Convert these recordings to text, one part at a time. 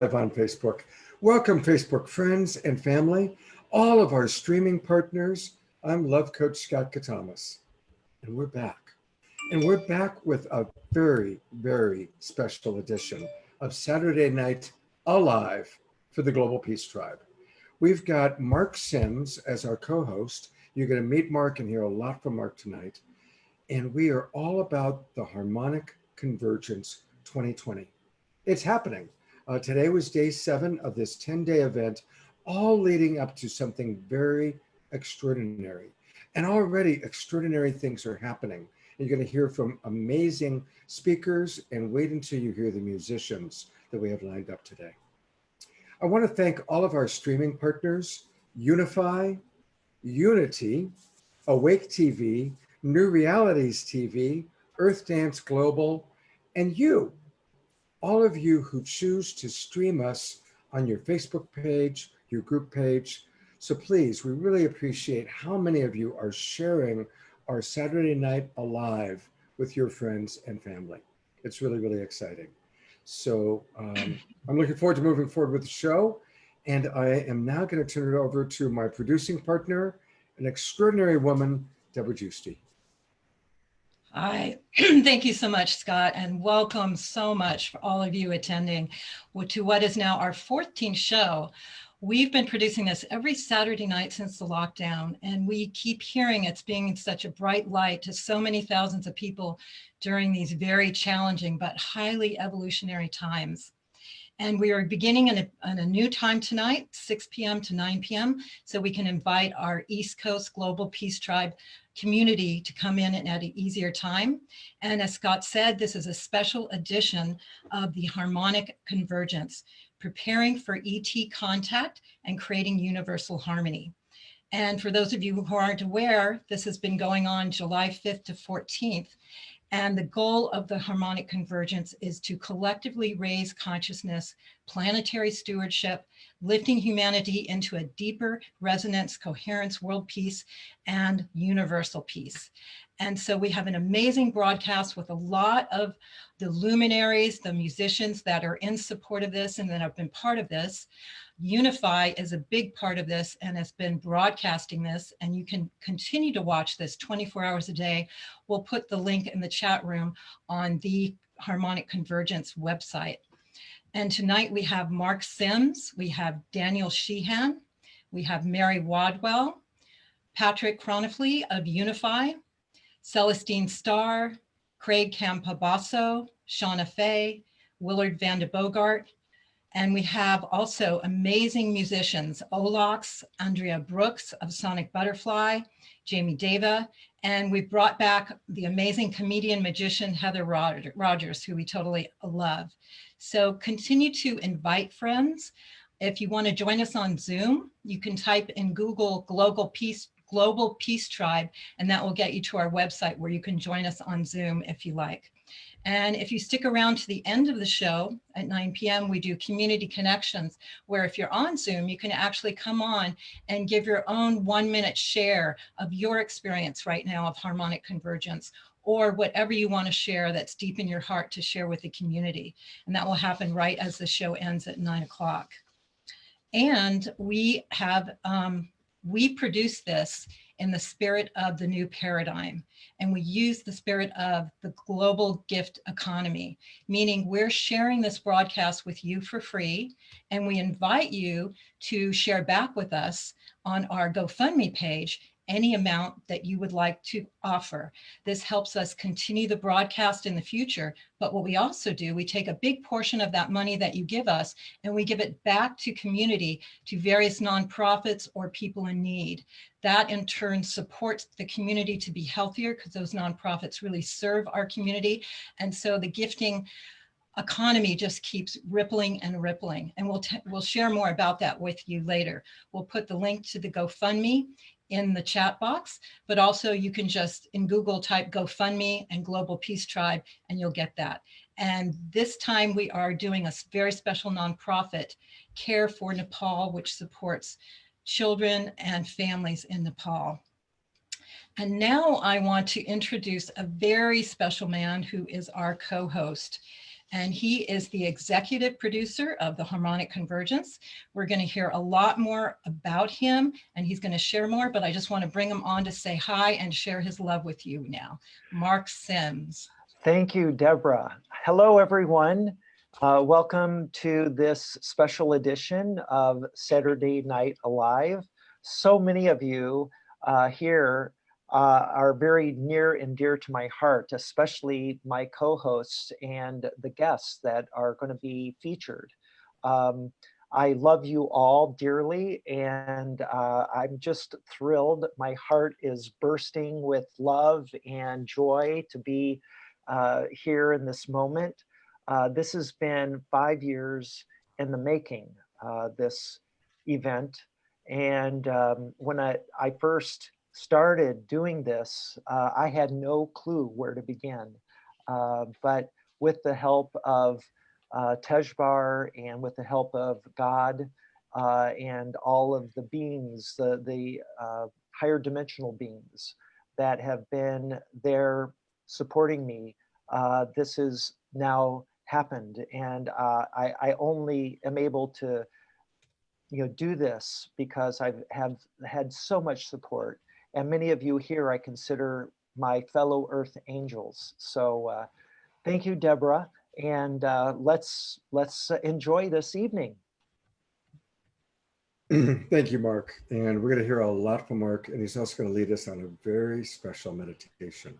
on Facebook. Welcome, Facebook friends and family, all of our streaming partners. I'm Love Coach Scott Katamas, and we're back. And we're back with a very, very special edition of Saturday Night Alive for the Global Peace Tribe. We've got Mark Sims as our co host. You're going to meet Mark and hear a lot from Mark tonight. And we are all about the Harmonic Convergence 2020. It's happening. Today was day 7 of this 10-day event, all leading up to something very extraordinary. And already extraordinary things are happening. You're going to hear from amazing speakers, and wait until you hear the musicians that we have lined up today. I want to thank all of our streaming partners, Unify, Unity, Awake TV, New Realities TV, Earth Dance Global, and you, all of you who choose to stream us on your Facebook page, your group page. So please, we really appreciate how many of you are sharing our Saturday Night Alive with your friends and family. It's really, really exciting. So I'm looking forward to moving forward with the show. And I am now going to turn it over to my producing partner, an extraordinary woman, Deborah Giusti. Hi, thank you so much, Scott, and welcome so much for all of you attending to what is now our 14th show. We've been producing this every Saturday night since the lockdown, and we keep hearing it's being such a bright light to so many thousands of people during these very challenging but highly evolutionary times. And we are beginning in a new time tonight, 6 p.m. to 9 p.m., so we can invite our East Coast Global Peace Tribe community to come in at an easier time. And as Scott said, this is a special edition of the Harmonic Convergence, preparing for ET contact and creating universal harmony. And for those of you who aren't aware, this has been going on July 5th to 14th. And the goal of the Harmonic Convergence is to collectively raise consciousness, planetary stewardship, lifting humanity into a deeper resonance, coherence, world peace, and universal peace. And so we have an amazing broadcast with a lot of the luminaries, the musicians that are in support of this and that have been part of this. Unify is a big part of this and has been broadcasting this, and you can continue to watch this 24 hours a day. We'll put the link in the chat room on the Harmonic Convergence website. And tonight we have Mark Sims, we have Daniel Sheehan, we have Mary Wadwell, Patrick Cronifley of Unify, Celestine Starr, Craig Campabasso, Shauna Fay, Willard Van de Bogart, and we have also amazing musicians, Olax, Andrea Brooks of Sonic Butterfly, Jamie Deva, and we brought back the amazing comedian magician Heather Rogers, who we totally love. So continue to invite friends. If you want to join us on Zoom, you can type in Google Global Peace Tribe, and that will get you to our website where you can join us on Zoom if you like. And if you stick around to the end of the show at 9 p.m., we do community connections, where if you're on Zoom, you can actually come on and give your own 1-minute share of your experience right now of harmonic convergence, or whatever you want to share that's deep in your heart to share with the community. And that will happen right as the show ends at 9 o'clock. And we have, we produce this in the spirit of the new paradigm. And we use the spirit of the global gift economy, meaning we're sharing this broadcast with you for free. And we invite you to share back with us on our GoFundMe page any amount that you would like to offer. This helps us continue the broadcast in the future. But what we also do, we take a big portion of that money that you give us and we give it back to community, to various nonprofits or people in need. That in turn supports the community to be healthier, because those nonprofits really serve our community. And so the gifting economy just keeps rippling and rippling. And we'll share more about that with you later. We'll put the link to the GoFundMe in the chat box, but also you can just in Google type GoFundMe and Global Peace Tribe and you'll get that. And this time we are doing a very special nonprofit, Care for Nepal, which supports children and families in Nepal. And now I want to introduce a very special man who is our co-host. and he is the executive producer of the Harmonic Convergence. We're going to hear a lot more about him, and he's going to share more, but I just want to bring him on to say hi and share his love with you now. Mark Sims. Thank you, Deborah. Hello, everyone. Welcome to this special edition of Saturday Night Alive. So many of you here are very near and dear to my heart, especially my co-hosts and the guests that are going to be featured. I love you all dearly, and I'm just thrilled. My heart is bursting with love and joy to be here in this moment. This has been 5 years in the making, this event. And when I first started doing this, I had no clue where to begin. But with the help of Tejbar and with the help of God and all of the beings, the higher dimensional beings that have been there supporting me, this has now happened. And I only am able to do this because I have had so much support. And many of you here I consider my fellow Earth angels. So thank you, Deborah. And let's enjoy this evening. Thank you, Mark. And we're going to hear a lot from Mark, and he's also going to lead us on a very special meditation.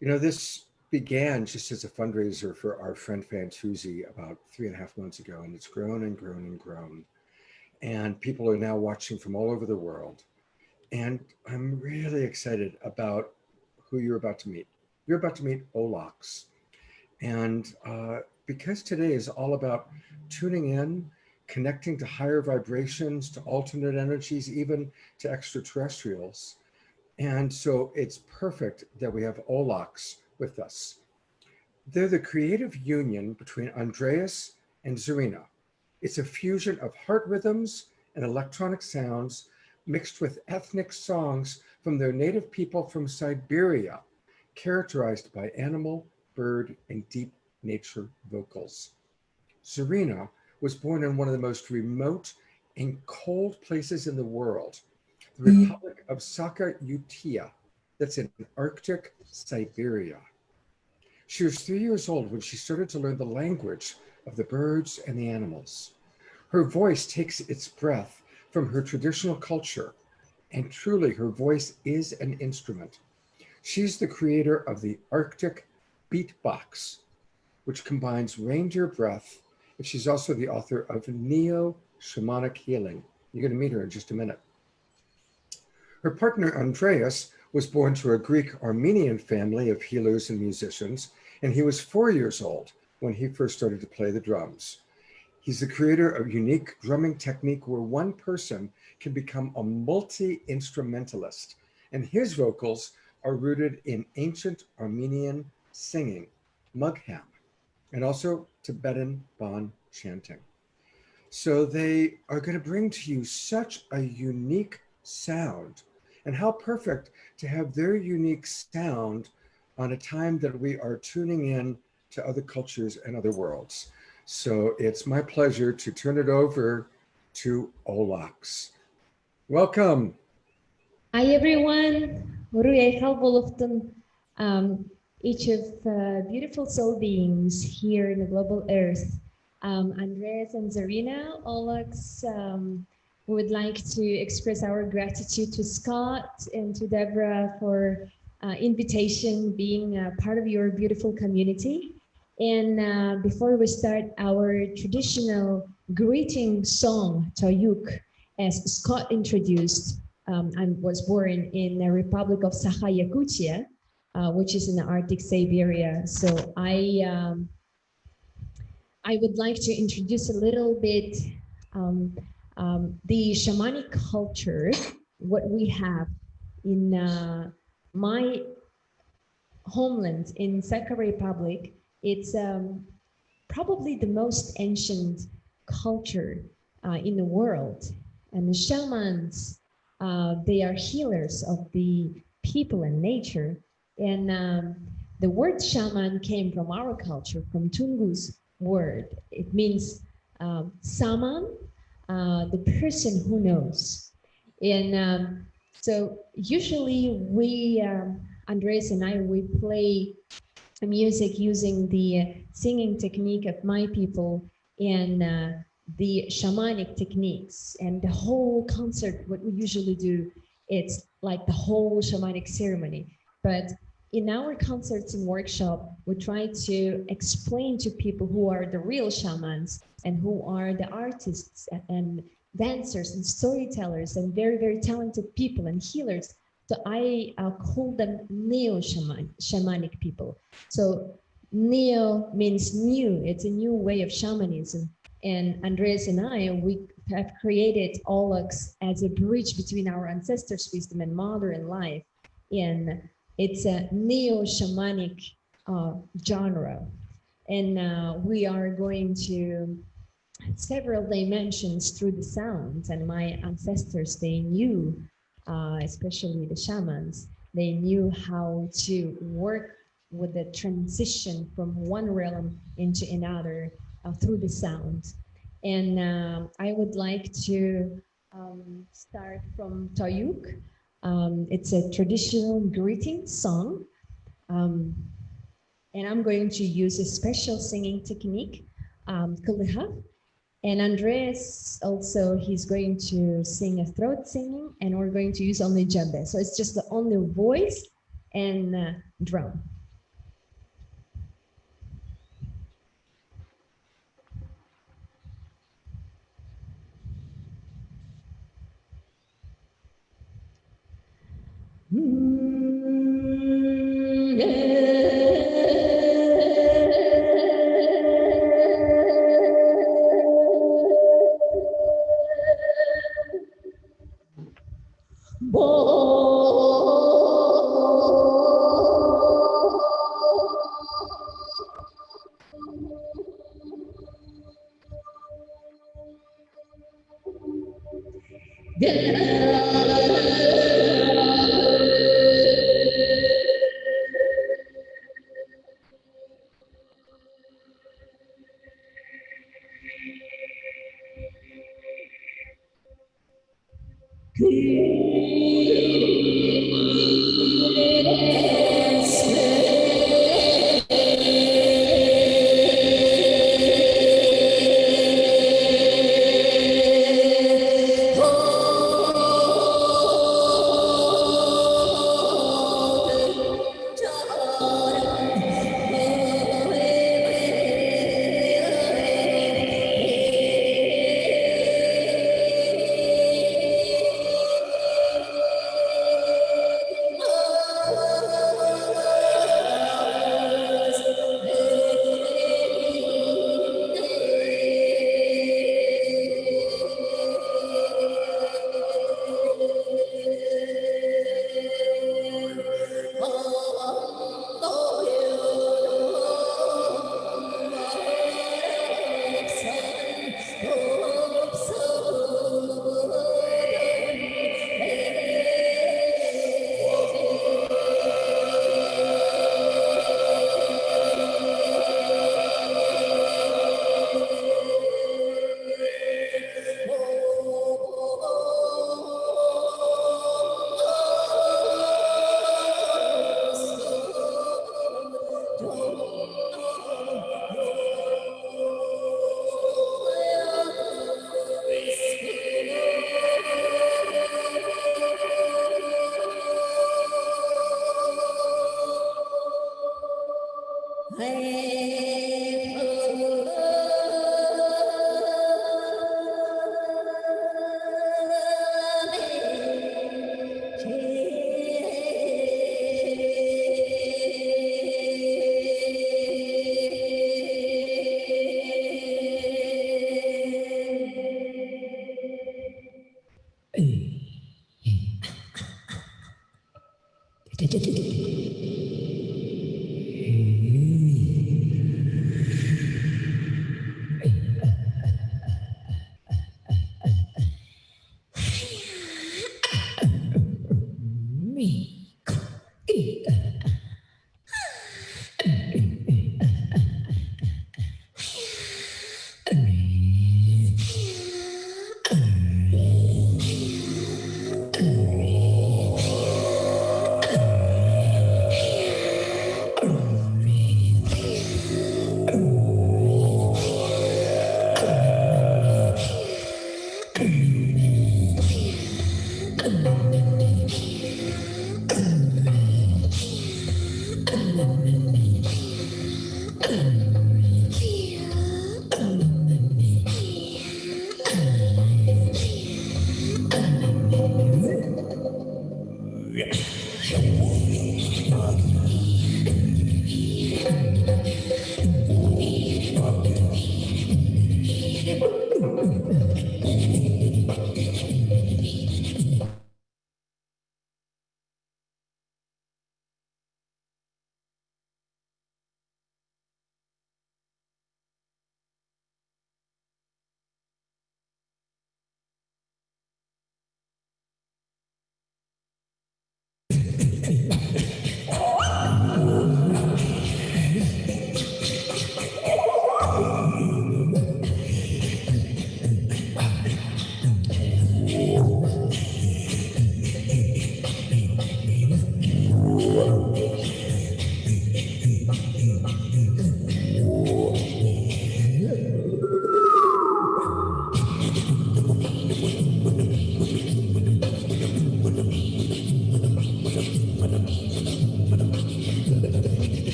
This began just as a fundraiser for our friend Fantuzzi about 3.5 months ago, and it's grown and grown and grown. And people are now watching from all over the world. And I'm really excited about who you're about to meet. You're about to meet Olax. And because today is all about tuning in, connecting to higher vibrations, to alternate energies, even to extraterrestrials. And so it's perfect that we have Olax with us. They're the creative union between Andreas and Zarina. It's a fusion of heart rhythms and electronic sounds mixed with ethnic songs from their native people from Siberia, characterized by animal, bird, and deep nature vocals. Zarina was born in one of the most remote and cold places in the world, the Republic of Sakha-Yutia, that's in Arctic Siberia. She was 3 years old when she started to learn the language of the birds and the animals. Her voice takes its breath from her traditional culture, and truly her voice is an instrument. She's the creator of the Arctic Beatbox, which combines reindeer breath, and she's also the author of Neo-Shamanic Healing. You're going to meet her in just a minute. Her partner, Andreas, was born to a Greek Armenian family of healers and musicians, and he was 4 years old when he first started to play the drums. He's the creator of a unique drumming technique where one person can become a multi-instrumentalist, and his vocals are rooted in ancient Armenian singing, mugham, and also Tibetan bon chanting. So they are going to bring to you such a unique sound, and how perfect to have their unique sound on a time that we are tuning in to other cultures and other worlds. So it's my pleasure to turn it over to Olax. Welcome. Hi everyone. Each of beautiful soul beings here in the global earth. Andreas and Zarina, Olax, we would like to express our gratitude to Scott and to Deborah for invitation, being a part of your beautiful community. And before we start our traditional greeting song, Toyuk, as Scott introduced, I was born in the Republic of Sakha-Yakutia, which is in the Arctic Siberia. So I would like to introduce a little bit the shamanic culture, what we have in my homeland in Sakha Republic. It's probably the most ancient culture in the world. And the shamans, they are healers of the people and nature. And The word shaman came from our culture, from Tungu's word. It means saman, the person who knows. And so usually we, Andres and I, we play music using the singing technique of my people and the shamanic techniques. And the whole concert, what we usually do, it's like the whole shamanic ceremony. But in our concerts and workshop, we try to explain to people who are the real shamans and who are the artists and dancers and storytellers and very, very talented people and healers. So I call them neo-shamanic people. So neo means new. It's a new way of shamanism. And Andres and I, we have created Olox as a bridge between our ancestors' wisdom and modern life. And it's a neo-shamanic genre. And we are going to several dimensions through the sounds. And my ancestors, they knew, especially the shamans, they knew how to work with the transition from one realm into another through the sound. And I would like to start from Tayuk. It's a traditional greeting song. And I'm going to use a special singing technique, Kulihaf. And Andres also, he's going to sing a throat singing, and we're going to use only djembe. So it's just the only voice and drum.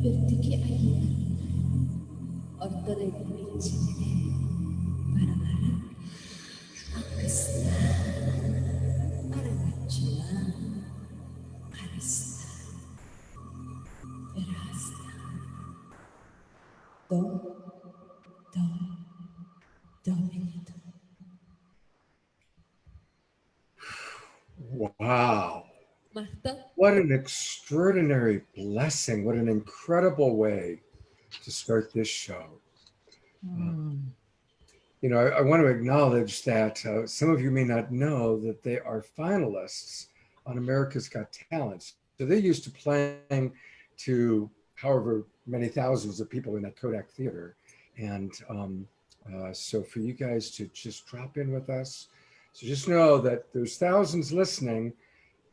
Perché aiuta ortodoksi para akasta arachua arasta erasta do do dominito. Wow. Marta, What an extraordinary blessing. What an incredible way to start this show. You know, I want to acknowledge that some of you may not know that they are finalists on America's Got Talent. So they're used to playing to however many thousands of people in that Kodak Theater. And so for you guys to just drop in with us, so just know that there's thousands listening,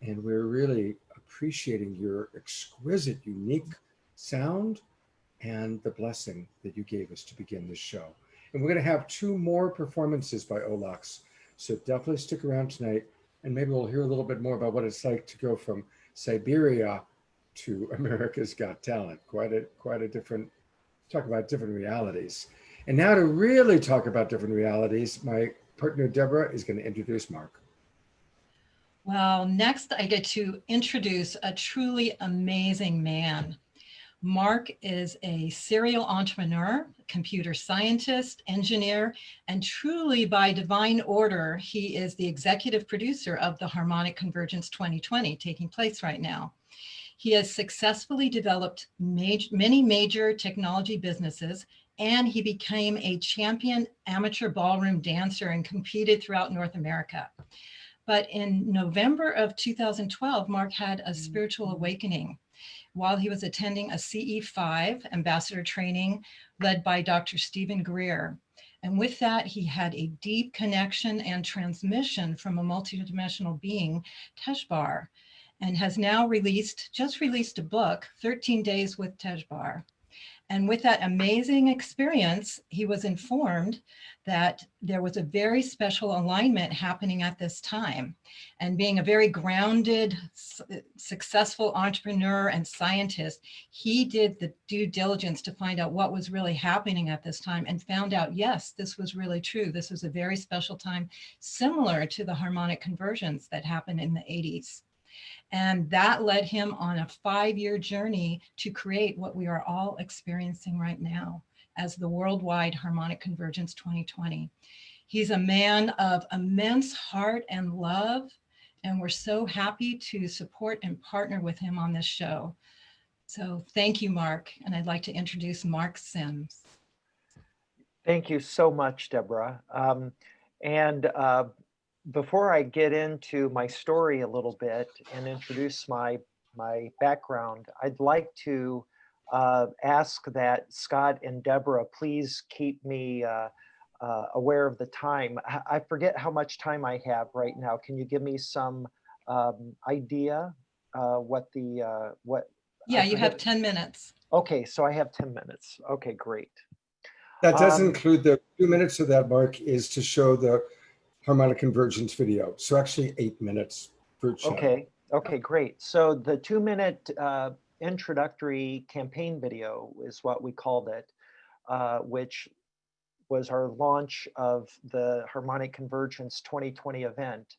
and we're really appreciating your exquisite, unique sound and the blessing that you gave us to begin this show. And we're going to have 2 more performances by Olax. So definitely stick around tonight, and maybe we'll hear a little bit more about what it's like to go from Siberia to America's Got Talent. Quite a different, talk about different realities. And now to really talk about different realities, my partner Deborah is going to introduce Mark. Well, next I get to introduce a truly amazing man. Mark is a serial entrepreneur, computer scientist, engineer, and truly by divine order, he is the executive producer of the Harmonic Convergence 2020 taking place right now. He has successfully developed many major technology businesses, and he became a champion amateur ballroom dancer and competed throughout North America. But in November of 2012, Mark had a spiritual awakening while he was attending a CE5 ambassador training led by Dr. Stephen Greer. And with that, he had a deep connection and transmission from a multidimensional being, Tejbar, and has now just released a book, 13 Days with Tejbar. And with that amazing experience, he was informed that there was a very special alignment happening at this time. And being a very grounded, successful entrepreneur and scientist, he did the due diligence to find out what was really happening at this time and found out, yes, this was really true. This was a very special time, similar to the harmonic conversions that happened in the 80s. And that led him on a 5-year journey to create what we are all experiencing right now as the Worldwide Harmonic Convergence 2020. He's a man of immense heart and love, and we're so happy to support and partner with him on this show. So thank you, Mark. And I'd like to introduce Mark Sims. Thank you so much, Deborah. Before I get into my story a little bit and introduce my background, I'd like to ask that Scott and Deborah please keep me aware of the time. I forget how much time I have right now. Can you give me some idea what the what? Yeah, you have 10 minutes. Okay, so I have 10 minutes. Okay, great. That does include the 2 minutes of that, Mark, is to show the harmonic convergence video. So actually 8 minutes per channel. Okay, great. So the 2-minute introductory campaign video is what we called it, which was our launch of the Harmonic Convergence 2020 event.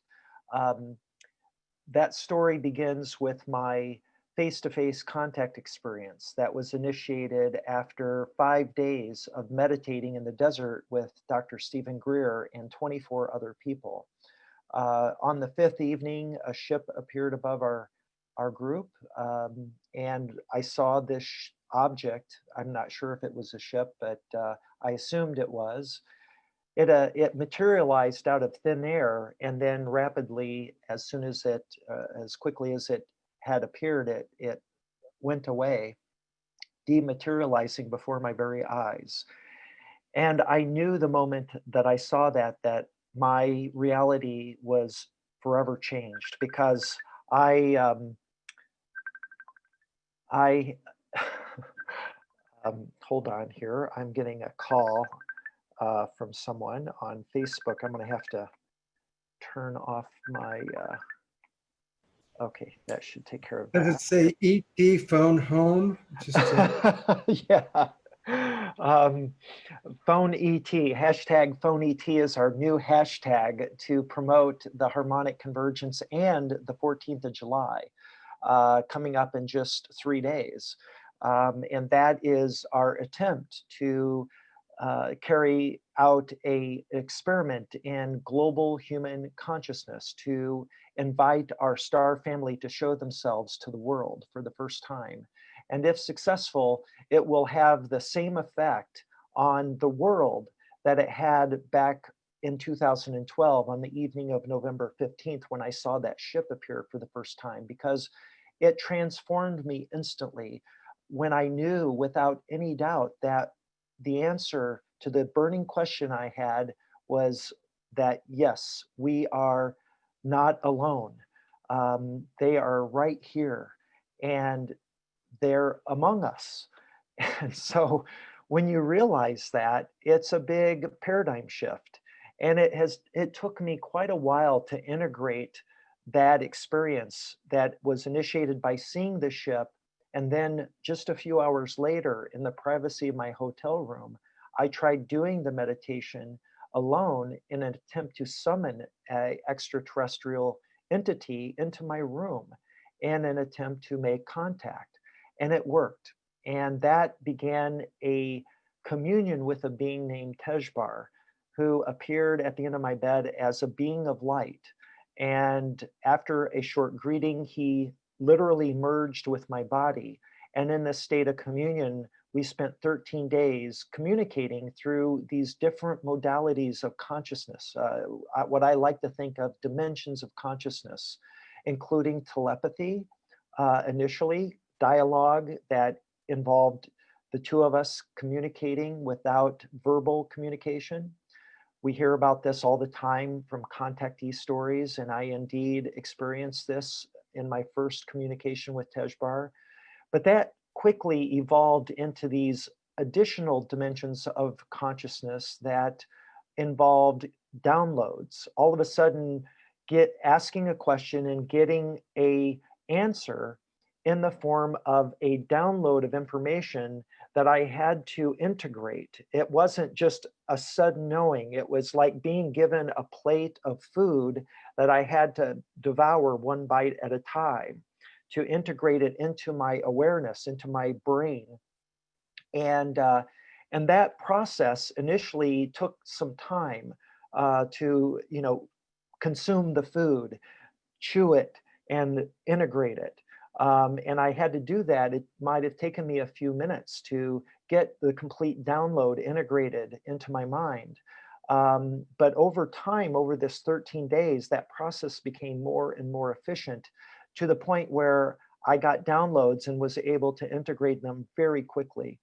That story begins with my face-to-face contact experience that was initiated after 5 days of meditating in the desert with Dr. Stephen Greer and 24 other people. On the 5th evening, a ship appeared above our group, and I saw this object. I'm not sure if it was a ship, but I assumed it was. It materialized out of thin air, and then rapidly, as quickly as it had appeared, it went away, dematerializing before my very eyes. And I knew the moment that I saw that my reality was forever changed, because hold on here. I'm getting a call from someone on Facebook. I'm going to have to turn off my. Okay, that should take care of that. Does it say ET phone home? Just yeah. Phone ET, hashtag phone ET is our new hashtag to promote the harmonic convergence and the 14th of July coming up in just 3 days. And that is our attempt to carry out an experiment in global human consciousness to invite our star family to show themselves to the world for the first time. And if successful, it will have the same effect on the world that it had back in 2012 on the evening of November 15th when I saw that ship appear for the first time, because it transformed me instantly when I knew without any doubt that the answer to the burning question I had was that, yes, we are not alone. They are right here, and they're among us. And so when you realize that, it's a big paradigm shift. And it took me quite a while to integrate that experience that was initiated by seeing the ship. And then just a few hours later, in the privacy of my hotel room, I tried doing the meditation alone in an attempt to summon an extraterrestrial entity into my room in an attempt to make contact. And it worked. And that began a communion with a being named Tejbar, who appeared at the end of my bed as a being of light. And after a short greeting, he literally merged with my body. And in this state of communion, we spent 13 days communicating through these different modalities of consciousness, what I like to think of dimensions of consciousness, including telepathy, initially, dialogue that involved the two of us communicating without verbal communication. We hear about this all the time from contactee stories, and I indeed experienced this in my first communication with Tejbar. But that quickly evolved into these additional dimensions of consciousness that involved downloads. All of a sudden, asking a question and getting a answer in the form of a download of information that I had to integrate. It wasn't just a sudden knowing. It was like being given a plate of food that I had to devour one bite at a time to integrate it into my awareness, into my brain. And that process initially took some time to, consume the food, chew it, and integrate it. And I had to do that. It might have taken me a few minutes to get the complete download integrated into my mind. But over time, over this 13 days, that process became more and more efficient to the point where I got downloads and was able to integrate them very quickly.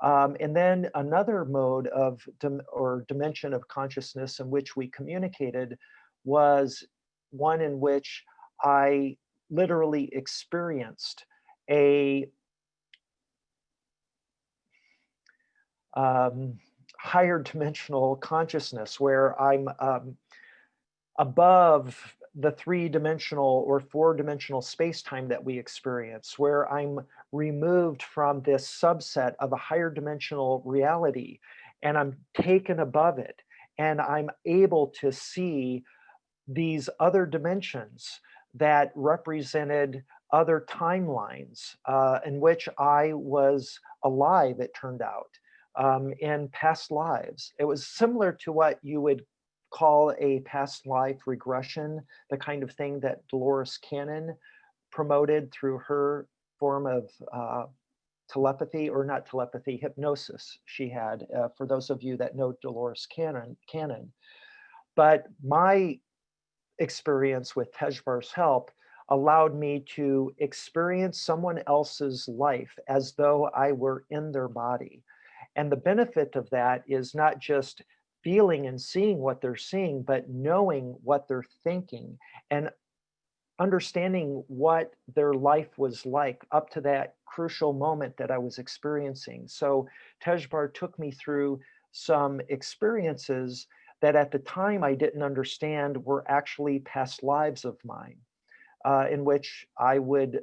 And then another mode of dimension of consciousness in which we communicated was one in which I literally experienced a higher dimensional consciousness where I'm above the 3-dimensional or 4-dimensional space-time that we experience, where I'm removed from this subset of a higher dimensional reality, and I'm taken above it, and I'm able to see these other dimensions that represented other timelines in which I was alive, it turned out, in past lives. It was similar to what you would call a past life regression, the kind of thing that Dolores Cannon promoted through her form of telepathy, or not telepathy, hypnosis she had, for those of you that know Dolores Cannon. But my experience with Tejbar's help allowed me to experience someone else's life as though I were in their body. And the benefit of that is not just feeling and seeing what they're seeing, but knowing what they're thinking and understanding what their life was like up to that crucial moment that I was experiencing. So Tejbar took me through some experiences that at the time I didn't understand were actually past lives of mine, in which I would,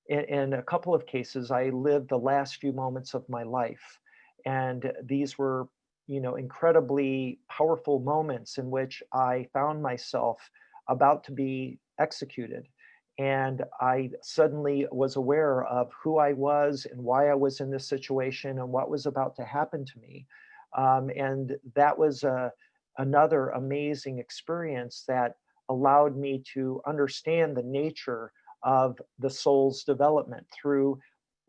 in a couple of cases, I lived the last few moments of my life. And these were, incredibly powerful moments in which I found myself about to be executed. And I suddenly was aware of who I was and why I was in this situation and what was about to happen to me. And that was another amazing experience that allowed me to understand the nature of the soul's development through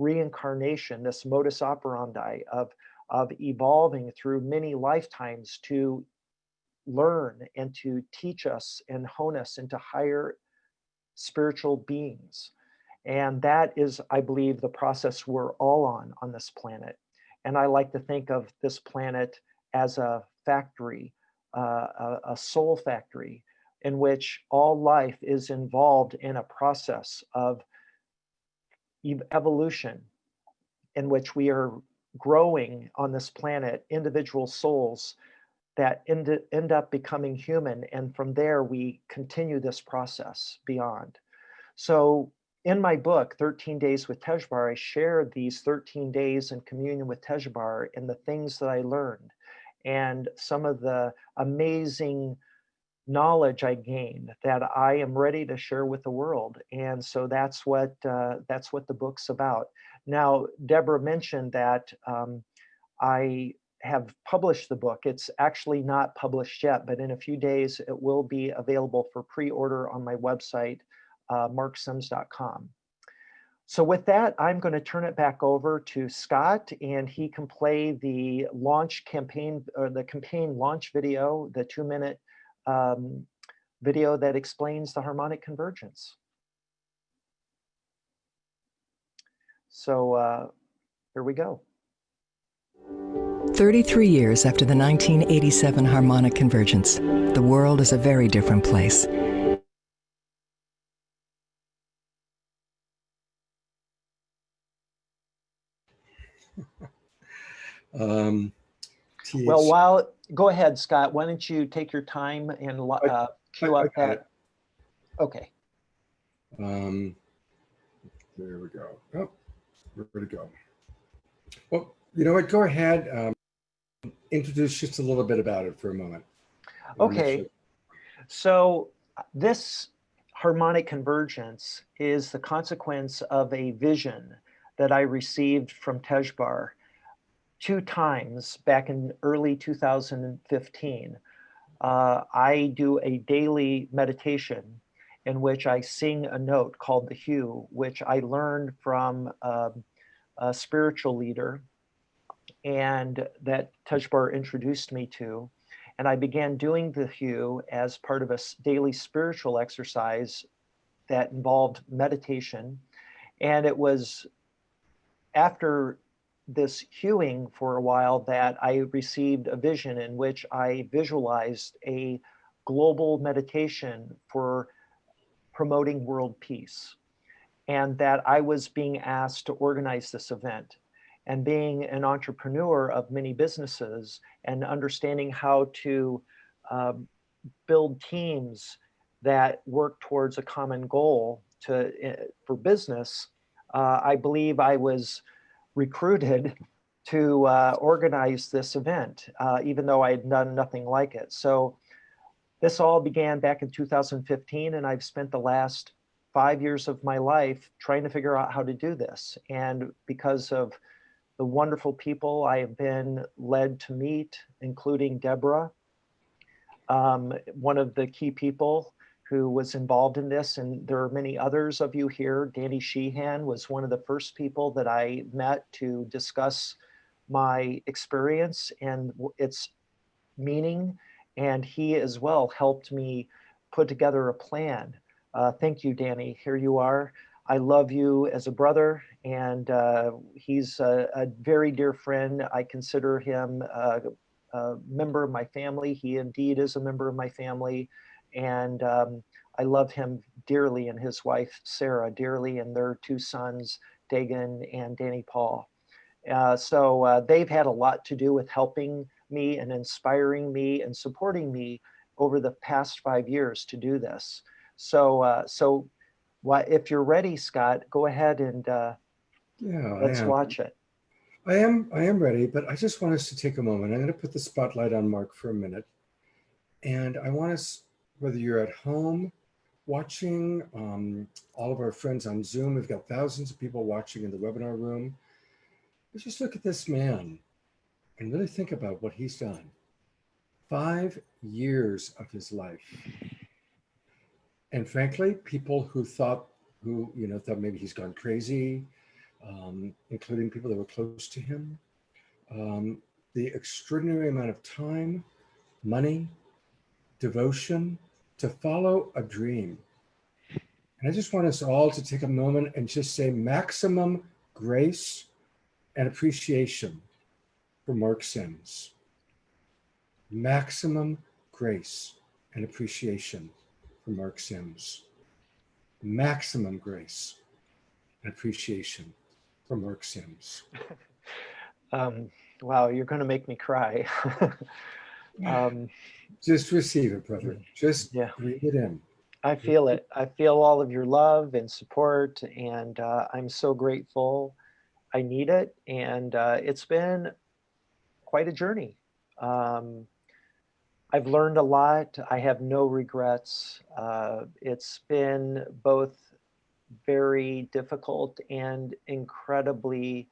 reincarnation, this modus operandi of evolving through many lifetimes to learn and to teach us and hone us into higher spiritual beings. And that is, I believe, the process we're all on this planet. And I like to think of this planet as a factory, a soul factory, in which all life is involved in a process of evolution, in which we are growing on this planet, individual souls that end up becoming human. And from there, we continue this process beyond. So in my book, 13 Days with Tejbar, I shared these 13 days in communion with Tejbar and the things that I learned and some of the amazing knowledge I gained that I am ready to share with the world. And so that's what the book's about. Now, Deborah mentioned that I have published the book. It's actually not published yet, but in a few days it will be available for pre-order on my website, marksims.com. So with that, I'm going to turn it back over to Scott, and he can play the launch campaign, or the campaign launch video, the 2-minute video that explains the harmonic convergence. So here we go. 33 years after the 1987 harmonic convergence, the world is a very different place. Um, Well, go ahead, Scott. Why don't you take your time and cue I up got that? Okay. there we go. Oh, where'd it go? Well, you know what? Go ahead. Introduce just a little bit about it for a moment. Okay. So this harmonic convergence is the consequence of a vision that I received from Tejbar 2 times back in early 2015. I do a daily meditation in which I sing a note called the hue, which I learned from a spiritual leader and that Tejbar introduced me to. And I began doing the hue as part of a daily spiritual exercise that involved meditation. And it was after this hewing for a while that I received a vision in which I visualized a global meditation for promoting world peace, and that I was being asked to organize this event. And being an entrepreneur of many businesses and understanding how to build teams that work towards a common goal for business, I believe I was recruited to organize this event, even though I had done nothing like it. So this all began back in 2015, and I've spent the last 5 years of my life trying to figure out how to do this. And because of the wonderful people I have been led to meet, including Deborah, one of the key people who was involved in this, and there are many others of you here. Danny Sheehan was one of the first people that I met to discuss my experience and its meaning, and he as well helped me put together a plan. Thank you, Danny. Here you are. I love you as a brother, and he's a very dear friend. I consider him a member of my family. He indeed is a member of my family, and I love him dearly, and his wife Sarah dearly, and their 2 sons, Dagan and Danny Paul. So they've had a lot to do with helping me and inspiring me and supporting me over the past 5 years to do this. So if you're ready, Scott, go ahead and let's watch it. I am ready, but I just want us to take a moment. I'm going to put the spotlight on Mark for a minute. And I want us, whether you're at home watching, all of our friends on Zoom, we've got thousands of people watching in the webinar room. Let's just look at this man and really think about what he's done. 5 years of his life. And frankly, people who thought maybe he's gone crazy, including people that were close to him. The extraordinary amount of time, money, devotion to follow a dream. And I just want us all to take a moment and just say maximum grace and appreciation for Mark Sims. Maximum grace and appreciation for Mark Sims. Maximum grace and appreciation for Mark Sims. Wow, you're going to make me cry. Just receive it, brother. Just breathe it in. I feel it. I feel all of your love and support, and I'm so grateful. I need it, and it's been quite a journey. I've learned a lot. I have no regrets. It's been both very difficult and incredibly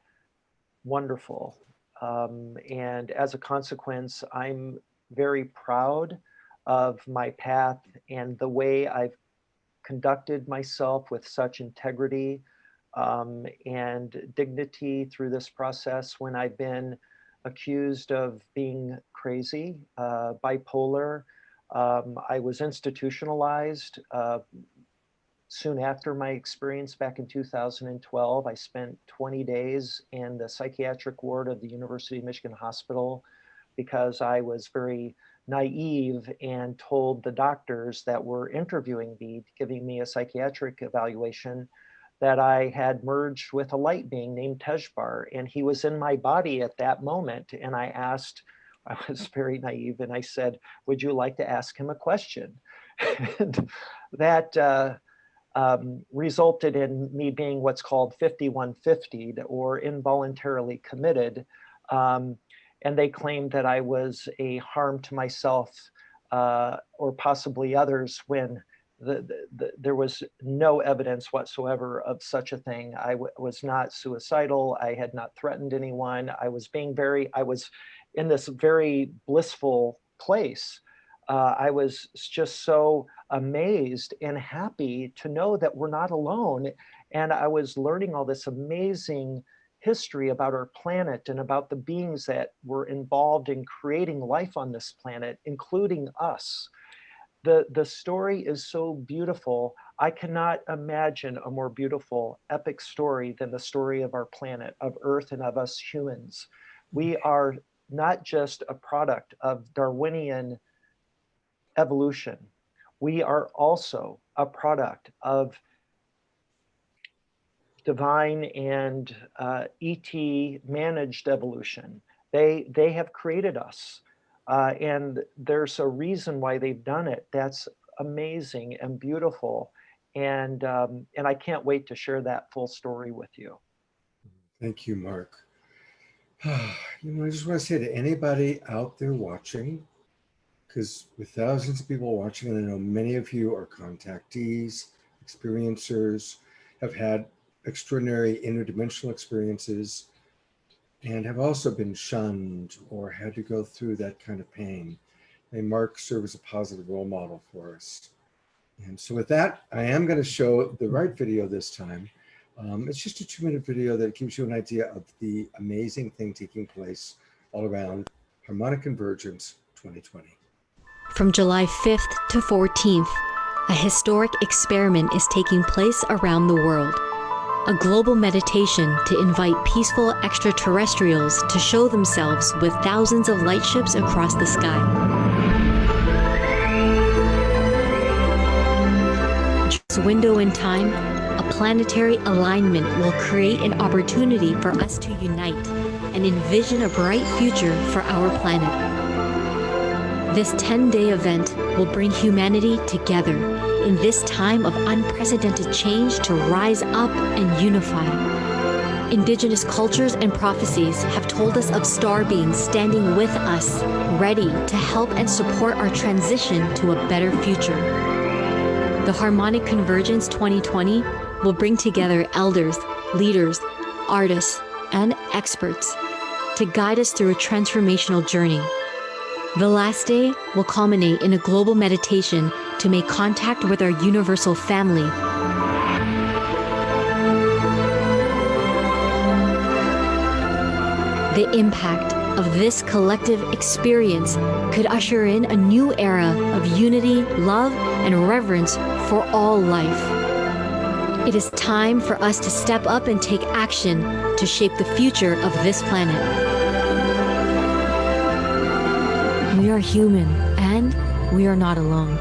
wonderful. And as a consequence, I'm very proud of my path and the way I've conducted myself with such integrity and dignity through this process when I've been accused of being crazy, bipolar. I was institutionalized soon after my experience back in 2012. I spent 20 days in the psychiatric ward of the University of Michigan Hospital because I was very naive and told the doctors that were interviewing me, giving me a psychiatric evaluation, that I had merged with a light being named Tejbar, and he was in my body at that moment. And I asked, I was very naive, and I said, would you like to ask him a question? And that resulted in me being what's called 5150, or involuntarily committed. And they claimed that I was a harm to myself or possibly others, when there was no evidence whatsoever of such a thing. I was not suicidal. I had not threatened anyone. I was in this very blissful place. I was just so amazed and happy to know that we're not alone. And I was learning all this amazing history about our planet and about the beings that were involved in creating life on this planet, including us. The story is so beautiful. I cannot imagine a more beautiful, epic story than the story of our planet, of Earth, and of us humans. We are not just a product of Darwinian evolution. We are also a product of divine and ET managed evolution. They have created us. And there's a reason why they've done it. That's amazing and beautiful. And I can't wait to share that full story with you. Thank you, Mark. I just want to say to anybody out there watching, because with thousands of people watching, and I know many of you are contactees, experiencers, have had extraordinary interdimensional experiences, and have also been shunned or had to go through that kind of pain. May Mark serve as a positive role model for us. And so with that, I am going to show the right video this time. It's just a 2-minute video that gives you an idea of the amazing thing taking place all around Harmonic Convergence 2020. From July 5th to 14th, a historic experiment is taking place around the world. A global meditation to invite peaceful extraterrestrials to show themselves with thousands of light ships across the sky. This window in time, a planetary alignment will create an opportunity for us to unite and envision a bright future for our planet. This 10-day event will bring humanity together in this time of unprecedented change to rise up and unify. Indigenous cultures and prophecies have told us of star beings standing with us, ready to help and support our transition to a better future. The Harmonic Convergence 2020 will bring together elders, leaders, artists, and experts to guide us through a transformational journey. The last day will culminate in a global meditation to make contact with our universal family. The impact of this collective experience could usher in a new era of unity, love, and reverence for all life. It is time for us to step up and take action to shape the future of this planet. We are human, and we are not alone.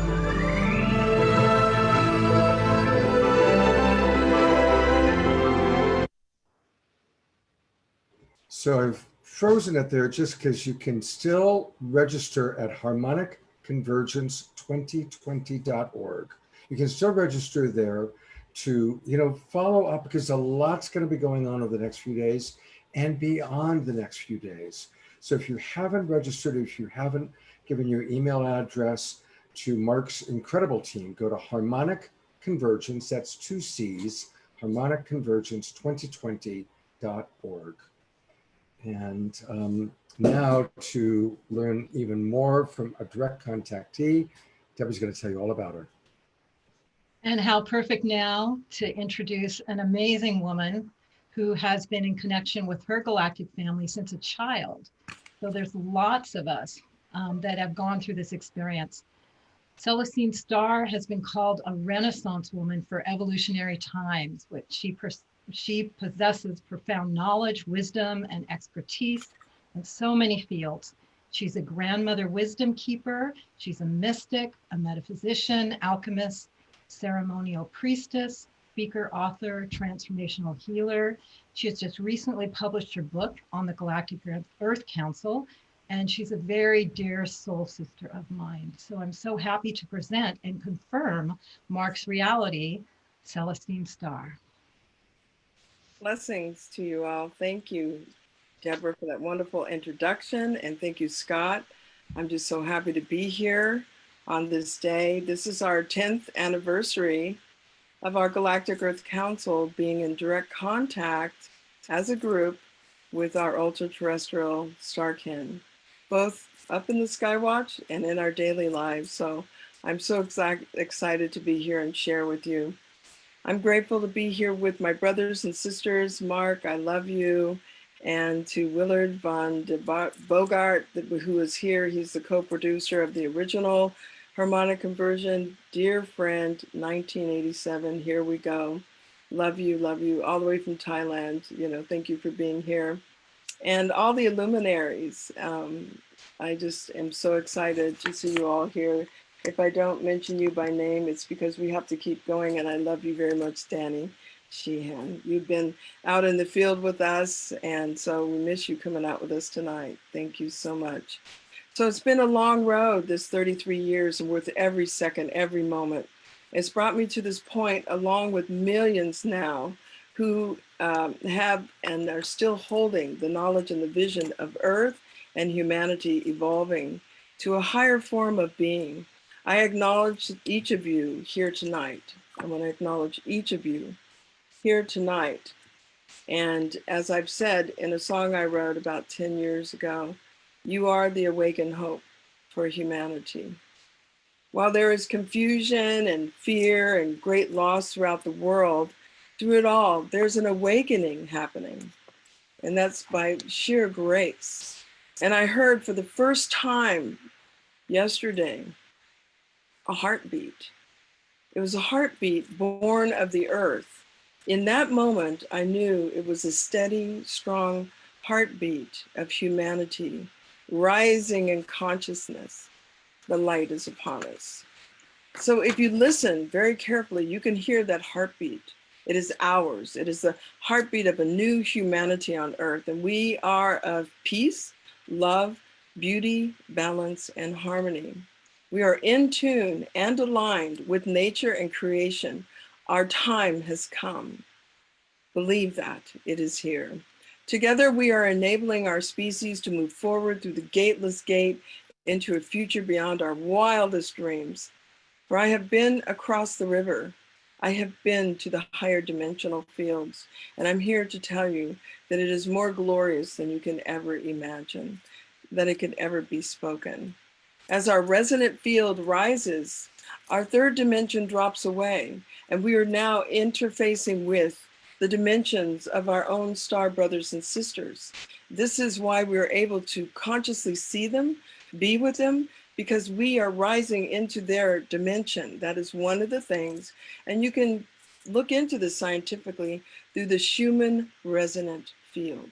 So I've frozen it there just because you can still register at harmonicconvergence2020.org. You can still register there to, follow up, because a lot's going to be going on over the next few days and beyond the next few days. So if you haven't registered, if you haven't given your email address to Mark's incredible team, go to Harmonic Convergence, that's 2 C's, harmonicconvergence2020.org. And now to learn even more from a direct contactee, Debbie's going to tell you all about her. And how perfect now to introduce an amazing woman who has been in connection with her galactic family since a child. So there's lots of us that have gone through this experience. Celestine Starr has been called a Renaissance woman for evolutionary times, which she possesses profound knowledge, wisdom, and expertise in so many fields. She's a grandmother wisdom keeper. She's a mystic, a metaphysician, alchemist, ceremonial priestess, speaker, author, transformational healer. She has just recently published her book on the Galactic Earth Council, and she's a very dear soul sister of mine. So I'm so happy to present and confirm Mark's reality, Celestine Star. Blessings to you all. Thank you, Deborah, for that wonderful introduction. And thank you, Scott. I'm just so happy to be here on this day. This is our 10th anniversary of our Galactic Earth Council being in direct contact as a group with our ultra-terrestrial starkin, both up in the Skywatch and in our daily lives. So I'm so excited to be here and share with you. I'm grateful to be here with my brothers and sisters. Mark, I love you. And to Willard von de Bogart, who is here. He's the co-producer of the original harmonic conversion. Dear friend, 1987, here we go. Love you, all the way from Thailand. You know, thank you for being here. And all the luminaries. I just am so excited to see you all here. If I don't mention you by name, it's because we have to keep going, and I love you very much, Danny Sheehan. You've been out in the field with us, and so we miss you coming out with us tonight. Thank you so much. So it's been a long road, this 33 years, and worth every second, every moment. It's brought me to this point, along with millions now who have and are still holding the knowledge and the vision of Earth and humanity evolving to a higher form of being. I acknowledge each of you here tonight. I want to acknowledge each of you here tonight. And as I've said in a song I wrote about 10 years ago, you are the awakened hope for humanity. While there is confusion and fear and great loss throughout the world, through it all, there's an awakening happening. And that's by sheer grace. And I heard for the first time yesterday, a heartbeat. It was a heartbeat born of the earth. In that moment, I knew it was a steady, strong heartbeat of humanity rising in consciousness. The light is upon us. So if you listen very carefully, you can hear that heartbeat. It is ours. It is the heartbeat of a new humanity on earth. And we are of peace, love, beauty, balance, and harmony. We are in tune and aligned with nature and creation. Our time has come. Believe that it is here. Together, we are enabling our species to move forward through the gateless gate into a future beyond our wildest dreams. For I have been across the river. I have been to the higher dimensional fields, and I'm here to tell you that it is more glorious than you can ever imagine, that it could ever be spoken. As our resonant field rises, our third dimension drops away, and we are now interfacing with the dimensions of our own star brothers and sisters. This is why we are able to consciously see them, be with them, because we are rising into their dimension. That is one of the things. And you can look into this scientifically through the Schumann resonant field.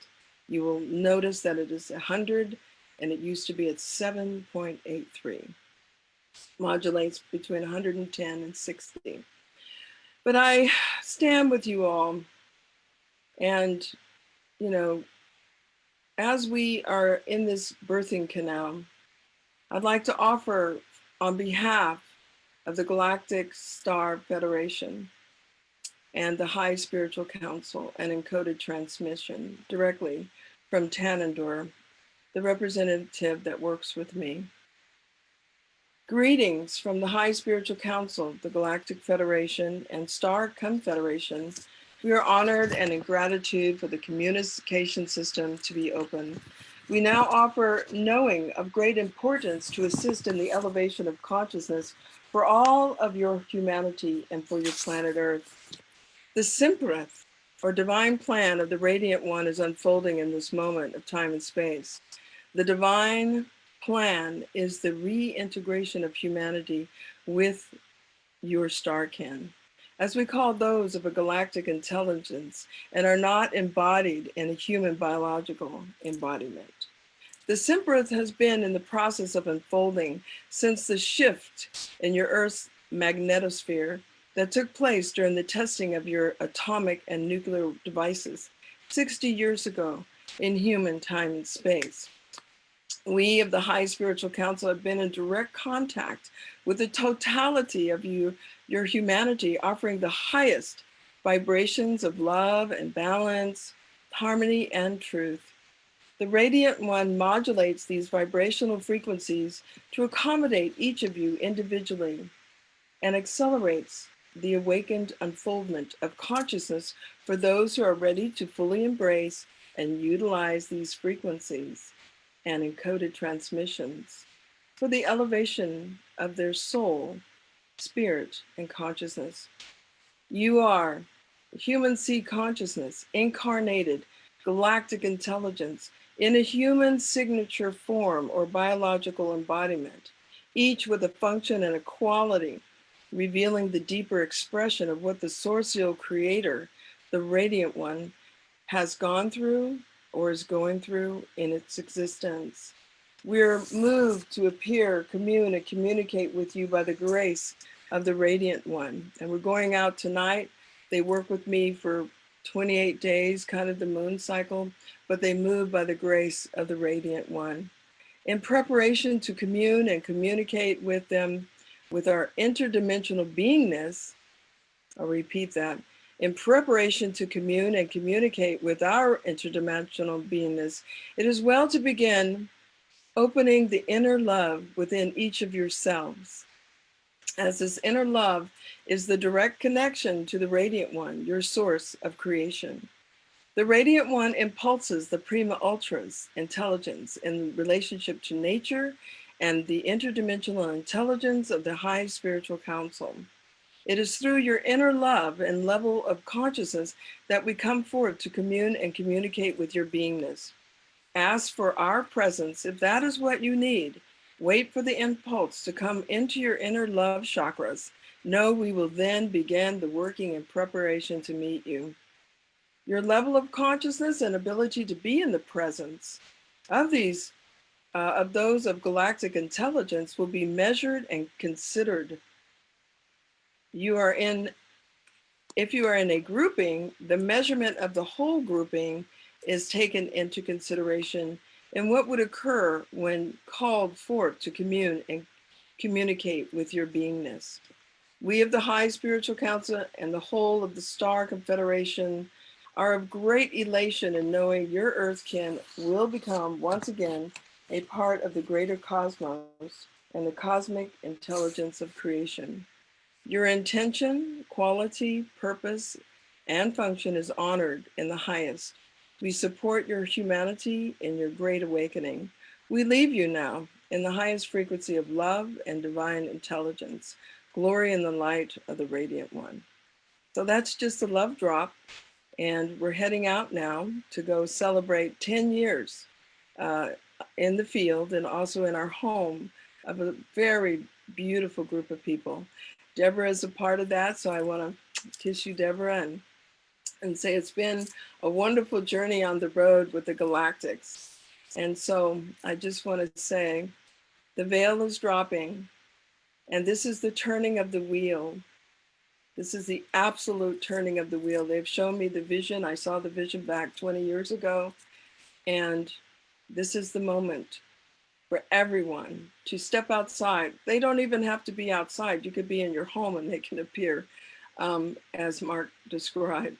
You will notice that it is 100, and it used to be at 7.83. Modulates between 110 and 60. But I stand with you all. And, you know, as we are in this birthing canal, I'd like to offer, on behalf of the Galactic Star Federation and the High Spiritual Council, an encoded transmission directly from Tanandor, the representative that works with me. Greetings from the High Spiritual Council, the Galactic Federation, and Star Confederation. We are honored and in gratitude for the communication system to be open. We now offer knowing of great importance to assist in the elevation of consciousness for all of your humanity and for your planet Earth. The Simprith, or divine plan of the Radiant One, is unfolding in this moment of time and space. The divine plan is the reintegration of humanity with your starkin, as we call those of a galactic intelligence and are not embodied in a human biological embodiment. The Simprith has been in the process of unfolding since the shift in your Earth's magnetosphere that took place during the testing of your atomic and nuclear devices 60 years ago in human time and space. We of the High Spiritual Council have been in direct contact with the totality of your humanity, offering the highest vibrations of love and balance, harmony and truth. The Radiant One modulates these vibrational frequencies to accommodate each of you individually and accelerates the awakened unfoldment of consciousness for those who are ready to fully embrace and utilize these frequencies and encoded transmissions for the elevation of their soul, spirit, and consciousness. You are human seed consciousness, incarnated, galactic intelligence in a human signature form or biological embodiment, each with a function and a quality, revealing the deeper expression of what the sourcial creator, the Radiant One, has gone through or is going through in its existence. We're moved to appear, commune, and communicate with you by the grace of the Radiant One. And we're going out tonight. They work with me for 28 days, kind of the moon cycle, but they move by the grace of the Radiant One. In preparation to commune and communicate with them with our interdimensional beingness, I'll repeat that. In preparation to commune and communicate with our interdimensional beingness, it is well to begin opening the inner love within each of yourselves, as this inner love is the direct connection to the Radiant One, your source of creation. The Radiant One impulses the prima ultra's intelligence in relationship to nature and the interdimensional intelligence of the High Spiritual Council. It is through your inner love and level of consciousness that we come forth to commune and communicate with your beingness. Ask for our presence if that is what you need. Wait for the impulse to come into your inner love chakras. Know we will then begin the working and preparation to meet you. Your level of consciousness and ability to be in the presence of those of galactic intelligence will be measured and considered. If you are in a grouping, the measurement of the whole grouping is taken into consideration in what would occur when called forth to commune and communicate with your beingness. We of the High Spiritual Council and the whole of the Star Confederation are of great elation in knowing your Earthkin will become once again a part of the greater cosmos and the cosmic intelligence of creation. Your intention, quality, purpose, and function is honored in the highest. We support your humanity in your great awakening. We leave you now in the highest frequency of love and divine intelligence. Glory in the light of the Radiant One. So that's just a love drop. And we're heading out now to go celebrate 10 years in the field and also in our home of a very beautiful group of people. Deborah is a part of that, so I want to kiss you, Deborah, and say it's been a wonderful journey on the road with the Galactics. And so I just want to say the veil is dropping, and this is the turning of the wheel. This is the absolute turning of the wheel. They've shown me the vision. I saw the vision back 20 years ago, and this is the moment for everyone to step outside. They don't even have to be outside. You could be in your home and they can appear, as Mark described.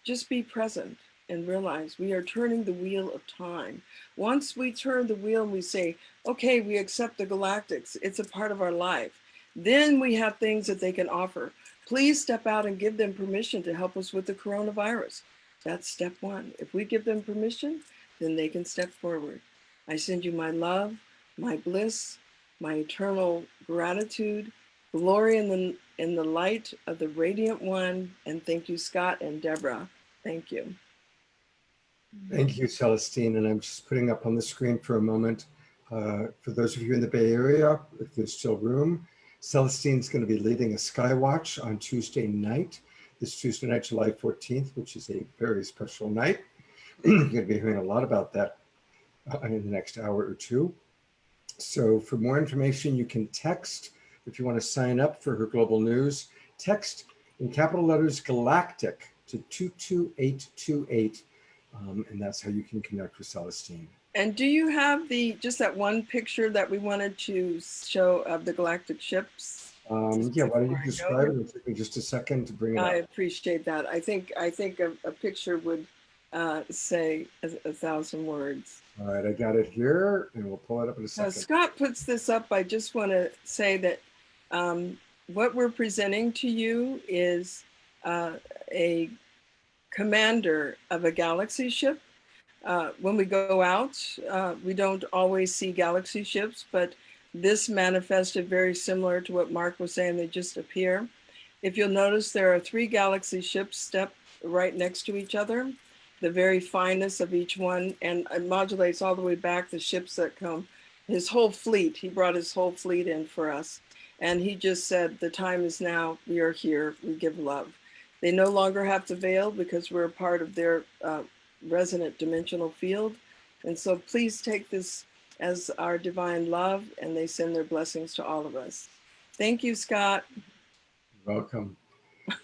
Just be present and realize we are turning the wheel of time. Once we turn the wheel and we say, okay, we accept the Galactics, it's a part of our life, then we have things that they can offer. Please step out and give them permission to help us with the coronavirus. That's step one. If we give them permission, then they can step forward. I send you my love, my bliss, my eternal gratitude, glory in the light of the Radiant One, and thank you, Scott and Deborah. Thank you. Thank you, Celestine. And I'm just putting up on the screen for a moment, for those of you in the Bay Area, if there's still room, Celestine's going to be leading a Sky Watch on Tuesday night, this Tuesday night, July 14th, which is a very special night. You're going to be hearing a lot about that in the next hour or two. So for more information, you can text, if you want to sign up for her global news, text in capital letters galactic to 22828. And that's how you can connect with Celestine. And do you have just that one picture that we wanted to show of the galactic ships? Yeah, why don't you describe it? It'll take me just a second to bring it up. I appreciate that. I think a picture would say a thousand words. All right, I got it here, and we'll pull it up in a second. Scott puts this up. I just want to say that what we're presenting to you is a commander of a galaxy ship. When we go out, we don't always see galaxy ships, but this manifested very similar to what Mark was saying. They just appear. If you'll notice, there are 3 galaxy ships stepped right next to each other, the very finest of each one, and it modulates all the way back the ships that come. His whole fleet, he brought his whole fleet in for us. And he just said, the time is now, we are here, we give love. They no longer have to veil because we're a part of their resonant dimensional field. And so please take this as our divine love, and they send their blessings to all of us. Thank you, Scott. You're welcome.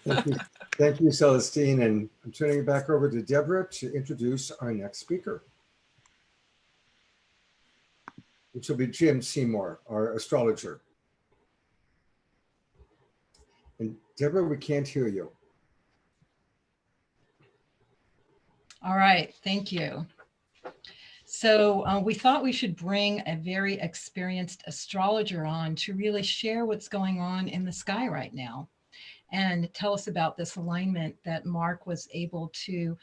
Thank you, Celestine. And I'm turning it back over to Deborah to introduce our next speaker, which will be Jim Seymour, our astrologer. And Deborah, we can't hear you. All right, thank you. So we thought we should bring a very experienced astrologer on to really share what's going on in the sky right now and tell us about this alignment that Mark was able to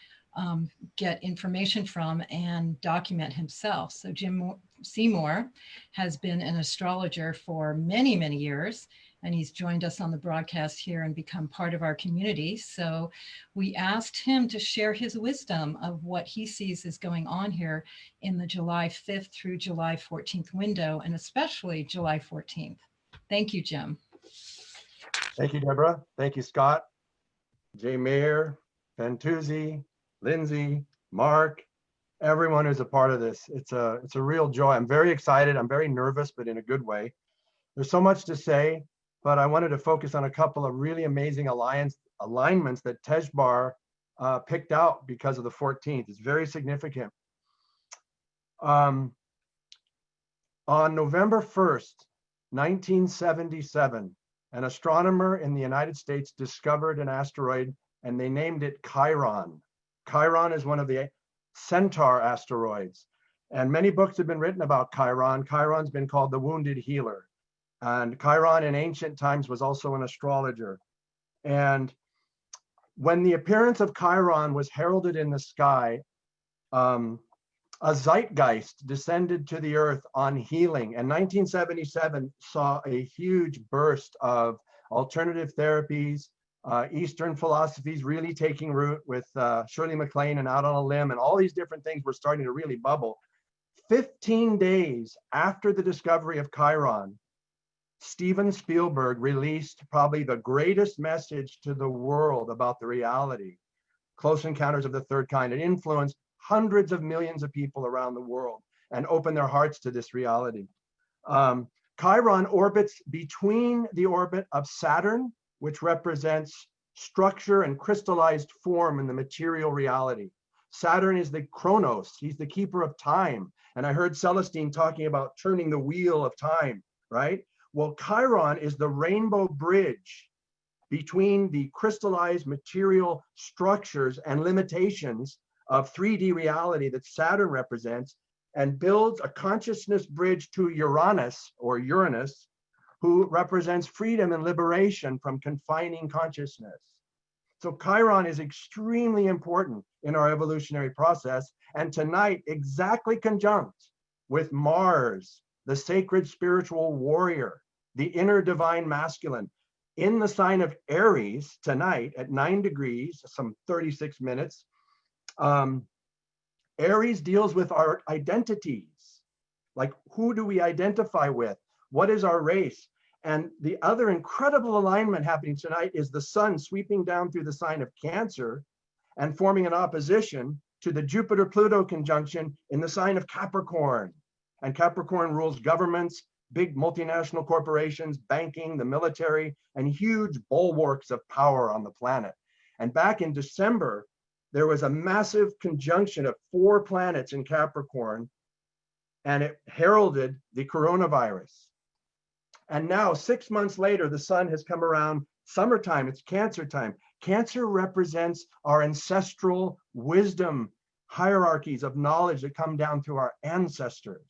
get information from and document himself. So Jim Seymour has been an astrologer for many, many years, and he's joined us on the broadcast here and become part of our community. So we asked him to share his wisdom of what he sees is going on here in the July 5th through July 14th window, and especially July 14th. Thank you, Jim. Thank you, Deborah. Thank you, Scott, Jay Mayer, Fantuzzi, Lindsay, Mark, everyone who's a part of this. It's a real joy. I'm very excited. I'm very nervous, but in a good way. There's so much to say, but I wanted to focus on a couple of really amazing alignments that Tejbar picked out because of the 14th. It's very significant. On November 1st, 1977, an astronomer in the United States discovered an asteroid and they named it Chiron. Chiron is one of the Centaur asteroids. And many books have been written about Chiron. Chiron's been called the wounded healer. And Chiron in ancient times was also an astrologer. And when the appearance of Chiron was heralded in the sky, a zeitgeist descended to the earth on healing. And 1977 saw a huge burst of alternative therapies, Eastern philosophies really taking root with Shirley MacLaine and Out on a Limb, and all these different things were starting to really bubble. 15 days after the discovery of Chiron, Steven Spielberg released probably the greatest message to the world about the reality, Close Encounters of the Third Kind. It influenced hundreds of millions of people around the world and opened their hearts to this reality. Chiron orbits between the orbit of Saturn, which represents structure and crystallized form in the material reality. Saturn is the Chronos, he's the keeper of time. And I heard Celestine talking about turning the wheel of time, right? Well, Chiron is the rainbow bridge between the crystallized material structures and limitations of 3D reality that Saturn represents, and builds a consciousness bridge to Uranus, who represents freedom and liberation from confining consciousness. So Chiron is extremely important in our evolutionary process, and tonight exactly conjunct with Mars, the sacred spiritual warrior, the inner divine masculine, in the sign of Aries tonight at 9 degrees, some 36 minutes. Aries deals with our identities, like who do we identify with? What is our race? And the other incredible alignment happening tonight is the sun sweeping down through the sign of Cancer and forming an opposition to the Jupiter-Pluto conjunction in the sign of Capricorn. And Capricorn rules governments big multinational corporations, banking, the military, and huge bulwarks of power on the planet. And back in December, there was a massive conjunction of 4 planets in Capricorn, and it heralded the coronavirus. And now, 6 months later, the sun has come around. Summertime, it's Cancer time. Cancer represents our ancestral wisdom, hierarchies of knowledge that come down through our ancestors,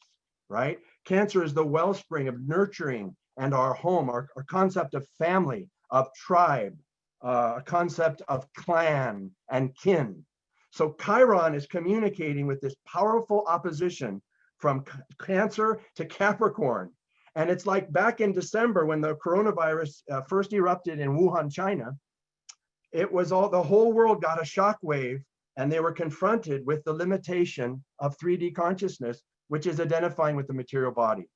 right? Cancer is the wellspring of nurturing and our home, our concept of family, of tribe, a concept of clan and kin. So Chiron is communicating with this powerful opposition from Cancer to Capricorn. And it's like back in December when the coronavirus first erupted in Wuhan, China, it was the whole world got a shockwave, and they were confronted with the limitation of 3D consciousness, which is identifying with the material body.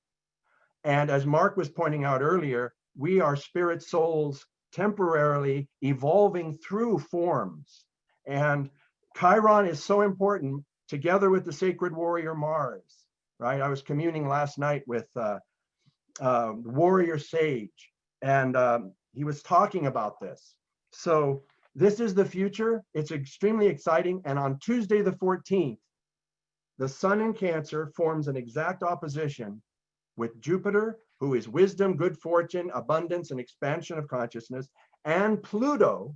And as Mark was pointing out earlier, we are spirit souls temporarily evolving through forms. And Chiron is so important, together with the sacred warrior Mars, right? I was communing last night with warrior sage, and he was talking about this. So this is the future. It's extremely exciting. And on Tuesday the 14th, the sun in Cancer forms an exact opposition with Jupiter, who is wisdom, good fortune, abundance, and expansion of consciousness, and Pluto,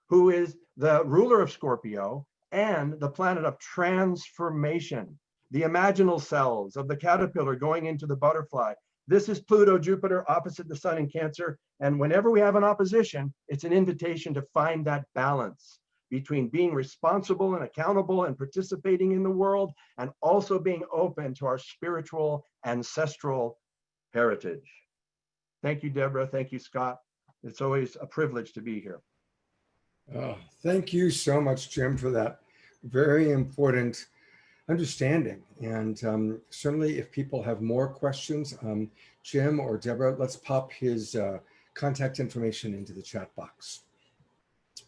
who is the ruler of Scorpio and the planet of transformation, the imaginal cells of the caterpillar going into the butterfly. This is Pluto, Jupiter, opposite the sun in Cancer. And whenever we have an opposition, it's an invitation to find that balance between being responsible and accountable and participating in the world, and also being open to our spiritual ancestral heritage. Thank you, Deborah. Thank you, Scott. It's always a privilege to be here. Oh, thank you so much, Jim, for that very important understanding. And certainly if people have more questions, Jim or Deborah, let's pop his contact information into the chat box.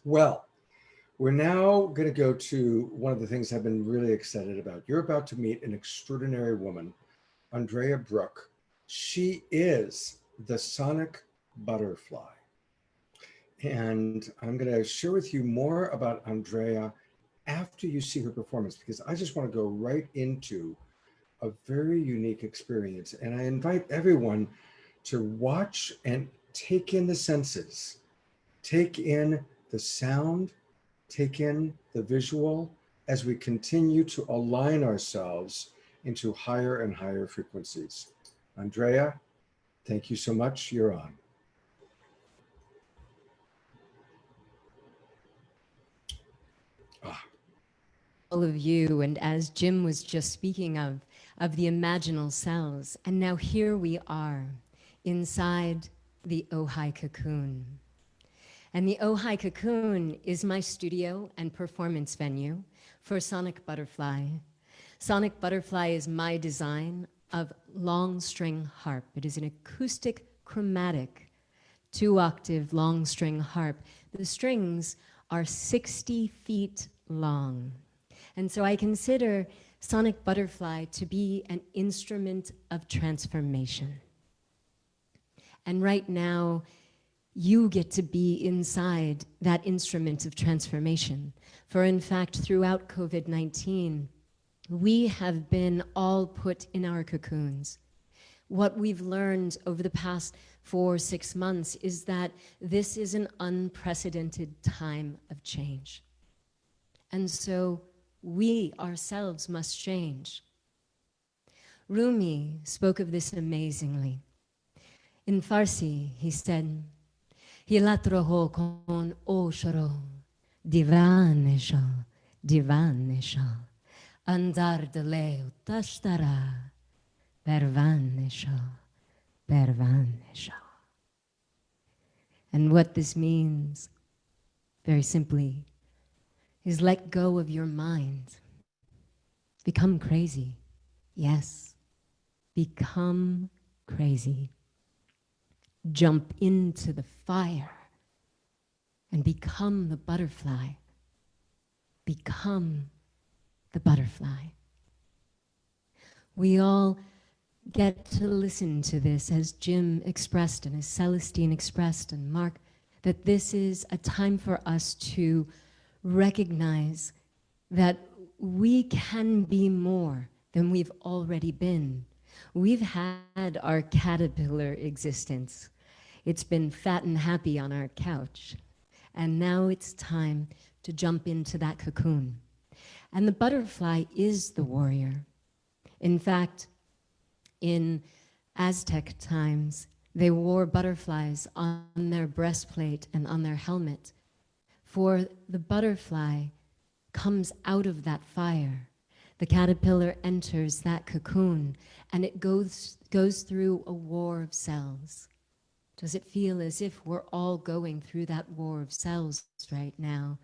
Well, we're now going to go to one of the things I've been really excited about. You're about to meet an extraordinary woman, Andrea Brooke. She is the sonic butterfly. And I'm going to share with you more about Andrea after you see her performance, because I just want to go right into a very unique experience. And I invite everyone to watch and take in the senses, take in the sound, take in the visual as we continue to align ourselves into higher and higher frequencies. Andrea, thank you so much. You're on. All of you, and as Jim was just speaking of the imaginal cells, and now here we are inside the Ojai cocoon. And the Ojai cocoon is my studio and performance venue for Sonic Butterfly. Sonic Butterfly is my design of long string harp. It is an acoustic chromatic 2-octave long string harp. The strings are 60 feet long. And so I consider Sonic Butterfly to be an instrument of transformation. And right now, you get to be inside that instrument of transformation. For in fact, throughout COVID-19, we have been all put in our cocoons. What we've learned over the past 4-6 months is that this is an unprecedented time of change. And so we ourselves must change. Rumi spoke of this amazingly. In Farsi, he said, Hilatroho kon oshoro, divanesha, divanesha, andar dele utashtara, pervanesha, pervanesha. And what this means, very simply, is let go of your mind. Become crazy. Yes, become crazy. Jump into the fire and become the butterfly. Become the butterfly. We all get to listen to this as Jim expressed and as Celestine expressed and Mark, that this is a time for us to recognize that we can be more than we've already been. We've had our caterpillar existence. It's been fat and happy on our couch. And now it's time to jump into that cocoon. And the butterfly is the warrior. In fact, in Aztec times, they wore butterflies on their breastplate and on their helmet. For the butterfly comes out of that fire. The caterpillar enters that cocoon, and it goes through a war of cells. Does it feel as if we're all going through that war of cells right now?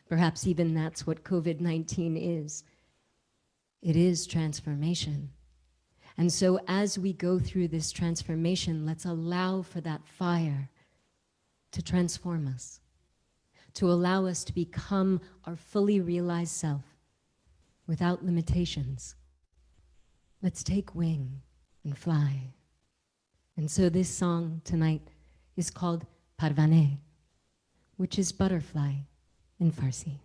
Perhaps even that's what COVID-19 is. It is transformation. And so as we go through this transformation, let's allow for that fire to transform us, to allow us to become our fully realized self without limitations. Let's take wing and fly. And so this song tonight is called Parvane, which is butterfly in Farsi.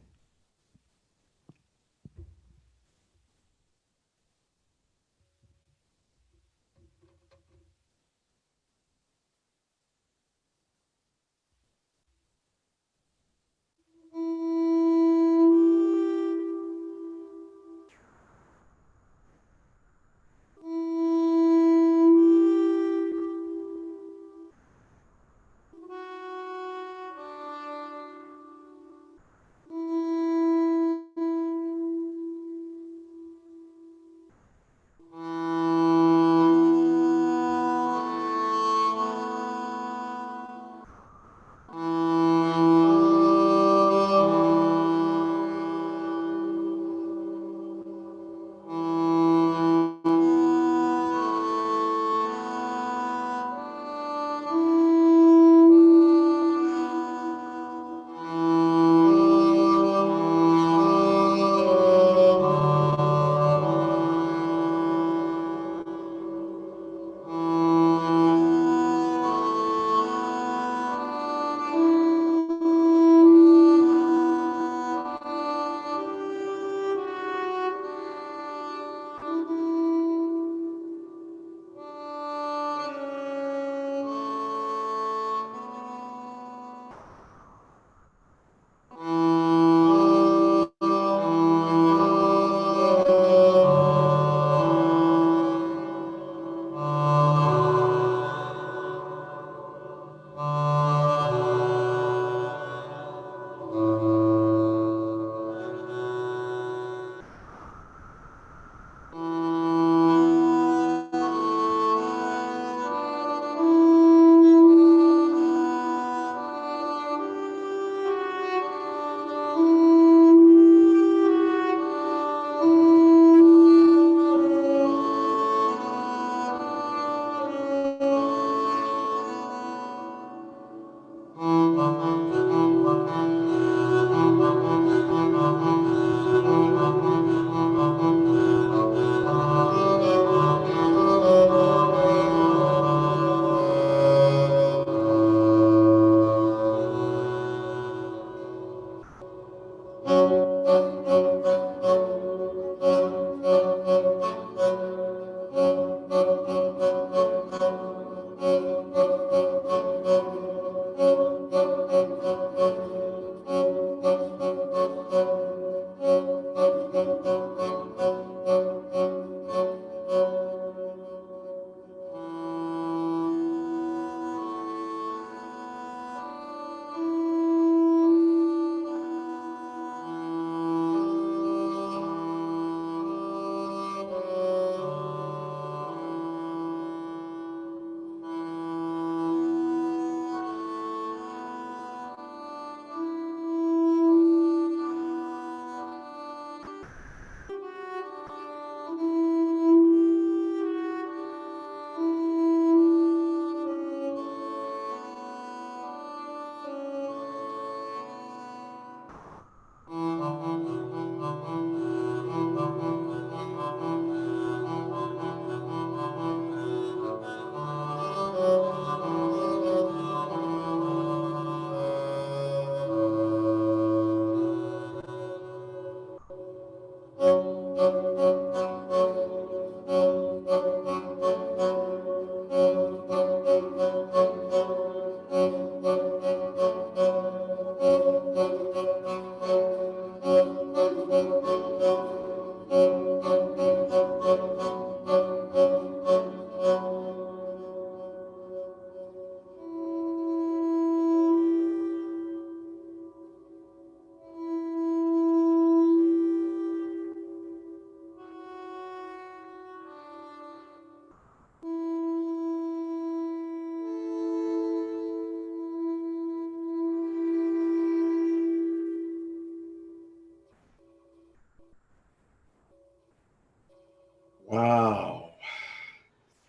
Wow.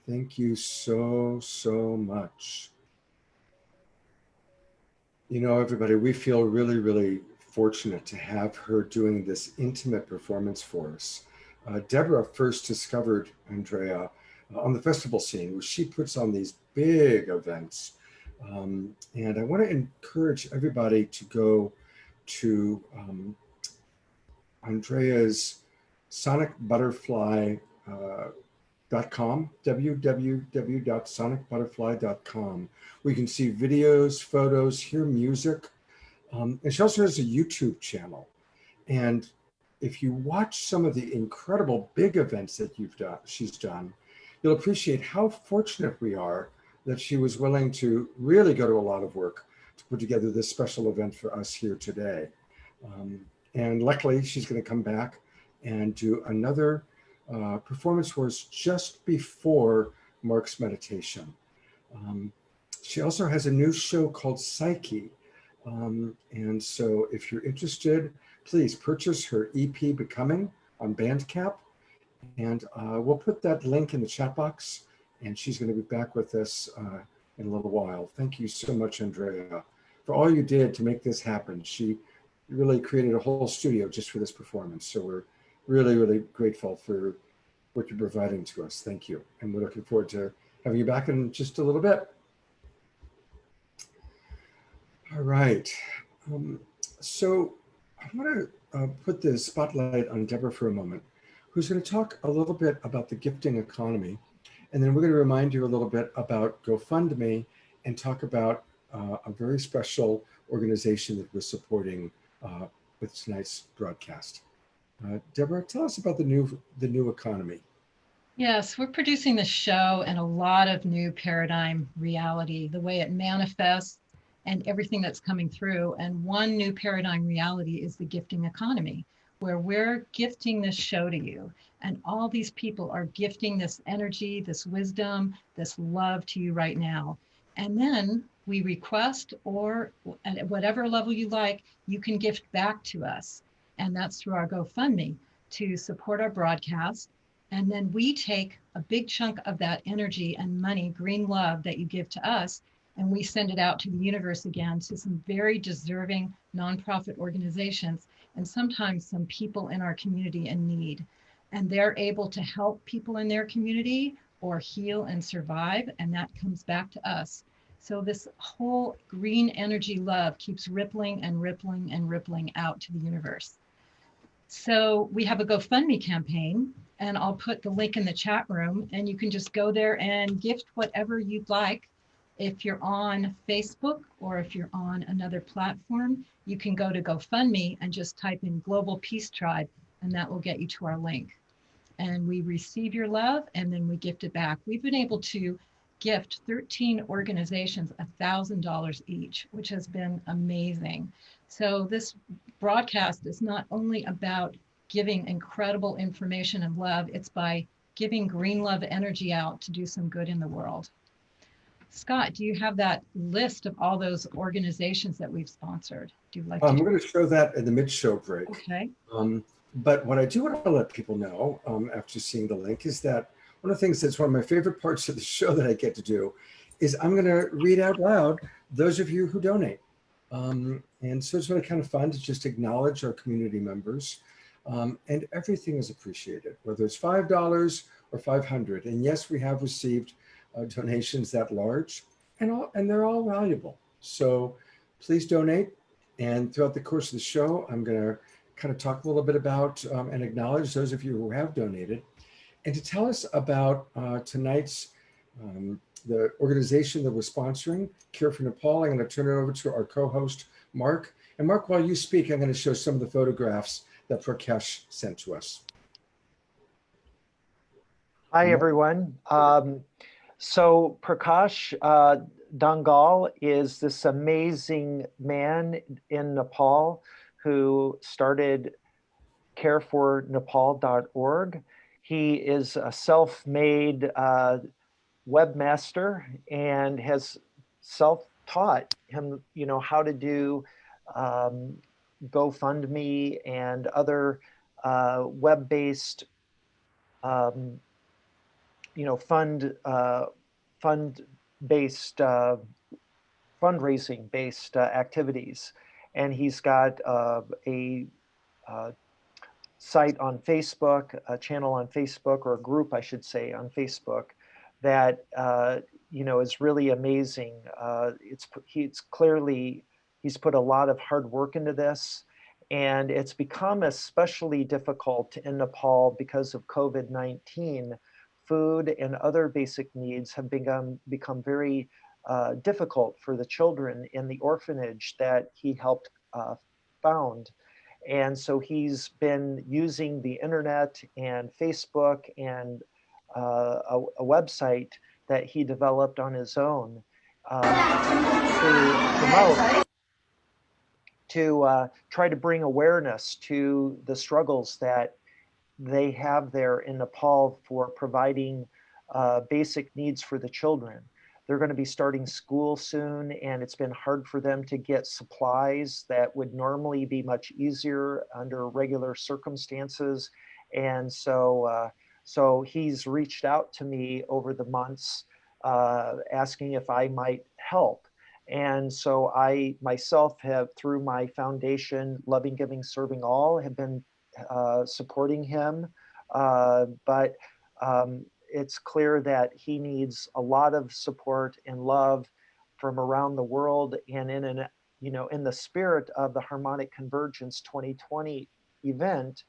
Thank you so, so much. You know, everybody, we feel really, really fortunate to have her doing this intimate performance for us. Deborah first discovered Andrea on the festival scene, where she puts on these big events. And I want to encourage everybody to go to Andrea's Sonic Butterfly .com, www.sonicbutterfly.com. We can see videos, photos, hear music. And she also has a YouTube channel. And if you watch some of the incredible big events that she's done, you'll appreciate how fortunate we are that she was willing to really go to a lot of work to put together this special event for us here today. And luckily, she's going to come back and do another performance for us just before Mark's meditation. She also has a new show called Psyche. And so if you're interested, please purchase her EP Becoming on Bandcamp. And we'll put that link in the chat box. And she's going to be back with us in a little while. Thank you so much, Andrea, for all you did to make this happen. She really created a whole studio just for this performance. So we're really, really grateful for what you're providing to us. Thank you. And we're looking forward to having you back in just a little bit. All right. So I want to put the spotlight on Deborah for a moment, who's going to talk a little bit about the gifting economy. And then we're going to remind you a little bit about GoFundMe and talk about a very special organization that we're supporting with tonight's broadcast. Deborah, tell us about the new economy. Yes, we're producing this show and a lot of new paradigm reality, the way it manifests and everything that's coming through. And one new paradigm reality is the gifting economy, where we're gifting this show to you. And all these people are gifting this energy, this wisdom, this love to you right now. And then we request, or at whatever level you like, you can gift back to us. And that's through our GoFundMe to support our broadcast. And then we take a big chunk of that energy and money, green love that you give to us, and we send it out to the universe again to some very deserving nonprofit organizations and sometimes some people in our community in need. And they're able to help people in their community or heal and survive, and that comes back to us. So this whole green energy love keeps rippling and rippling and rippling out to the universe. So we have a GoFundMe campaign, and I'll put the link in the chat room, and you can just go there and gift whatever you'd like. If you're on Facebook or if you're on another platform, you can go to GoFundMe and just type in Global Peace Tribe, and that will get you to our link. And we receive your love, and then we gift it back. We've been able to gift 13 organizations $1,000 each, which has been amazing. So this broadcast is not only about giving incredible information and love, it's by giving green love energy out to do some good in the world. Scott, do you have that list of all those organizations that we've sponsored? Do you like to? I'm going to show that in the mid-show break. Okay. But what I do want to let people know after seeing the link is that one of the things that's one of my favorite parts of the show that I get to do is I'm going to read out loud those of you who donate. And so it's really kind of fun to just acknowledge our community members. And everything is appreciated, whether it's $5 or $500. And yes, we have received donations that large, and they're all valuable. So please donate. And throughout the course of the show, I'm going to kind of talk a little bit about and acknowledge those of you who have donated, and to tell us about tonight's the organization that was sponsoring Care for Nepal. I'm going to turn it over to our co-host, Mark. And Mark, while you speak, I'm going to show some of the photographs that Prakash sent to us. Hi, everyone. So Prakash Dangal is this amazing man in Nepal who started carefornepal.org. He is a self-made webmaster and has self-taught him, how to do GoFundMe and other web-based, fund-based, fundraising-based activities. And he's got a site on Facebook, a channel on Facebook, or a group, I should say, on Facebook that is really amazing. It's clearly he's put a lot of hard work into this, and it's become especially difficult in Nepal because of COVID-19. Food and other basic needs have become very difficult for the children in the orphanage that he helped found. And so he's been using the internet and Facebook and a website that he developed on his own to promote, to try to bring awareness to the struggles that they have there in Nepal for providing basic needs for the children. They're going to be starting school soon, and it's been hard for them to get supplies that would normally be much easier under regular circumstances. And so he's reached out to me over the months asking if I might help. And so I myself have, through my foundation, Loving, Giving, Serving All, have been supporting him. But it's clear that he needs a lot of support and love from around the world. And in the spirit of the Harmonic Convergence 2020 event,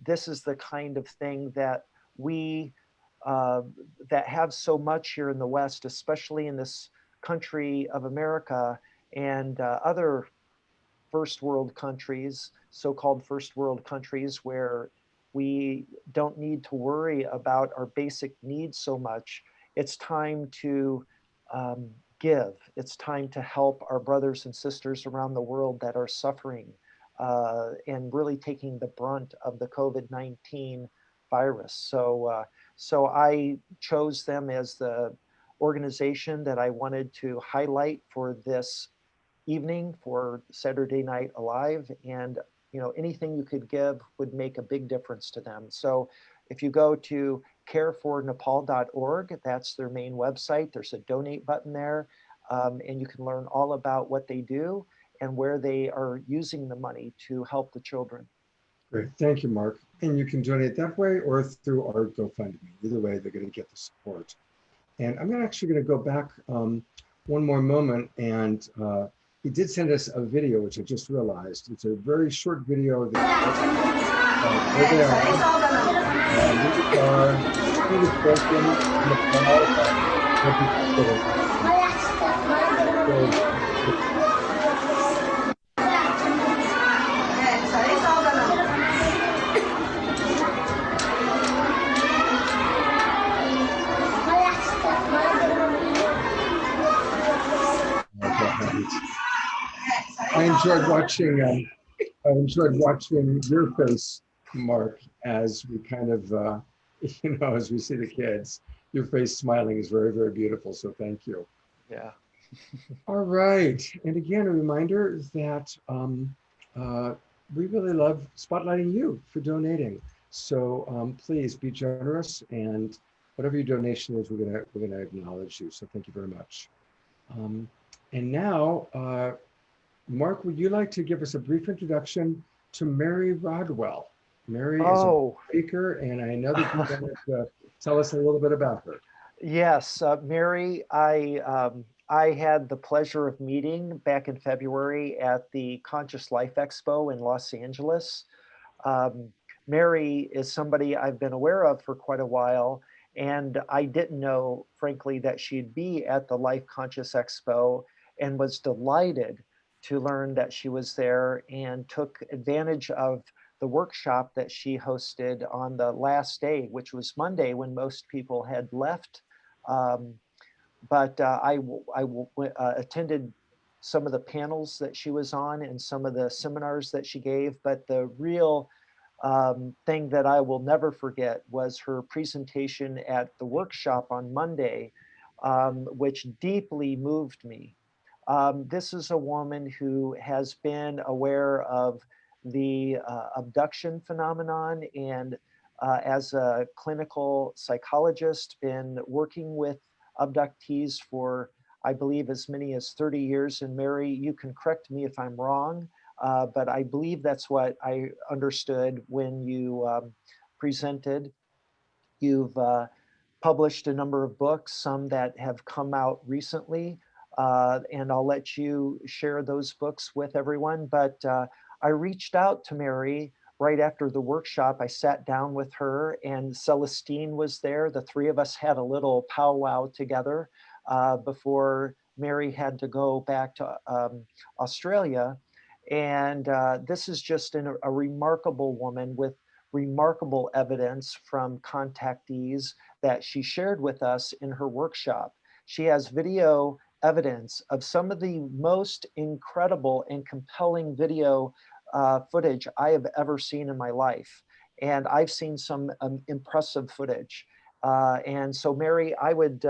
this is the kind of thing that we that have so much here in the West, especially in this country of America and other first world countries, so-called first world countries, where we don't need to worry about our basic needs so much. It's time to give. It's time to help our brothers and sisters around the world that are suffering and really taking the brunt of the COVID-19 virus. So I chose them as the organization that I wanted to highlight for this evening, for Saturday Night Alive. And anything you could give would make a big difference to them. So if you go to carefornepal.org, that's their main website. There's a donate button there, and you can learn all about what they do and where they are using the money to help the children. Great, thank you, Mark. And you can donate that way or through our GoFundMe. Either way, they're going to get the support. And I'm actually going to go back one more moment, and he did send us a video, which I just realized. It's a very short video. There they are. Really broken in the I enjoyed watching your face, Mark, as we kind of, as we see the kids. Your face smiling is very, very beautiful. So thank you. Yeah. All right. And again, a reminder that we really love spotlighting you for donating. So please be generous, and whatever your donation is, we're gonna acknowledge you. So thank you very much. And now, Mark, would you like to give us a brief introduction to Mary Rodwell? Mary is a speaker, and I know that you're going to tell us a little bit about her. Yes, Mary, I I had the pleasure of meeting back in February at the Conscious Life Expo in Los Angeles. Um, Mary is somebody I've been aware of for quite a while, and I didn't know, frankly, that she'd be at the Life Conscious Expo, and was delighted to learn that she was there and took advantage of the workshop that she hosted on the last day, which was Monday when most people had left. Um, but attended some of the panels that she was on and some of the seminars that she gave. But the real thing that I will never forget was her presentation at the workshop on Monday, which deeply moved me. This is a woman who has been aware of the abduction phenomenon, and as a clinical psychologist, been working with abductees for, I believe, as many as 30 years. And Mary, you can correct me if I'm wrong, but I believe that's what I understood when you presented. You've published a number of books, some that have come out recently, and I'll let you share those books with everyone. But I reached out to Mary right after the workshop. I sat down with her, and Celestine was there. The three of us had a little powwow together before Mary had to go back to Australia. And this is just a remarkable woman with remarkable evidence from contactees that she shared with us in her workshop. She has video evidence of some of the most incredible and compelling video footage I have ever seen in my life. And I've seen some impressive footage. And so, Mary, I would,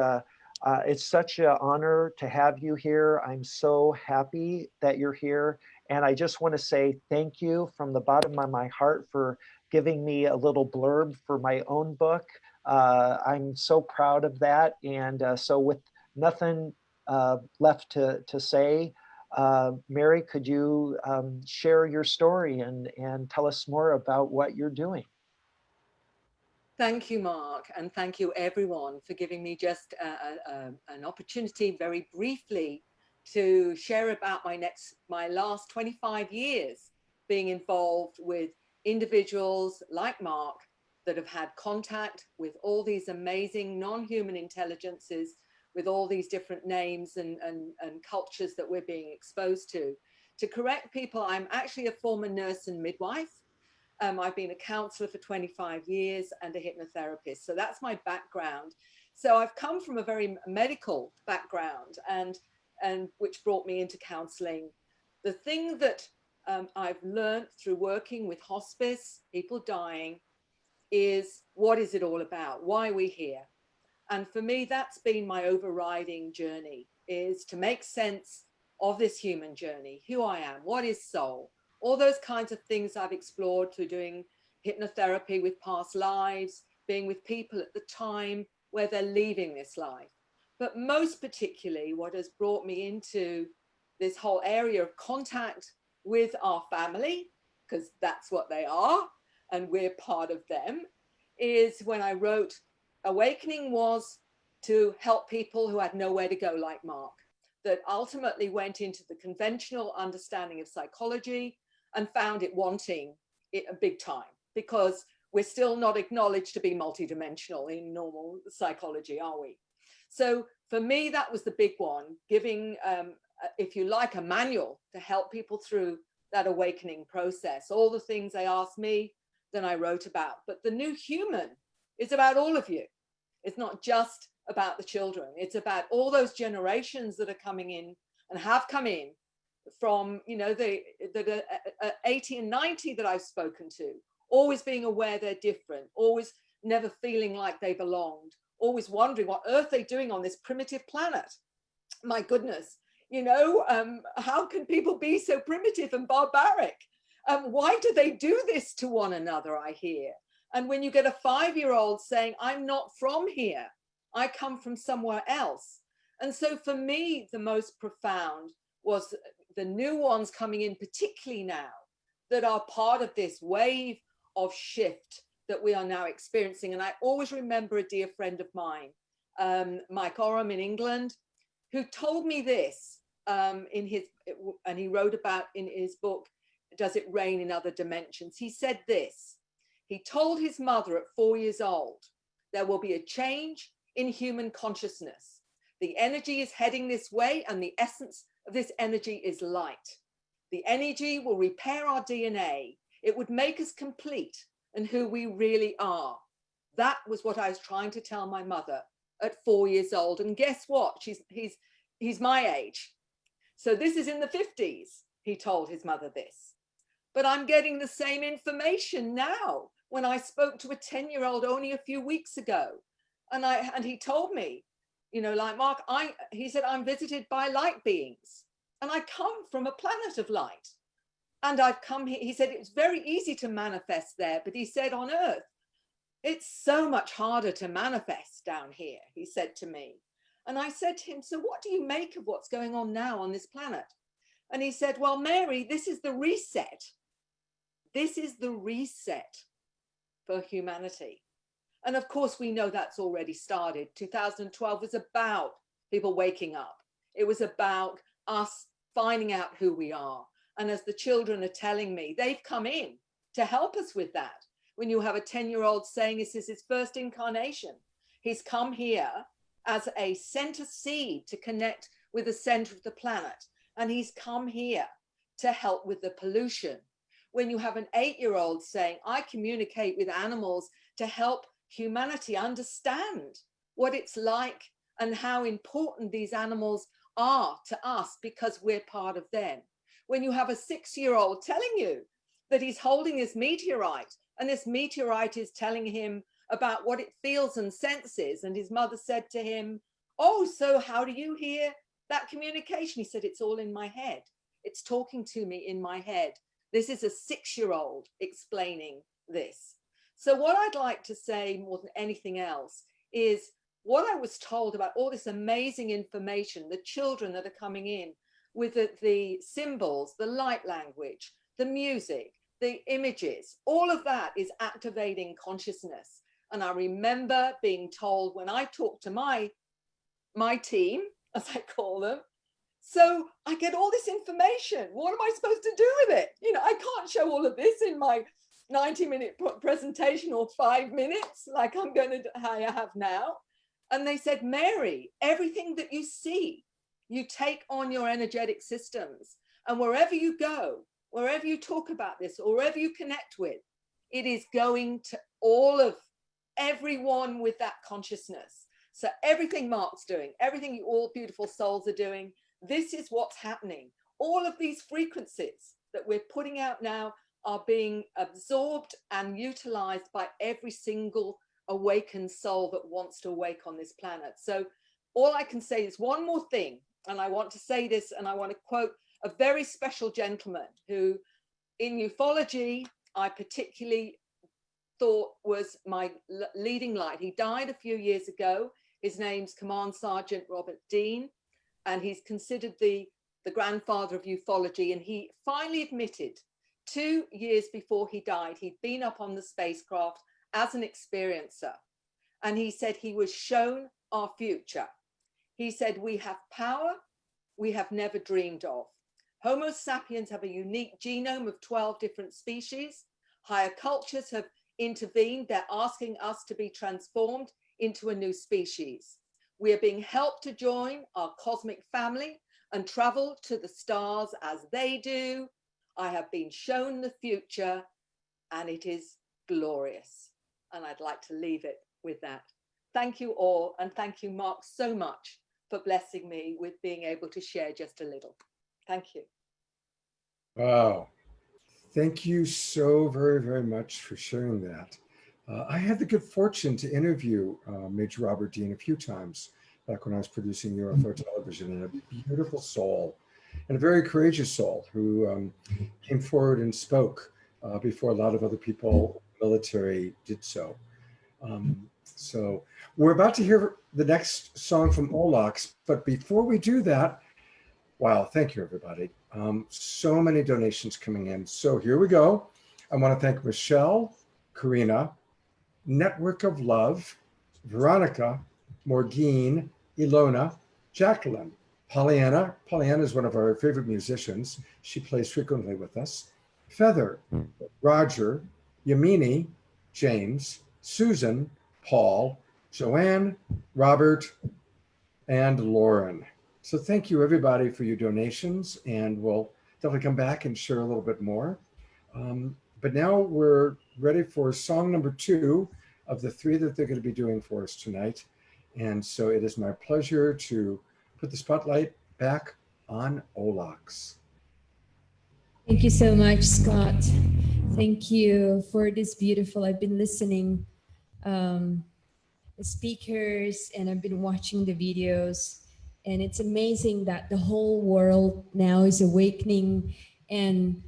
it's such an honor to have you here. I'm so happy that you're here. And I just want to say thank you from the bottom of my heart for giving me a little blurb for my own book. I'm so proud of that. And so with nothing left to say, Mary, could you share your story and tell us more about what you're doing? Thank you, Mark, and thank you everyone for giving me just an opportunity very briefly to share about my last 25 years being involved with individuals like Mark that have had contact with all these amazing non-human intelligences, with all these different names and cultures that we're being exposed to. To correct people, I'm actually a former nurse and midwife. I've been a counselor for 25 years and a hypnotherapist. So that's my background. So I've come from a very medical background, and which brought me into counseling. The thing that I've learned through working with hospice, people dying, is what is it all about? Why are we here? And for me, that's been my overriding journey, is to make sense of this human journey, who I am, what is soul, all those kinds of things I've explored through doing hypnotherapy with past lives, being with people at the time where they're leaving this life. But most particularly, what has brought me into this whole area of contact with our family, because that's what they are, and we're part of them, is when I wrote Awakening was to help people who had nowhere to go, like Mark, that ultimately went into the conventional understanding of psychology and found it wanting it a big time, because we're still not acknowledged to be multidimensional in normal psychology, are we? So for me, that was the big one, giving, if you like, a manual to help people through that awakening process. All the things they asked me, then I wrote about. But the new human is about all of you. It's not just about the children. It's about all those generations that are coming in and have come in from, you know, the 80 and 90 that I've spoken to, always being aware they're different, always never feeling like they belonged, always wondering what earth they're doing on this primitive planet. My goodness, you know, how can people be so primitive and barbaric? Why do they do this to one another, I hear? And when you get a 5-year-old saying, I'm not from here, I come from somewhere else. And so for me, the most profound was the new ones coming in, particularly now, that are part of this wave of shift that we are now experiencing. And I always remember a dear friend of mine, Mike Oram in England, who told me this and he wrote about in his book, Does It Rain in Other Dimensions? He said this. He told his mother at 4 years old, there will be a change in human consciousness. The energy is heading this way, and the essence of this energy is light. The energy will repair our DNA. It would make us complete and who we really are. That was what I was trying to tell my mother at 4 years old. And guess what? He's my age. So this is in the 50s. He told his mother this. But I'm getting the same information now when I spoke to a 10-year-old only a few weeks ago. And he told me, you know, like Mark, he said, I'm visited by light beings and I come from a planet of light. And I've come here. He said, it's very easy to manifest there. But he said on Earth, it's so much harder to manifest down here, he said to me. And I said to him, so what do you make of what's going on now on this planet? And he said, well, Mary, this is the reset. This is the reset for humanity. And of course, we know that's already started. 2012 was about people waking up. It was about us finding out who we are. And as the children are telling me, they've come in to help us with that. When you have a 10-year-old saying this is his first incarnation, he's come here as a center seed to connect with the center of the planet. And he's come here to help with the pollution. When you have an 8-year-old saying, I communicate with animals to help humanity understand what it's like and how important these animals are to us because we're part of them. When you have a 6-year-old telling you that he's holding this meteorite and this meteorite is telling him about what it feels and senses. And his mother said to him, oh, so how do you hear that communication? He said, it's all in my head. It's talking to me in my head. This is a 6-year-old explaining this. So what I'd like to say more than anything else is what I was told about all this amazing information, the children that are coming in with the symbols, the light language, the music, the images, all of that is activating consciousness. And I remember being told when I talked to my team, as I call them, so I get all this information. What am I supposed to do with it? You know, I can't show all of this in my 90-minute presentation or 5 minutes like I have now. And they said, Mary, everything that you see, you take on your energetic systems. And wherever you go, wherever you talk about this, or wherever you connect with, it is going to all of everyone with that consciousness. So everything Mark's doing, everything you all beautiful souls are doing, this is what's happening. All of these frequencies that we're putting out now are being absorbed and utilized by every single awakened soul that wants to awake on this planet. So all I can say is one more thing, and I want to say this, and I want to quote a very special gentleman who in ufology, I particularly thought was my leading light. He died a few years ago. His name's Command Sergeant Robert Dean, and he's considered the grandfather of ufology. And he finally admitted 2 years before he died, he'd been up on the spacecraft as an experiencer. And he said he was shown our future. He said, we have power we have never dreamed of. Homo sapiens have a unique genome of 12 different species. Higher cultures have intervened. They're asking us to be transformed into a new species. We are being helped to join our cosmic family and travel to the stars as they do. I have been shown the future and it is glorious. And I'd like to leave it with that. Thank you all. And thank you, Mark, so much for blessing me with being able to share just a little. Thank you. Wow. Thank you so very, very much for sharing that. I had the good fortune to interview Major Robert Dean a few times back when I was producing UFO television, and a beautiful soul and a very courageous soul who came forward and spoke before a lot of other people in the military did so. So we're about to hear the next song from Olax, but before we do that, wow, thank you, everybody. So many donations coming in. So here we go. I want to thank Michelle, Karina, Network of Love, Veronica, Morgine, Ilona, Jacqueline, Pollyanna. Pollyanna is one of our favorite musicians. She plays frequently with us. Feather, Roger, Yamini, James, Susan, Paul, Joanne, Robert, and Lauren. So thank you everybody for your donations, and we'll definitely come back and share a little bit more. But now we're ready for song number 2 of the 3 that they're going to be doing for us tonight. And so it is my pleasure to put the spotlight back on Olax. Thank you so much, Scott. Thank you for this beautiful, I've been listening the speakers and I've been watching the videos, and it's amazing that the whole world now is awakening, and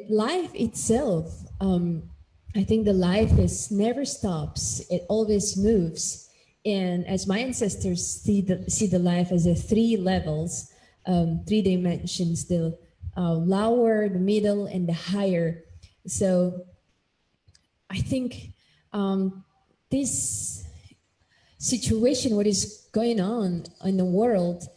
life itself, I think the life is never stops, it always moves. And as my ancestors see the life as a 3 levels, 3 dimensions, the lower, the middle, and the higher. So I think this situation, what is going on in the world,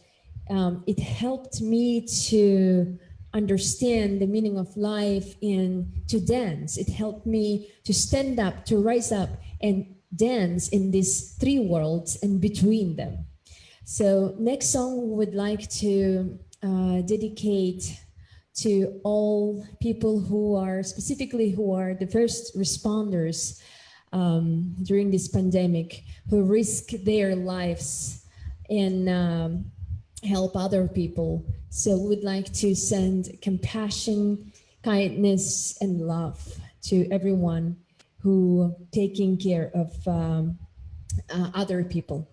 it helped me to understand the meaning of life and to dance. It helped me to stand up, to rise up and dance in these 3 worlds and between them. So next song we would like to dedicate to all people who are the first responders during this pandemic, who risk their lives and help other people. So we'd like to send compassion, kindness, and love to everyone who taking care of other people.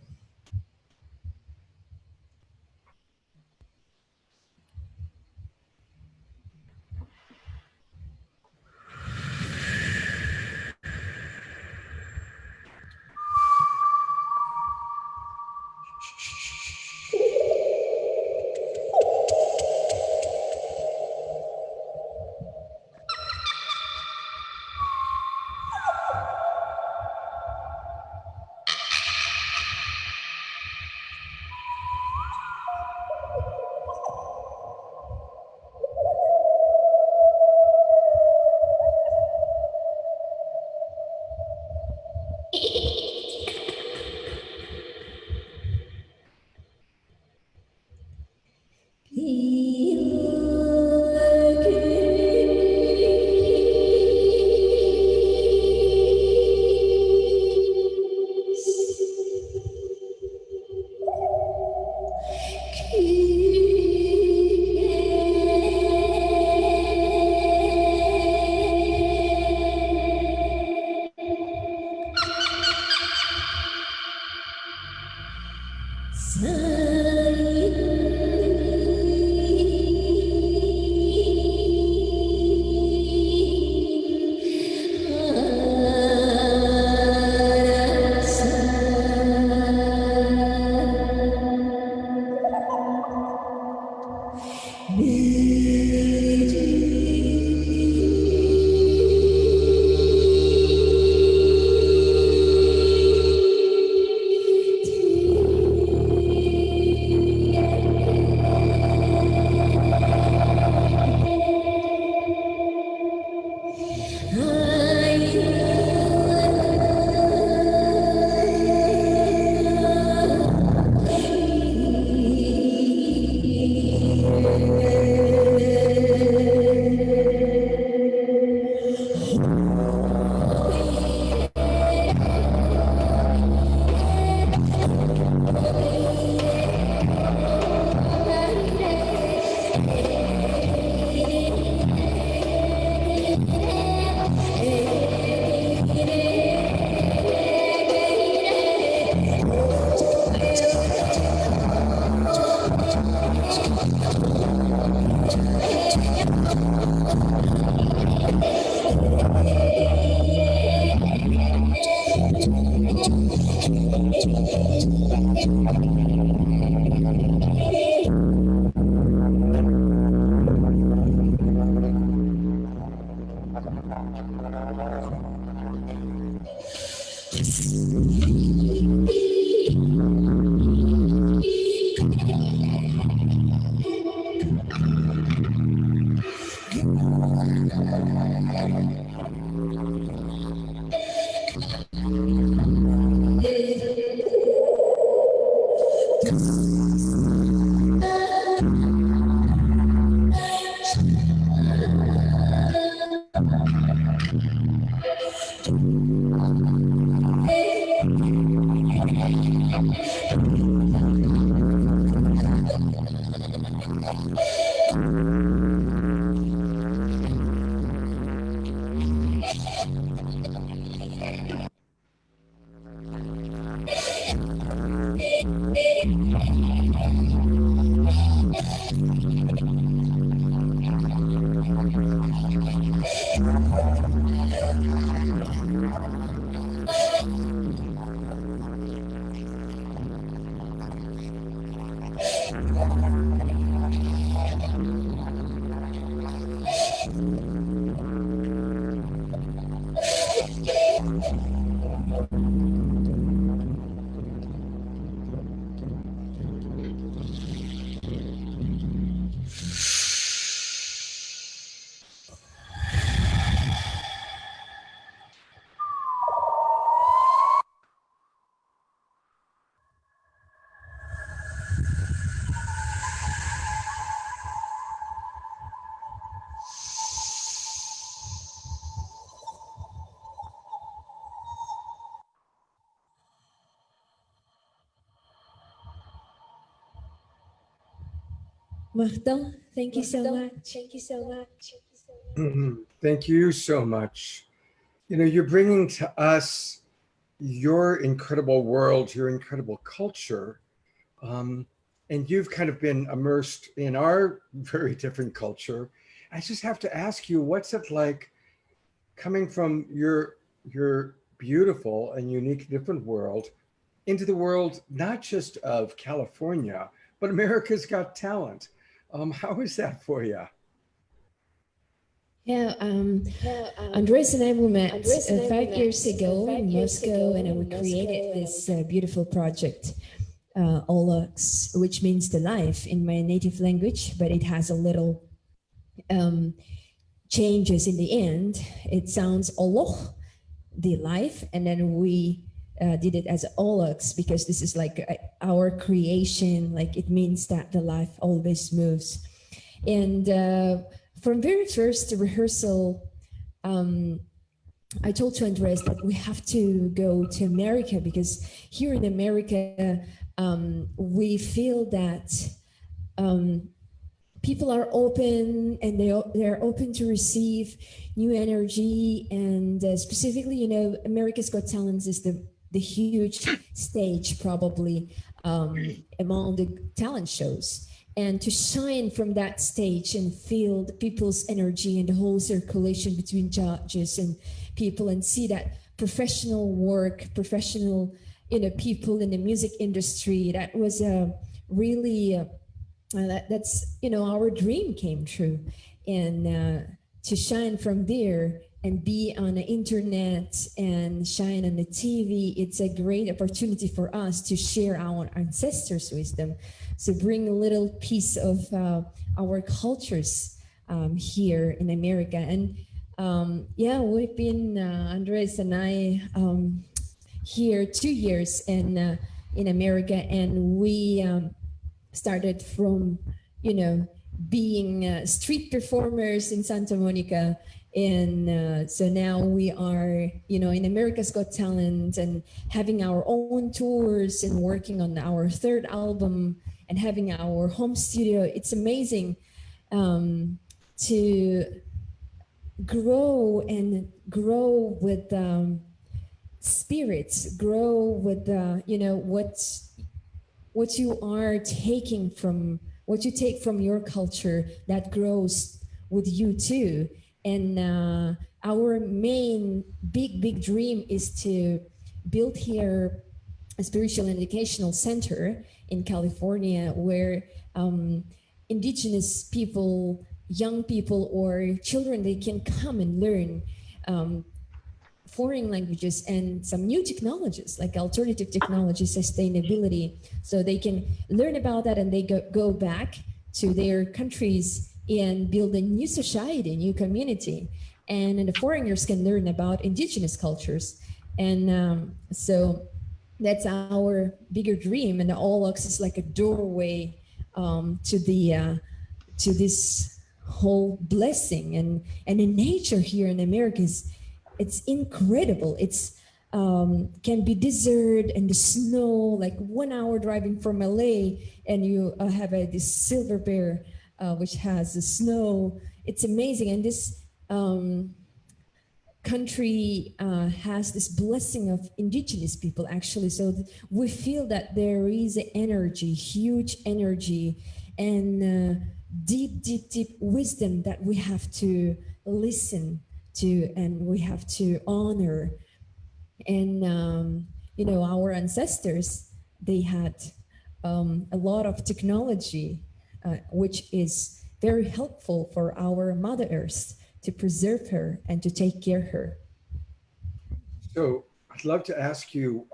Martin, thank you so much. Thank you so much. Thank you so much. You know, you're bringing to us your incredible world, your incredible culture, and you've kind of been immersed in our very different culture. I just have to ask you, what's it like coming from your beautiful and unique different world into the world, not just of California, but America's Got Talent? How is that for you? Yeah, Andres and I we met 5 years ago in Moscow, and we created this beautiful project, Olux, which means the life in my native language, but it has a little changes in the end. It sounds Oloch, the life, and then we did it as Olux because this is like our creation, like it means that the life always moves. And from very first rehearsal, I told to Andres that we have to go to America because here in America, we feel that people are open and they're open to receive new energy. And specifically, you know, America's Got Talent is the huge stage probably among the talent shows. And to shine from that stage and feel the people's energy and the whole circulation between judges and people and see that professional work, professional, you know, people in the music industry, that was really, that's, you know, our dream came true. And to shine from there and be on the internet and shine on the TV, it's a great opportunity for us to share our ancestors' wisdom. So bring a little piece of our cultures here in America. And yeah, we've been, Andres and I, here 2 years in America, and we started from, you know, being street performers in Santa Monica. And so now we are, you know, in America's Got Talent and having our own tours and working on our 3rd album and having our home studio. It's amazing to grow and grow with spirits, grow with, you know, what you are taking from, what you take from your culture that grows with you too. And our main big dream is to build here a spiritual and educational center in California where indigenous people, young people or children, they can come and learn foreign languages and some new technologies like alternative technology, sustainability, so they can learn about that and they go back to their countries and build a new society, a new community. And the foreigners can learn about indigenous cultures. And so that's our bigger dream. And the Olux is like a doorway to this whole blessing. And in nature here in America is, it's incredible. It's can be desert and the snow, like 1 hour driving from LA, and you have this silver bear, which has the snow. It's amazing. And this country has this blessing of indigenous people, actually. So we feel that there is an energy, huge energy, and deep, deep, deep wisdom that we have to listen to and we have to honor. And you know, our ancestors, they had a lot of technology, which is very helpful for our Mother Earth to preserve her and to take care of her. So I'd love to ask you,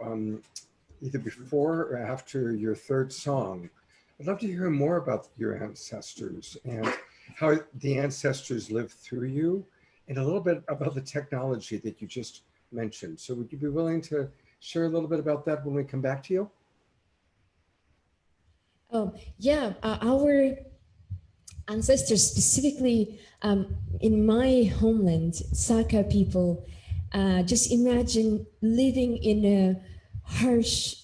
either before or after your third song, I'd love to hear more about your ancestors and how the ancestors lived through you, and a little bit about the technology that you just mentioned. So would you be willing to share a little bit about that when we come back to you? Yeah, our ancestors, specifically in my homeland, Saka people, just imagine living in a harsh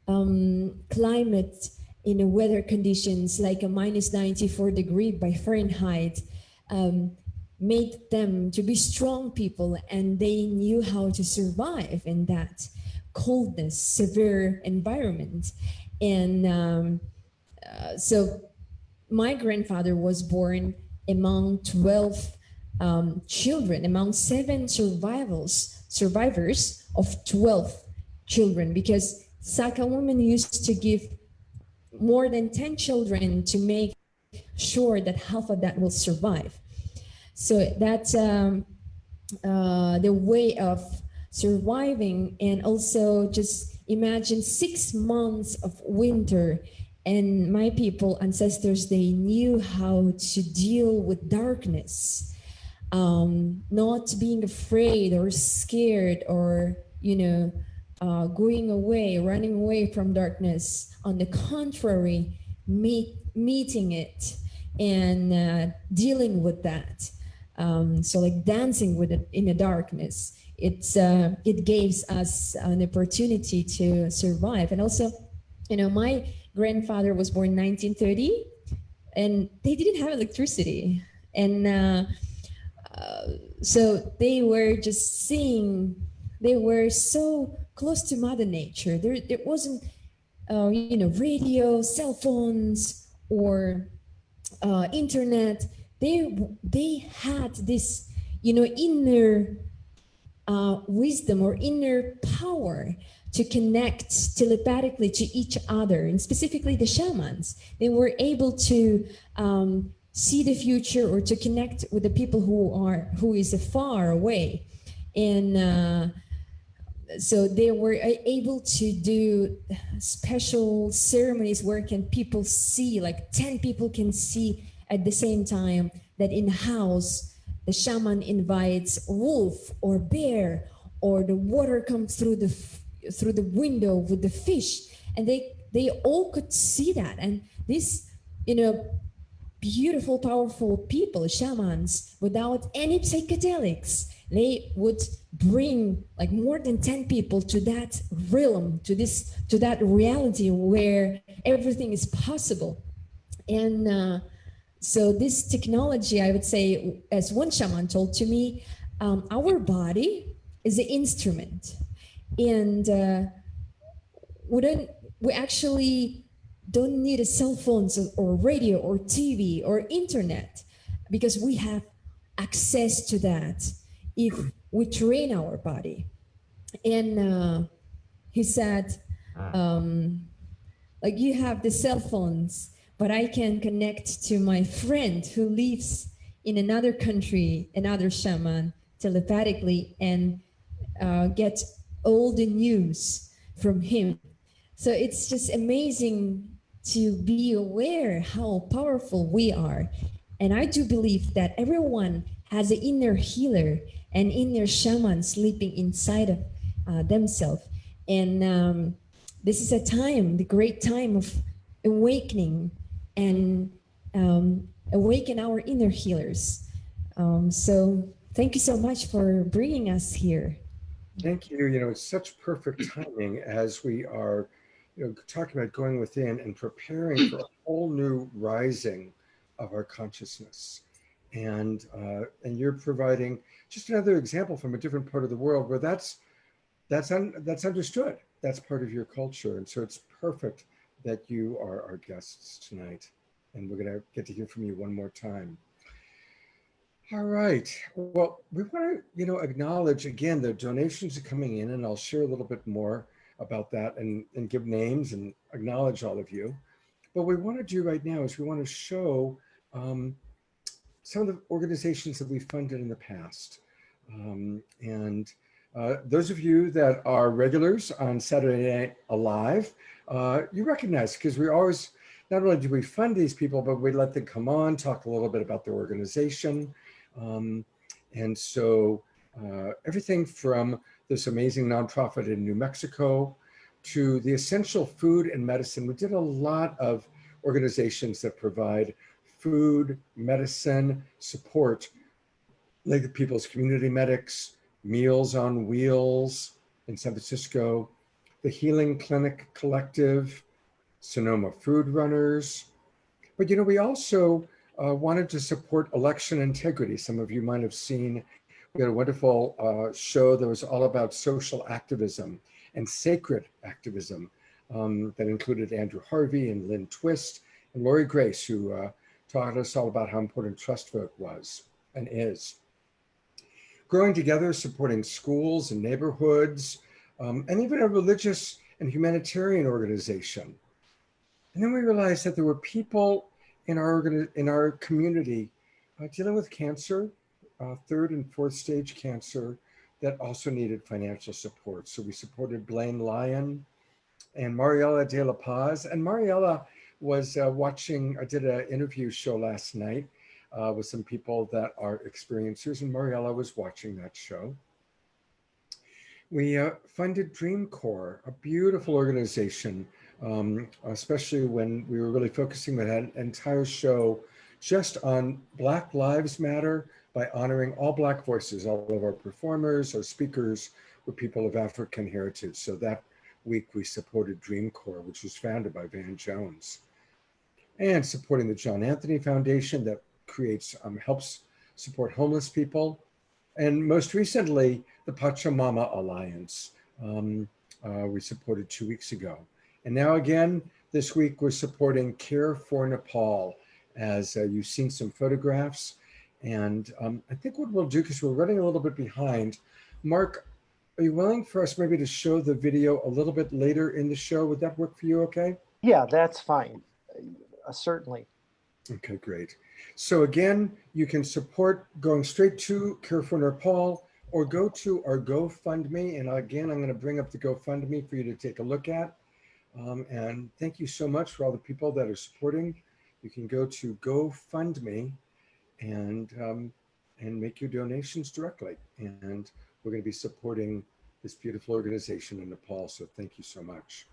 climate, in a weather conditions like a minus 94 degree by Fahrenheit, made them to be strong people, and they knew how to survive in that coldness, severe environment. And so my grandfather was born among 12 children, among 7 survivors of 12 children, because Saka women used to give more than 10 children to make sure that half of that will survive. So that's the way of surviving. And also just imagine 6 months of winter, and my people, ancestors, they knew how to deal with darkness, not being afraid or scared, or going away, running away from darkness. On the contrary, meeting it and dealing with that. So like dancing with it in the darkness. It gives us an opportunity to survive. And also, my grandfather was born in 1930, and they didn't have electricity. And so they were just seeing, they were so close to Mother Nature. There wasn't, radio, cell phones, or internet. They had this, inner wisdom or inner power to connect telepathically to each other, and specifically the shamans. They were able to see the future, or to connect with the people who is far away. And so they were able to do special ceremonies where people see, like 10 people can see at the same time, that in house the shaman invites wolf or bear, or the water comes through the window with the fish, and they all could see that. And this, beautiful, powerful people, shamans, without any psychedelics, they would bring like more than 10 people to that realm, to that reality where everything is possible. And so this technology, I would say, as one shaman told to me, our body is an instrument, and we actually don't need a cell phones or radio or TV or internet, because we have access to that if we train our body. And he said, like, you have the cell phones, but I can connect to my friend who lives in another country, another shaman, telepathically, and get all the news from him. So it's just amazing to be aware how powerful we are. And I do believe that everyone has an inner healer and inner shaman sleeping inside of themselves. And this is a time, the great time of awakening and awaken our inner healers. So thank you so much for bringing us here. Thank you. You know, it's such perfect timing as we are, talking about going within and preparing for a whole new rising of our consciousness. And you're providing just another example from a different part of the world where that's understood. That's part of your culture, and so it's perfect that you are our guests tonight. And we're going to get to hear from you one more time. All right. Well, we want to, acknowledge again the donations are coming in, and I'll share a little bit more about that and give names and acknowledge all of you. But what we want to do right now is we want to show um, some of the organizations that we funded in the past. And those of you that are regulars on Saturday Night Alive, you recognize because we always, not only do we fund these people, but we let them come on, talk a little bit about their organization. Um, and so everything from this amazing nonprofit in New Mexico to the essential food and medicine. We did a lot of organizations that provide food, medicine, support, like the People's Community Medics, Meals on Wheels in San Francisco, the Healing Clinic Collective, Sonoma Food Runners. But we also wanted to support election integrity. Some of you might have seen, we had a wonderful show that was all about social activism and sacred activism that included Andrew Harvey and Lynn Twist and Lori Grace, who taught us all about how important trust vote was and is. Growing together, supporting schools and neighborhoods, and even a religious and humanitarian organization. And then we realized that there were people in our community dealing with cancer, third and fourth stage cancer, that also needed financial support. So we supported Blaine Lyon and Mariela de la Paz. And Mariela was watching, I did an interview show last night with some people that are experiencers, and Mariela was watching that show. We funded Dream Corps, a beautiful organization, especially when we were really focusing on an entire show just on Black Lives Matter by honoring all Black voices. All of our performers, our speakers were people of African heritage. So that week we supported Dream Corps, which was founded by Van Jones. And supporting the John Anthony Foundation that helps support homeless people. And most recently, the Pachamama Alliance, we supported 2 weeks ago. And now again, this week, we're supporting Care for Nepal, as you've seen some photographs. And I think what we'll do, because we're running a little bit behind, Mark, are you willing for us maybe to show the video a little bit later in the show? Would that work for you okay? Yeah, that's fine. Certainly. Okay, great. So again, you can support going straight to Care for Nepal or go to our GoFundMe. And again, I'm going to bring up the GoFundMe for you to take a look at. And thank you so much for all the people that are supporting. You can go to GoFundMe and make your donations directly. And we're going to be supporting this beautiful organization in Nepal. So thank you so much.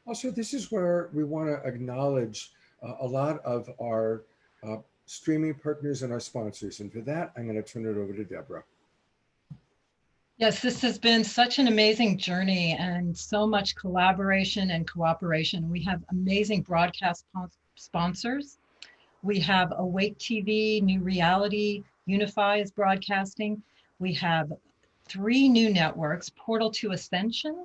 Also, this is where we want to acknowledge a lot of our streaming partners and our sponsors. And for that, I'm going to turn it over to Deborah. Yes, this has been such an amazing journey and so much collaboration and cooperation. We have amazing broadcast sponsors. We have Awake TV, New Reality, Unify is broadcasting. We have 3 new networks, Portal to Ascension,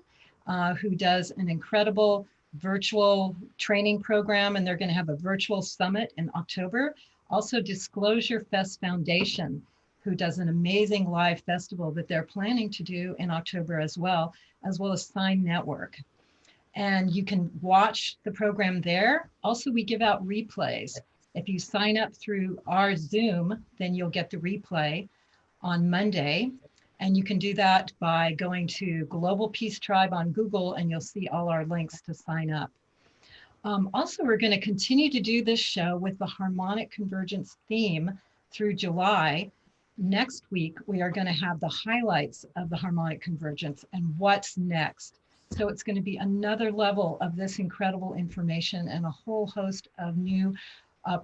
who does an incredible virtual training program, and they're going to have a virtual summit in October. Also, Disclosure Fest Foundation, who does an amazing live festival that they're planning to do in October as well as Sign Network. And you can watch the program there. Also, we give out replays. If you sign up through our Zoom, then you'll get the replay on Monday. And you can do that by going to Global Peace Tribe on Google, and you'll see all our links to sign up. Also, we're going to continue to do this show with the harmonic convergence theme through July. Next week, we are going to have the highlights of the harmonic convergence and what's next. So it's going to be another level of this incredible information and a whole host of new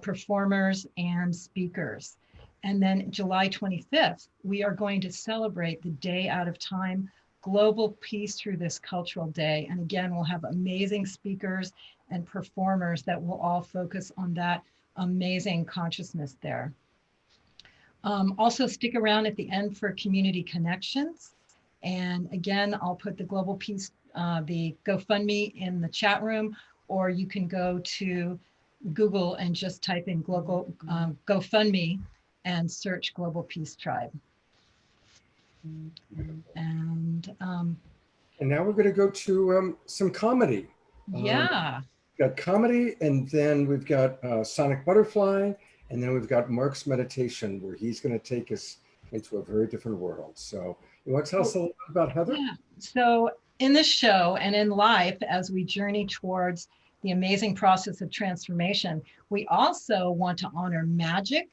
performers and speakers. And then July 25th, we are going to celebrate the Day Out of Time, global peace through this cultural day. And again, we'll have amazing speakers and performers that will all focus on that amazing consciousness there. Also stick around at the end for community connections. And again, I'll put the Global Peace, the GoFundMe in the chat room, or you can go to Google and just type in global GoFundMe and search Global Peace Tribe. And now we're going to go to some comedy. Yeah. Got comedy, and then we've got Sonic Butterfly, and then we've got Mark's meditation, where he's going to take us into a very different world. So you want to tell us a little bit about Heather? Yeah. So in this show and in life, as we journey towards the amazing process of transformation, we also want to honor magic.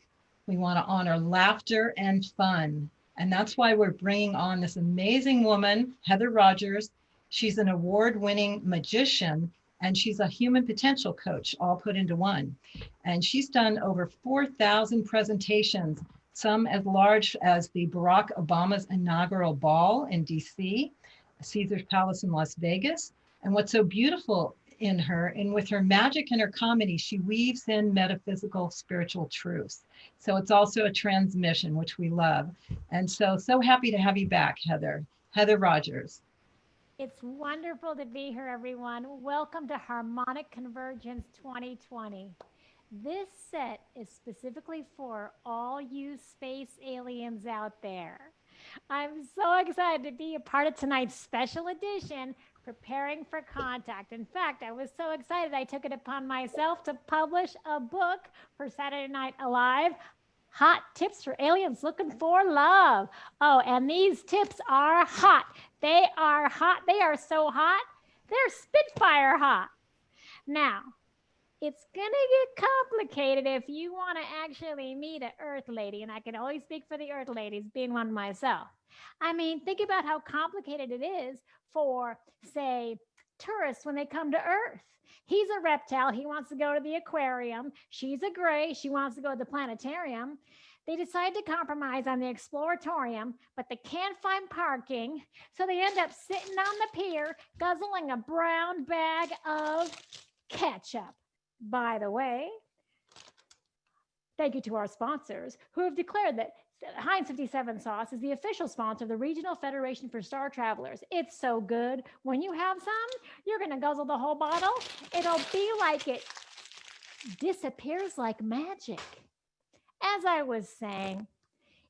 We want to honor laughter and fun. And that's why we're bringing on this amazing woman, Heather Rogers. She's an award-winning magician, and she's a human potential coach, all put into one. And she's done over 4,000 presentations, some as large as the Barack Obama's inaugural ball in DC, Caesar's Palace in Las Vegas. And what's so beautiful in her, and with her magic and her comedy, she weaves in metaphysical spiritual truths. So it's also a transmission, which we love. And so happy to have you back, Heather. Heather Rogers. It's wonderful to be here, everyone. Welcome to Harmonic Convergence 2020. This set is specifically for all you space aliens out there. I'm so excited to be a part of tonight's special edition, Preparing for Contact. In fact, I was so excited I took it upon myself to publish a book for Saturday Night Alive, Hot Tips for Aliens Looking for Love. Oh, and these tips are hot. They are hot. They are so hot. They're Spitfire hot. Now, it's going to get complicated if you want to actually meet an Earth lady, and I can only speak for the Earth ladies, being one myself. I mean, think about how complicated it is for, say, tourists when they come to Earth. He's a reptile. He wants to go to the aquarium. She's a gray. She wants to go to the planetarium. They decide to compromise on the exploratorium, but they can't find parking. So they end up sitting on the pier, guzzling a brown bag of ketchup. By the way, thank you to our sponsors who have declared that Heinz 57 sauce is the official sponsor of the Regional Federation for Star Travelers. It's so good. When you have some, you're going to guzzle the whole bottle. It'll be like it disappears like magic. As I was saying,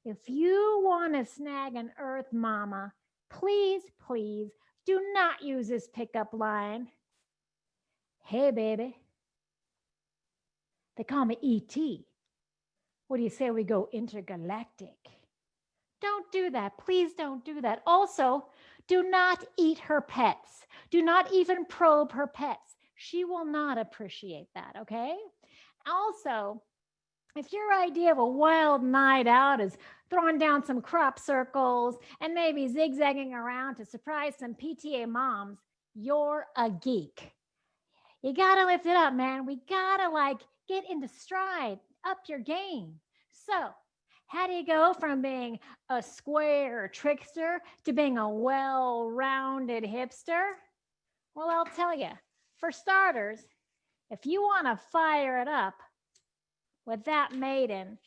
if you want to snag an Earth mama, please, please do not use this pickup line. Hey, baby. They call me E.T. What do you say we go intergalactic? Don't do that. Please don't do that. Also, do not eat her pets. Do not even probe her pets. She will not appreciate that, okay? Also, if your idea of a wild night out is throwing down some crop circles and maybe zigzagging around to surprise some PTA moms, you're a geek. You gotta lift it up, man. We gotta get into stride, up your game. So, how do you go from being a square trickster to being a well-rounded hipster? Well, I'll tell you. For starters, if you want to fire it up with that maiden,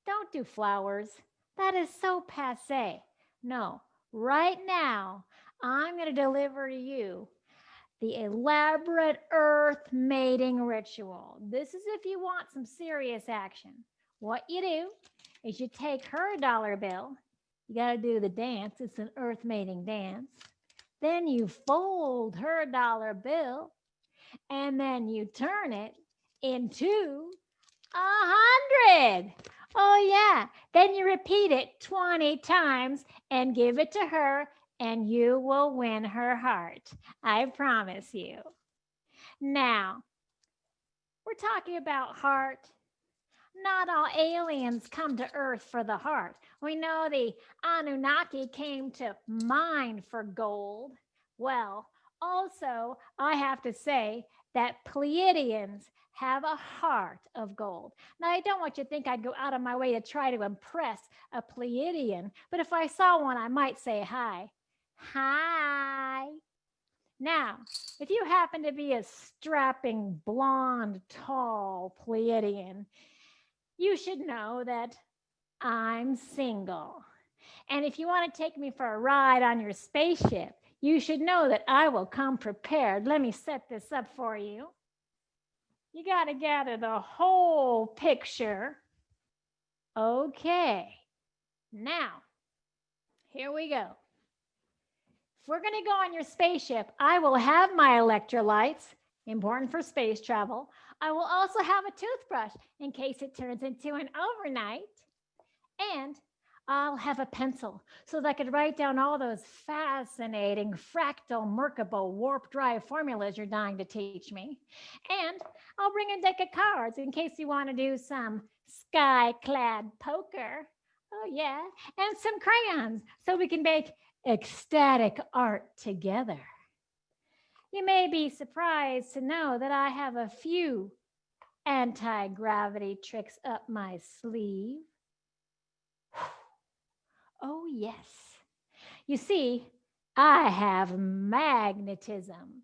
don't do flowers. That is so passé. No, right now, I'm going to deliver to you the elaborate Earth mating ritual. This is if you want some serious action. What you do is you take her dollar bill. You got to do the dance. It's an Earth mating dance. Then you fold her dollar bill, and then you turn it into 100. Oh, yeah. Then you repeat it 20 times and give it to her, and you will win her heart. I promise you. Now, we're talking about heart. Not all aliens come to Earth for the heart. We know the Anunnaki came to mine for gold. Well, Also, I have to say that Pleiadians have a heart of gold. Now, I don't want you to think I'd go out of my way to try to impress a Pleiadian, but if I saw one, I might say hi. Hi. Now, if you happen to be a strapping, blonde, tall Pleiadian, you should know that I'm single. And if you want to take me for a ride on your spaceship, you should know that I will come prepared. Let me set this up for you. You got to gather the whole picture. Okay. Now, here we go. If we're going to go on your spaceship, I will have my electrolytes, important for space travel. I will also have a toothbrush in case it turns into an overnight. And I'll have a pencil so that I could write down all those fascinating fractal Merkaba warp drive formulas you're dying to teach me. And I'll bring a deck of cards in case you want to do some sky-clad poker. Oh, yeah. And some crayons so we can make ecstatic art together. You may be surprised to know that I have a few anti-gravity tricks up my sleeve. Oh, yes. You see, I have magnetism.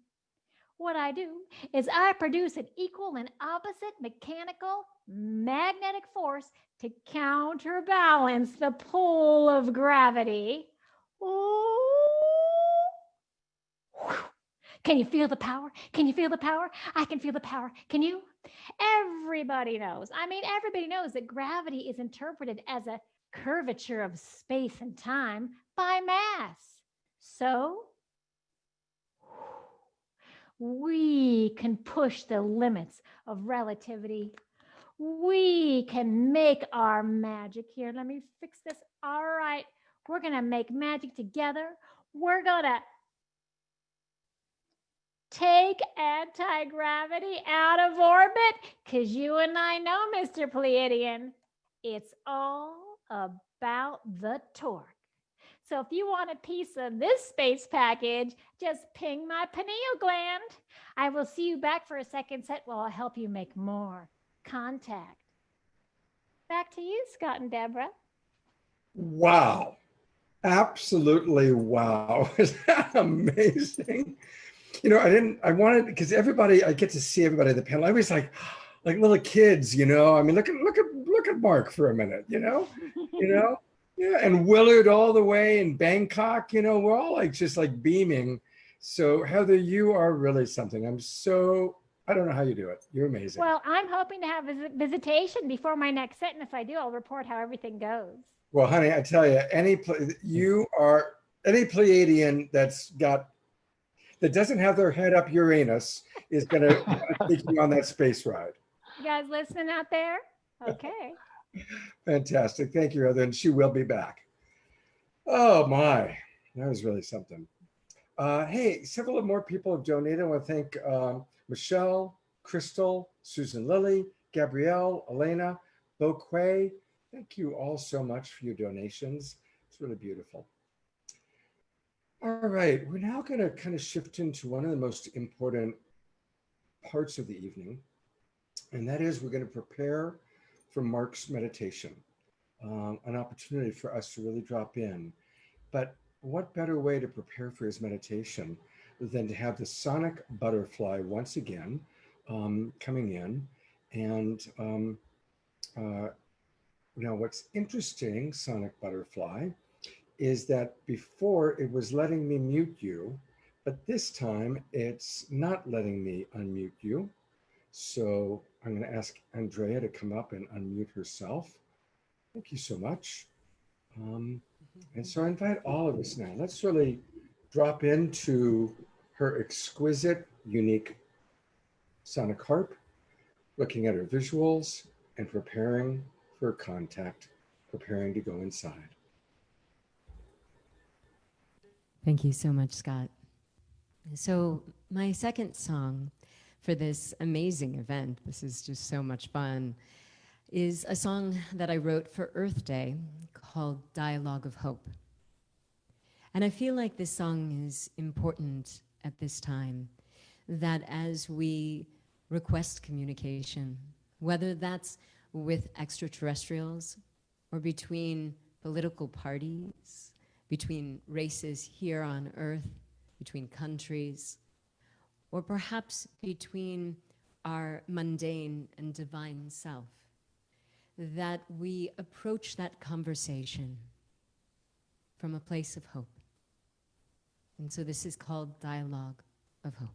What I do is I produce an equal and opposite mechanical magnetic force to counterbalance the pull of gravity. Ooh. Can you feel the power? Can you feel the power? I can feel the power. Can you? Everybody knows. Everybody knows that gravity is interpreted as a curvature of space and time by mass. So we can push the limits of relativity. We can make our magic here. Let me fix this. All right. We're going to make magic together. We're going to take anti-gravity out of orbit because you and I know, Mr. Pleiadian, it's all about the torque. So if you want a piece of this space package, just ping my pineal gland. I will see you back for a second set while I help you make more contact. Back to you, Scott and Deborah. Wow. Absolutely wow. Is that amazing? I wanted, because everybody, I get to see everybody at the panel. I was like little kids, look at Mark for a minute, yeah. And Willard all the way in Bangkok, we're all just beaming. So Heather, you are really something. I don't know how you do it. You're amazing. Well, I'm hoping to have a visitation before my next set. And if I do, I'll report how everything goes. Well, honey, I tell you, any Pleiadian that doesn't have their head up Uranus is going to take you on that space ride. You guys listening out there? Okay. Fantastic. Thank you, Heather. And she will be back. Oh, my. That was really something. Hey, several more people have donated. I want to thank Michelle, Crystal, Susan Lilly, Gabrielle, Elena, Bo Quay. Thank you all so much for your donations. It's really beautiful. All right, we're now going to kind of shift into one of the most important parts of the evening, and that is we're going to prepare for Mark's meditation, an opportunity for us to really drop in. But what better way to prepare for his meditation than to have the sonic butterfly once again coming in. And now what's interesting, sonic butterfly, is that before it was letting me mute you, but this time it's not letting me unmute you. So I'm going to ask Andrea to come up and unmute herself. Thank you so much. And so I invite all of us now. Let's really drop into her exquisite, unique sonic harp, looking at her visuals and preparing for contact, preparing to go inside. Thank you so much, Scott. So my second song for this amazing event, this is just so much fun, is a song that I wrote for Earth Day called Dialogue of Hope. And I feel like this song is important at this time, that as we request communication, whether that's with extraterrestrials or between political parties, between races here on Earth, between countries, or perhaps between our mundane and divine self, that we approach that conversation from a place of hope. And so this is called Dialogue of Hope.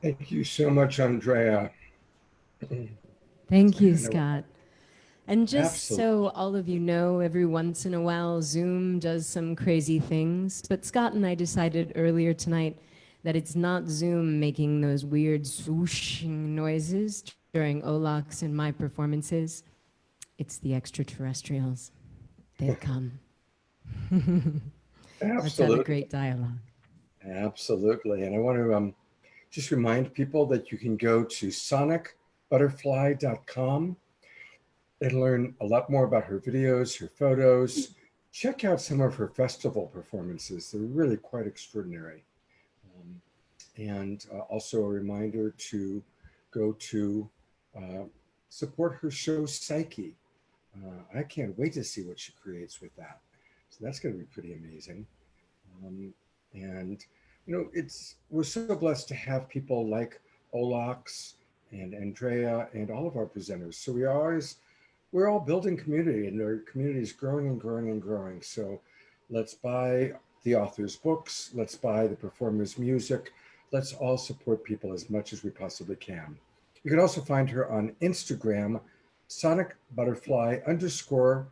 Thank you so much, Andrea. Thank you, And Scott. And just Absolutely. so all of you know, every once in a while, Zoom does some crazy things. But Scott and I decided earlier tonight that it's not Zoom making those weird swooshing noises during Olak's and my performances. It's the extraterrestrials. They've come. Let's have a Absolutely. great dialogue. Absolutely. And I want to just remind people that you can go to sonicbutterfly.com and learn a lot more about her videos, her photos. Check out some of her festival performances. They're really quite extraordinary. And also a reminder to go to support her show, Psyche. I can't wait to see what she creates with that. So that's going to be pretty amazing. And we're so blessed to have people like Olax and Andrea and all of our presenters. So we're all building community, and our community is growing and growing and growing. So let's buy the author's books, let's buy the performer's music, let's all support people as much as we possibly can. You can also find her on Instagram, Sonic Butterfly _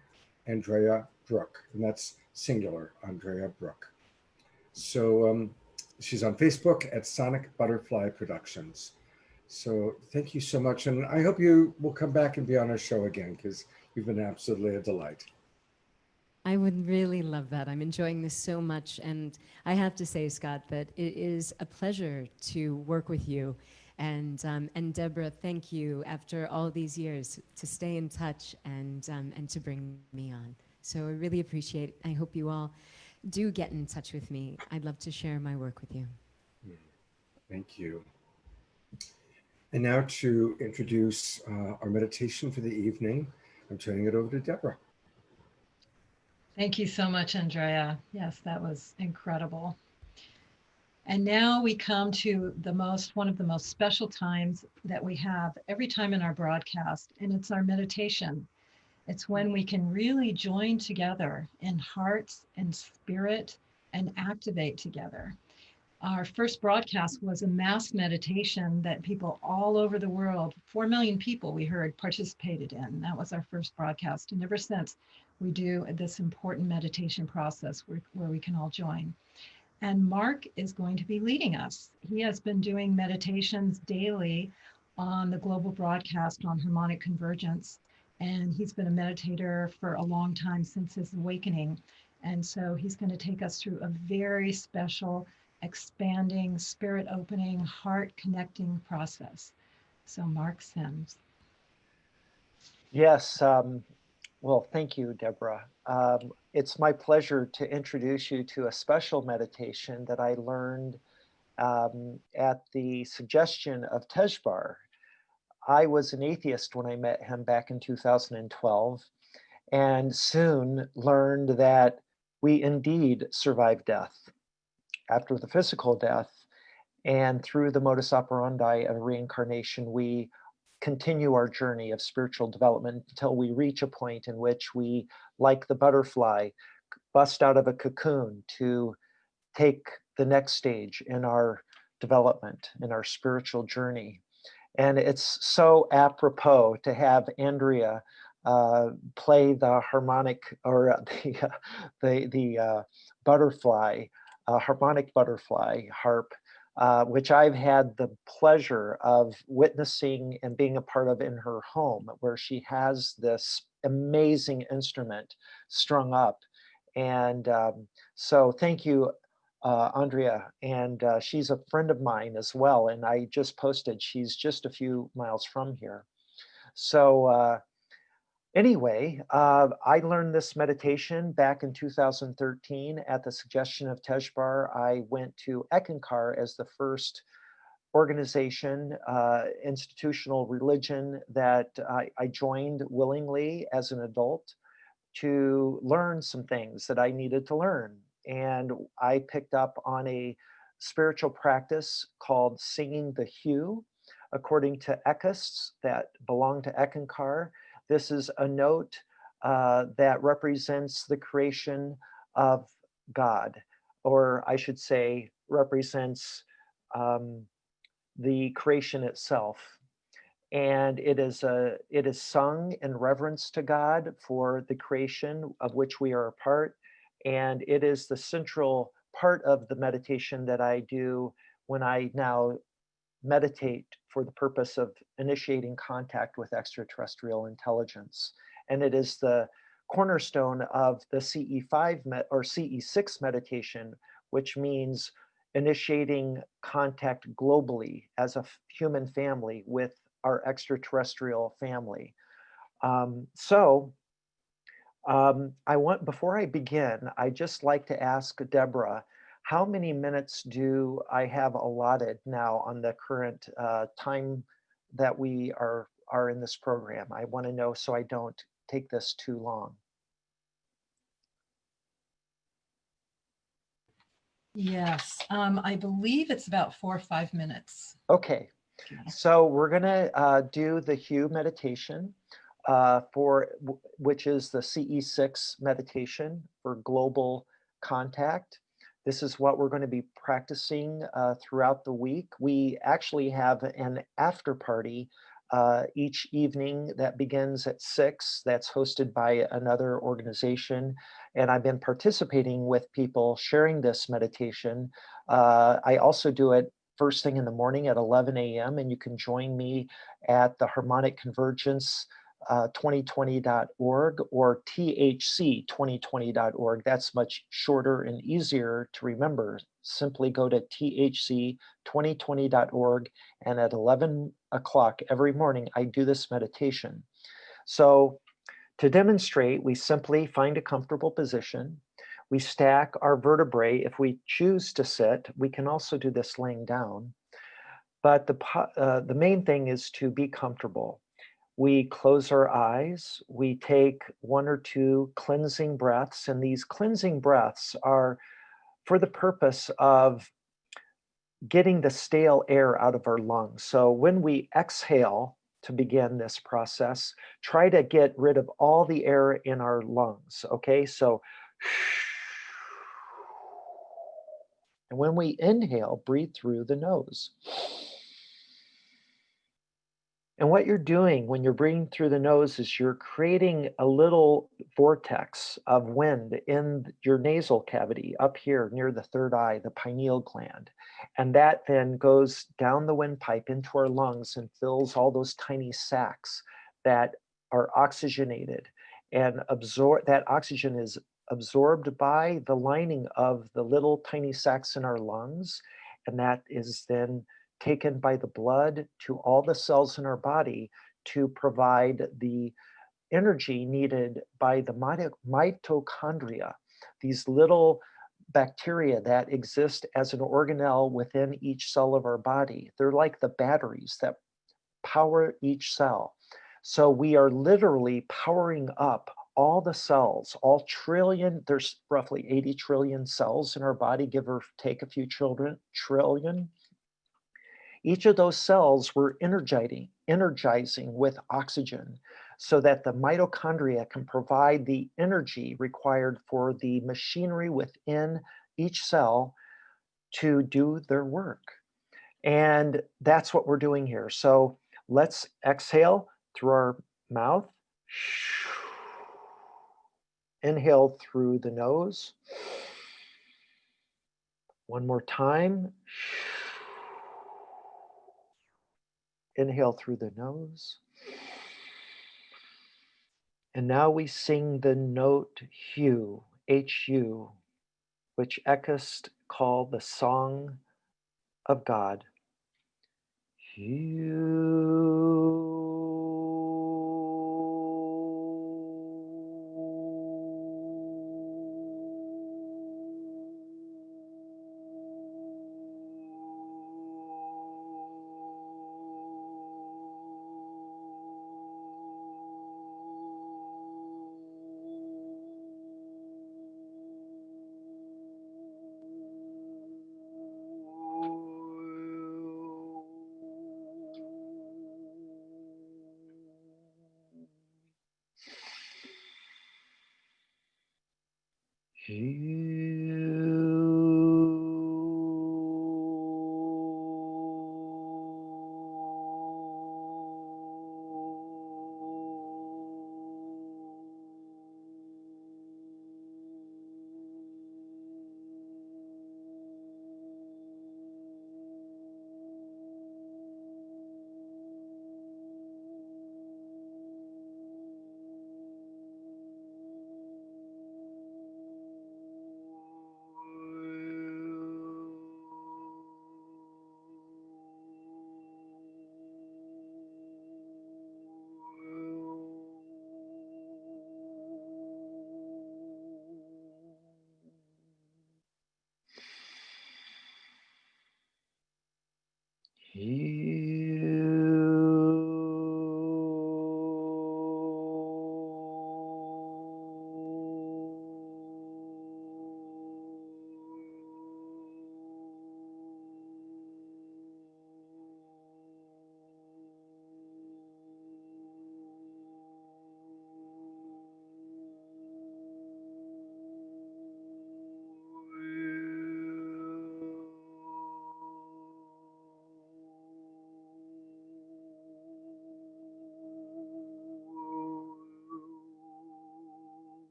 Andrea Brooke, and that's singular, Andrea Brooke. So she's on Facebook at Sonic Butterfly Productions. So thank you so much. And I hope you will come back and be on our show again, because you've been absolutely a delight. I would really love that. I'm enjoying this so much. And I have to say, Scott, that it is a pleasure to work with you. And Deborah, thank you after all these years to stay in touch and to bring me on. So I really appreciate it. I hope you all do get in touch with me. I'd love to share my work with you. Thank you. And now to introduce our meditation for the evening, I'm turning it over to Deborah. Thank you so much, Andrea. Yes, that was incredible. And now we come to one of the most special times that we have every time in our broadcast, and it's our meditation. It's when we can really join together in hearts and spirit and activate together. Our first broadcast was a mass meditation that people all over the world, 4 million people we heard, participated in. That was our first broadcast. And ever since, we do this important meditation process where we can all join. And Mark is going to be leading us. He has been doing meditations daily on the global broadcast on harmonic convergence. And he's been a meditator for a long time since his awakening. And so he's going to take us through a very special, expanding, spirit opening, heart connecting process. So Mark Sims. Yes. Well, thank you, Deborah. It's my pleasure to introduce you to a special meditation that I learned at the suggestion of Tejbar. I was an atheist when I met him back in 2012, and soon learned that we indeed survive death after the physical death. And through the modus operandi of reincarnation, we continue our journey of spiritual development until we reach a point in which we, like the butterfly, bust out of a cocoon to take the next stage in our development, in our spiritual journey. And it's so apropos to have Andrea play the harmonic, or the butterfly, harmonic butterfly harp, which I've had the pleasure of witnessing and being a part of in her home, where she has this amazing instrument strung up. And so thank you, Andrea. And she's a friend of mine as well. And I just posted, she's just a few miles from here. So anyway, I learned this meditation back in 2013 at the suggestion of Tejbar. I went to Ekankar as the first organization, institutional religion that I joined willingly as an adult to learn some things that I needed to learn. And I picked up on a spiritual practice called singing the hue, according to Eckists that belong to Ekankar. This is a note that represents the creation of God, or I should say, represents the creation itself. and it is sung in reverence to God for the creation of which we are a part, and it is the central part of the meditation that I do when I now meditate for the purpose of initiating contact with extraterrestrial intelligence. And it is the cornerstone of the CE5 or CE6 meditation, which means initiating contact globally as a human family with our extraterrestrial family. Before I begin, I just like to ask Deborah, how many minutes do I have allotted now on the current time that we are in this program? I want to know so I don't take this too long. Yes, I believe it's about 4 or 5 minutes. Okay, so we're gonna do the Hue meditation which is the CE6 meditation for global contact. This is what we're going to be practicing throughout the week. We actually have an after party each evening that begins at 6. That's hosted by another organization. And I've been participating with people sharing this meditation. I also do it first thing in the morning at 11 a.m. And you can join me at the Harmonic Convergence 2020.org or THC2020.org. That's much shorter and easier to remember. Simply go to THC2020.org, and at 11 o'clock every morning, I do this meditation. So to demonstrate, we simply find a comfortable position. We stack our vertebrae. If we choose to sit, we can also do this laying down. But the main thing is to be comfortable. We close our eyes, we take 1 or 2 cleansing breaths, and these cleansing breaths are for the purpose of getting the stale air out of our lungs. So when we exhale to begin this process, try to get rid of all the air in our lungs, okay? So, and when we inhale, breathe through the nose. And what you're doing when you're breathing through the nose is you're creating a little vortex of wind in your nasal cavity up here near the third eye, the pineal gland. And that then goes down the windpipe into our lungs and fills all those tiny sacs that are oxygenated. And that oxygen is absorbed by the lining of the little tiny sacs in our lungs. And that is then taken by the blood to all the cells in our body to provide the energy needed by the mitochondria, these little bacteria that exist as an organelle within each cell of our body. They're like the batteries that power each cell. So we are literally powering up all the cells, all trillion, there's roughly 80 trillion cells in our body, give or take a few trillion. Each of those cells we're energizing with oxygen so that the mitochondria can provide the energy required for the machinery within each cell to do their work. And that's what we're doing here. So let's exhale through our mouth. Inhale through the nose. One more time. Inhale through the nose. And now we sing the note Hu, H-U, which echos call the song of God. Hu.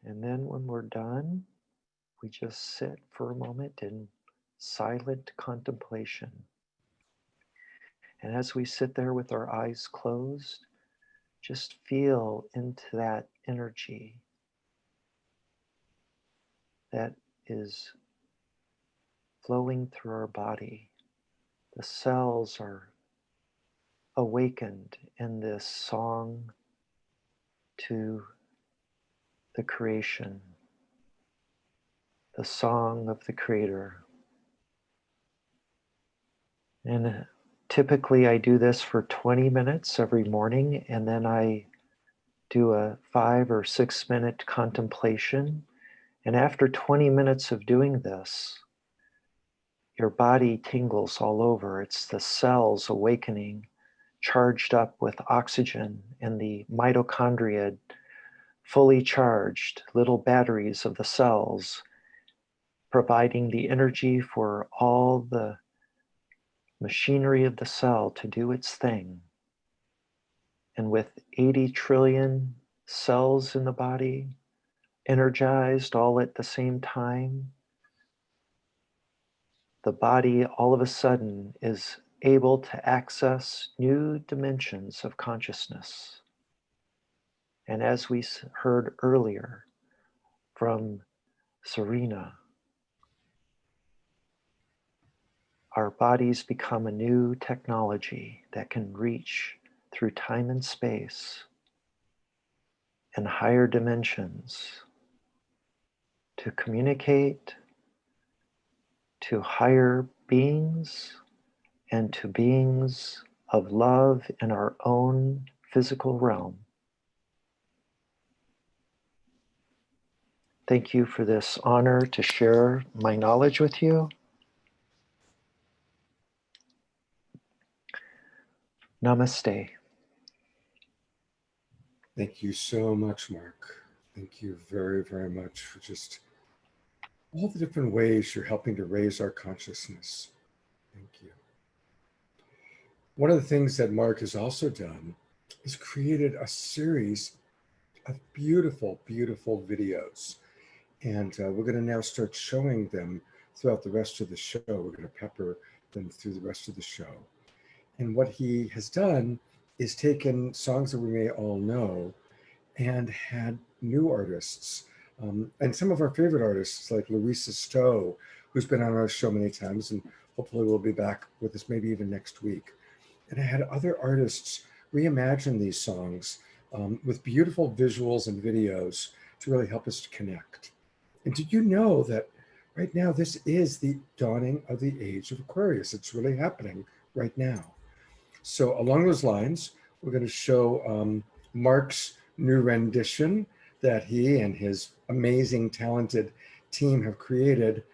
And then when we're done, we just sit for a moment in silent contemplation. And as we sit there with our eyes closed, just feel into that energy that is flowing through our body. The cells are awakened in this song to the creation, the song of the Creator. And typically I do this for 20 minutes every morning, and then I do a 5 or 6 minute contemplation. And after 20 minutes of doing this, your body tingles all over. It's the cells awakening, charged up with oxygen, and the mitochondria fully charged, little batteries of the cells, providing the energy for all the machinery of the cell to do its thing. And with 80 trillion cells in the body, energized all at the same time, the body all of a sudden is able to access new dimensions of consciousness. And as we heard earlier from Serena, our bodies become a new technology that can reach through time and space and higher dimensions to communicate to higher beings and to beings of love in our own physical realm. Thank you for this honor to share my knowledge with you. Namaste. Thank you so much, Mark. Thank you very, very much for just all the different ways you're helping to raise our consciousness. Thank you. One of the things that Mark has also done is created a series of beautiful, beautiful videos. And we're going to now start showing them throughout the rest of the show. We're going to pepper them through the rest of the show. And what he has done is taken songs that we may all know and had new artists. And some of our favorite artists like Larissa Stowe, who's been on our show many times and hopefully will be back with us maybe even next week. And I had other artists reimagine these songs with beautiful visuals and videos to really help us to connect. And did you know that right now this is the dawning of the age of Aquarius? It's really happening right now. So along those lines, we're going to show Mark's new rendition that he and his amazing, talented team have created.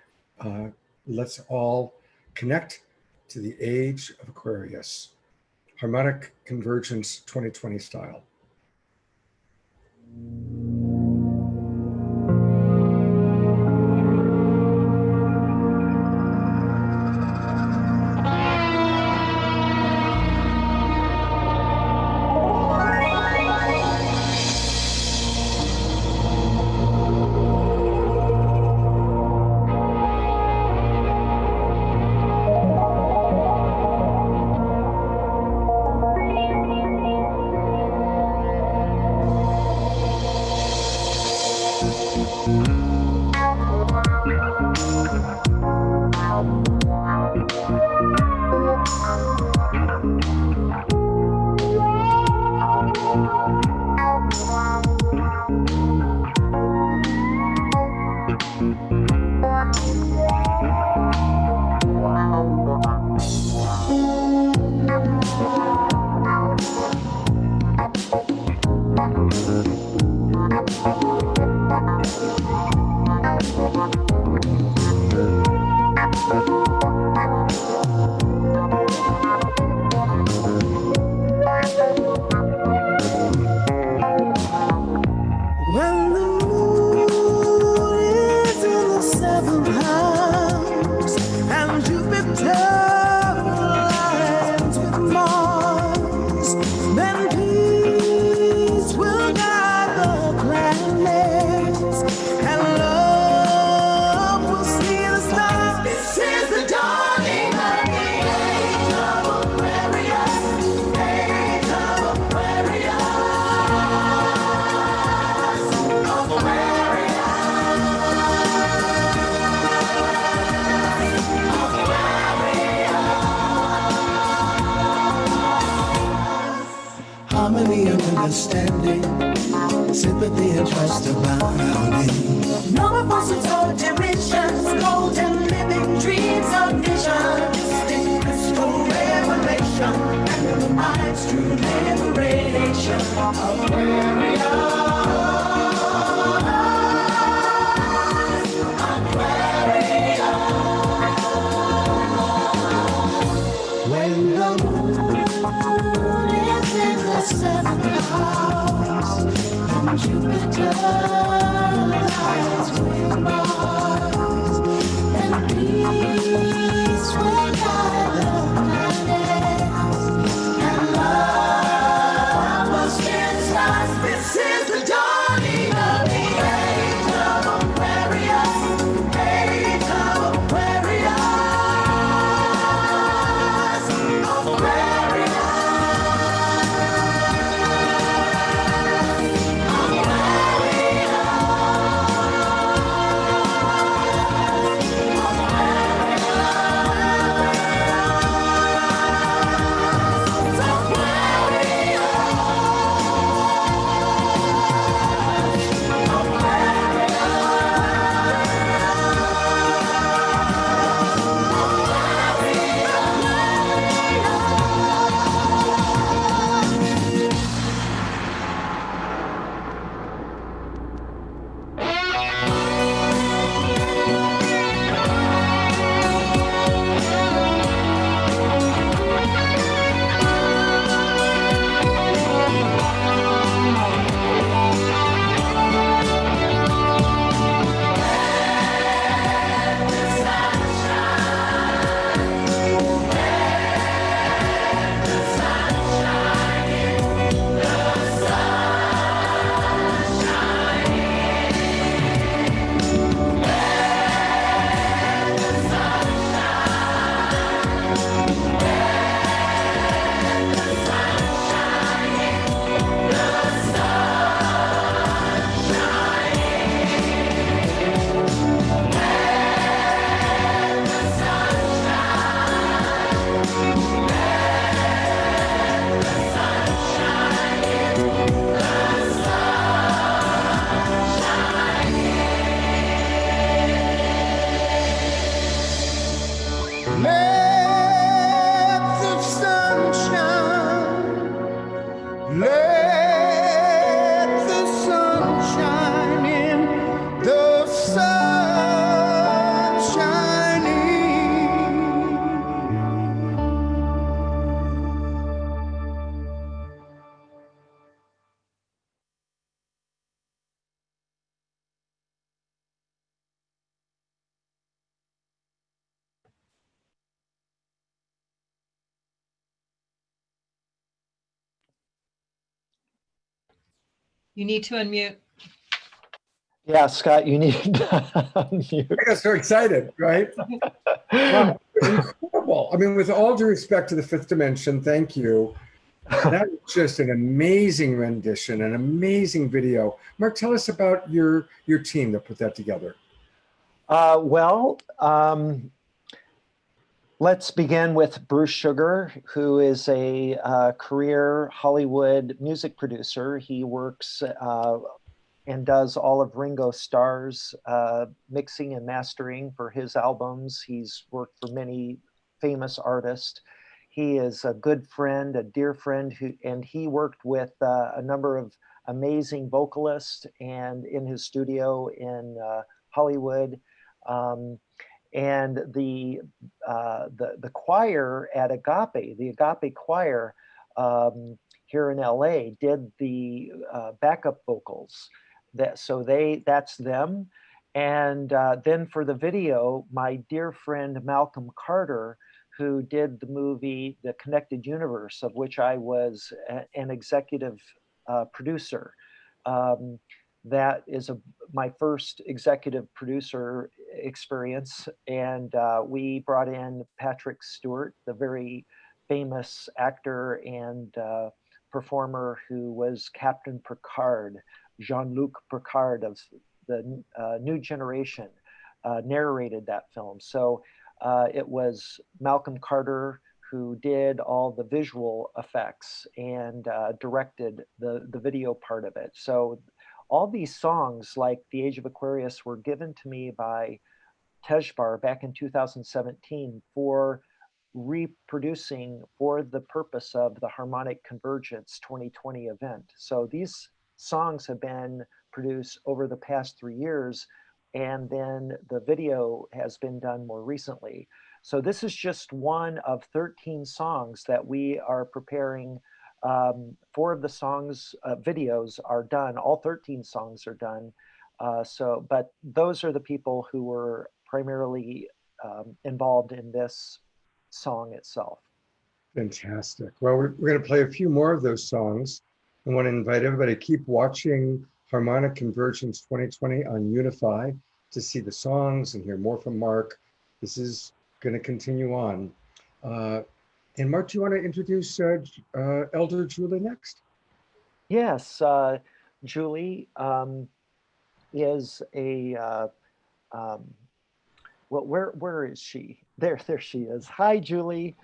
Let's all connect to the age of Aquarius. Harmonic Convergence 2020 style. When the moon is in the seventh house and Jupiter aligns with Mars, then peace will guide the planets and love will see the stars. This is the dawning of the age of Aquarius, age of Aquarius. Harmony and understanding, sympathy and trust abounding. No more false alterations, golden living dreams of vision, distinct crystal revelation, and the mind's true liberation. When the moon is in the seventh house and Jupiter aligns with Mars, then peace will guide the planets and love will steer the stars. This is the dawning of the age of Aquarius, age of Aquarius. Let the sun shine. Let the sun shine in. The sun shining. You need to unmute. Yeah, Scott, you need to unmute. I got so excited, right? Wow, incredible. I mean, with all due respect to the fifth dimension, thank you. That was just an amazing rendition, an amazing video. Mark, tell us about your team that put that together. Let's begin with Bruce Sugar, who is a career Hollywood music producer. He works and does all of Ringo Starr's mixing and mastering for his albums. He's worked for many famous artists. He is a good friend, a dear friend, and he worked with a number of amazing vocalist and in his studio in Hollywood. And the choir at Agape, the Agape choir here in LA, did the backup vocals. That's them. And then for the video, my dear friend Malcolm Carter, who did the movie The Connected Universe, of which I was an executive producer. That is my first executive producer experience. And we brought in Patrick Stewart, the very famous actor and performer who was Captain Picard, Jean-Luc Picard of the New Generation, narrated that film. So it was Malcolm Carter who did all the visual effects and directed the video part of it. So all these songs, like The Age of Aquarius, were given to me by Tejbar back in 2017 for reproducing for the purpose of the Harmonic Convergence 2020 event. So these songs have been produced over the past 3 years, and then the video has been done more recently. So this is just one of 13 songs that we are preparing. 4 of the songs, videos are done. All 13 songs are done. But those are the people who were primarily involved in this song itself. Fantastic. Well, we're going to play a few more of those songs. I want to invite everybody to keep watching Harmonic Convergence 2020 on Unify to see the songs and hear more from Mark. This is going to continue on. And Mark, do you want to introduce Elder Julie next? Yes, Julie is a, well, where is she? There she is. Hi, Julie.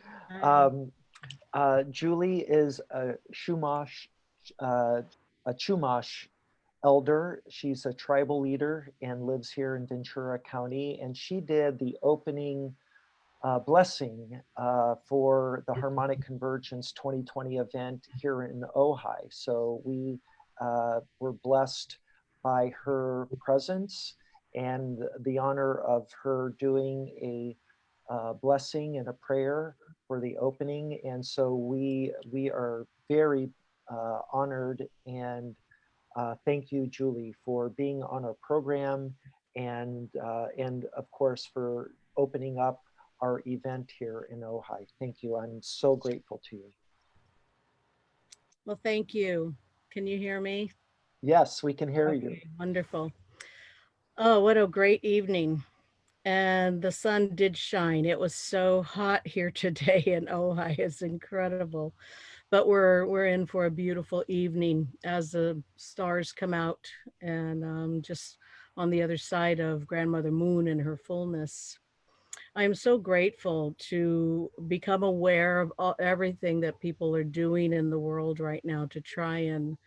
Julie is a Chumash elder. She's a tribal leader and lives here in Ventura County. And she did the opening blessing for the Harmonic Convergence 2020 event here in Ojai. So we were blessed by her presence and the honor of her doing a blessing and a prayer for the opening. And so we are very honored, and thank you, Julie, for being on our program and of course for opening up our event here in Ojai. Thank you. I'm so grateful to you. Well, thank you. Can you hear me? Yes, we can hear you. Wonderful. Oh, what a great evening. And the sun did shine. It was so hot here today in Ojai. It's incredible. But we're in for a beautiful evening as the stars come out and just on the other side of Grandmother Moon in her fullness. I am so grateful to become aware of everything that people are doing in the world right now to try and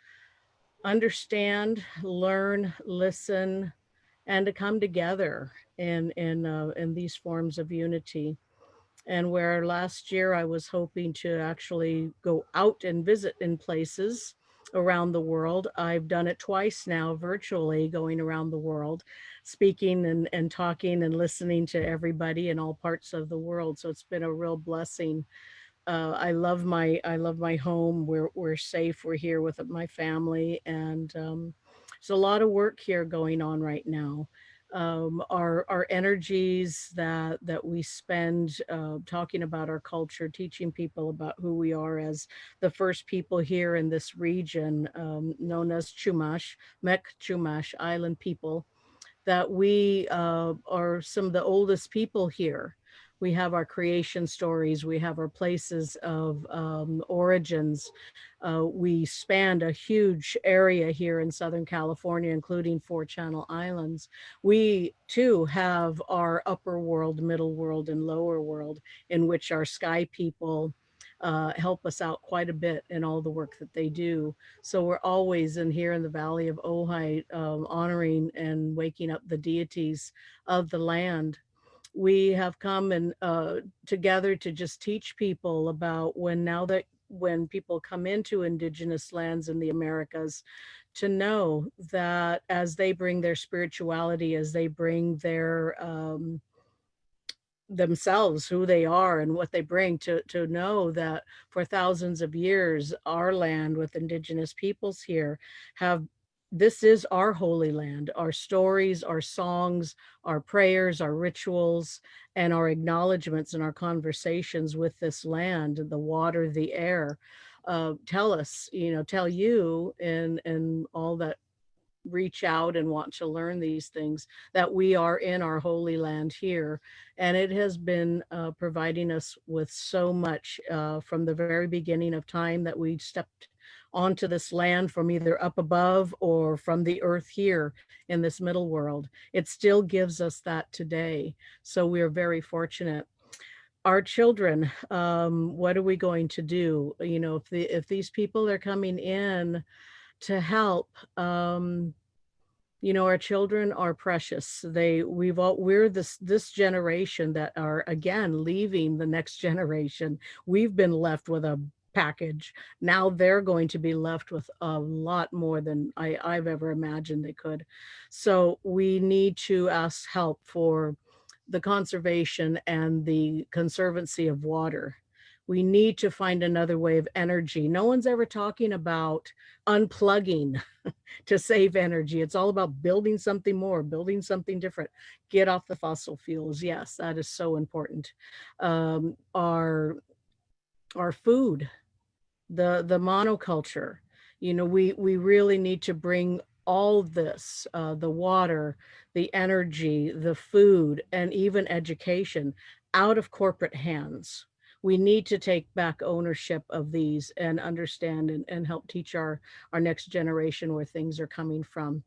understand, learn, listen, and to come together in these forms of unity. And where last year I was hoping to actually go out and visit in places around the world, I've done it twice now virtually, going around the world, speaking and talking and listening to everybody in all parts of the world. So it's been a real blessing. I love my home. We're safe. We're here with my family, and there's a lot of work here going on right now. Our energies that we spend talking about our culture, teaching people about who we are as the first people here in this region, known as Chumash, Mek Chumash Island people, that we are some of the oldest people here. We have our creation stories, we have our places of origins. We spanned a huge area here in Southern California, including 4 Channel Islands. We too have our upper world, middle world, and lower world, in which our sky people help us out quite a bit in all the work that they do. So we're always in here in the Valley of Ojai, honoring and waking up the deities of the land. We have come and together to just teach people about when people come into indigenous lands in the Americas, to know that as they bring their spirituality, as they bring their themselves, who they are and what they bring, to know that for thousands of years, our land with indigenous peoples here have, this is our holy land. Our stories, our songs, our prayers, our rituals, and our acknowledgments and our conversations with this land, the water, the air, tell us, tell you and all that reach out and want to learn these things, that we are in our holy land here. And it has been providing us with so much from the very beginning of time that we stepped onto this land from either up above or from the earth here in this middle world. It still gives us that today. So we're very fortunate. Our children, what are we going to do? If these people are coming in to help, our children are precious. We're this generation that are again leaving the next generation. We've been left with a package. Now they're going to be left with a lot more than I've ever imagined they could. So we need to ask help for the conservation and the conservancy of water. We need to find another way of energy. No one's ever talking about unplugging to save energy. It's all about building something more, building something different. Get off the fossil fuels. Yes, that is so important. Our food, the monoculture, we really need to bring all this, the water, the energy, the food, and even education out of corporate hands. We need to take back ownership of these and understand and help teach our next generation where things are coming from.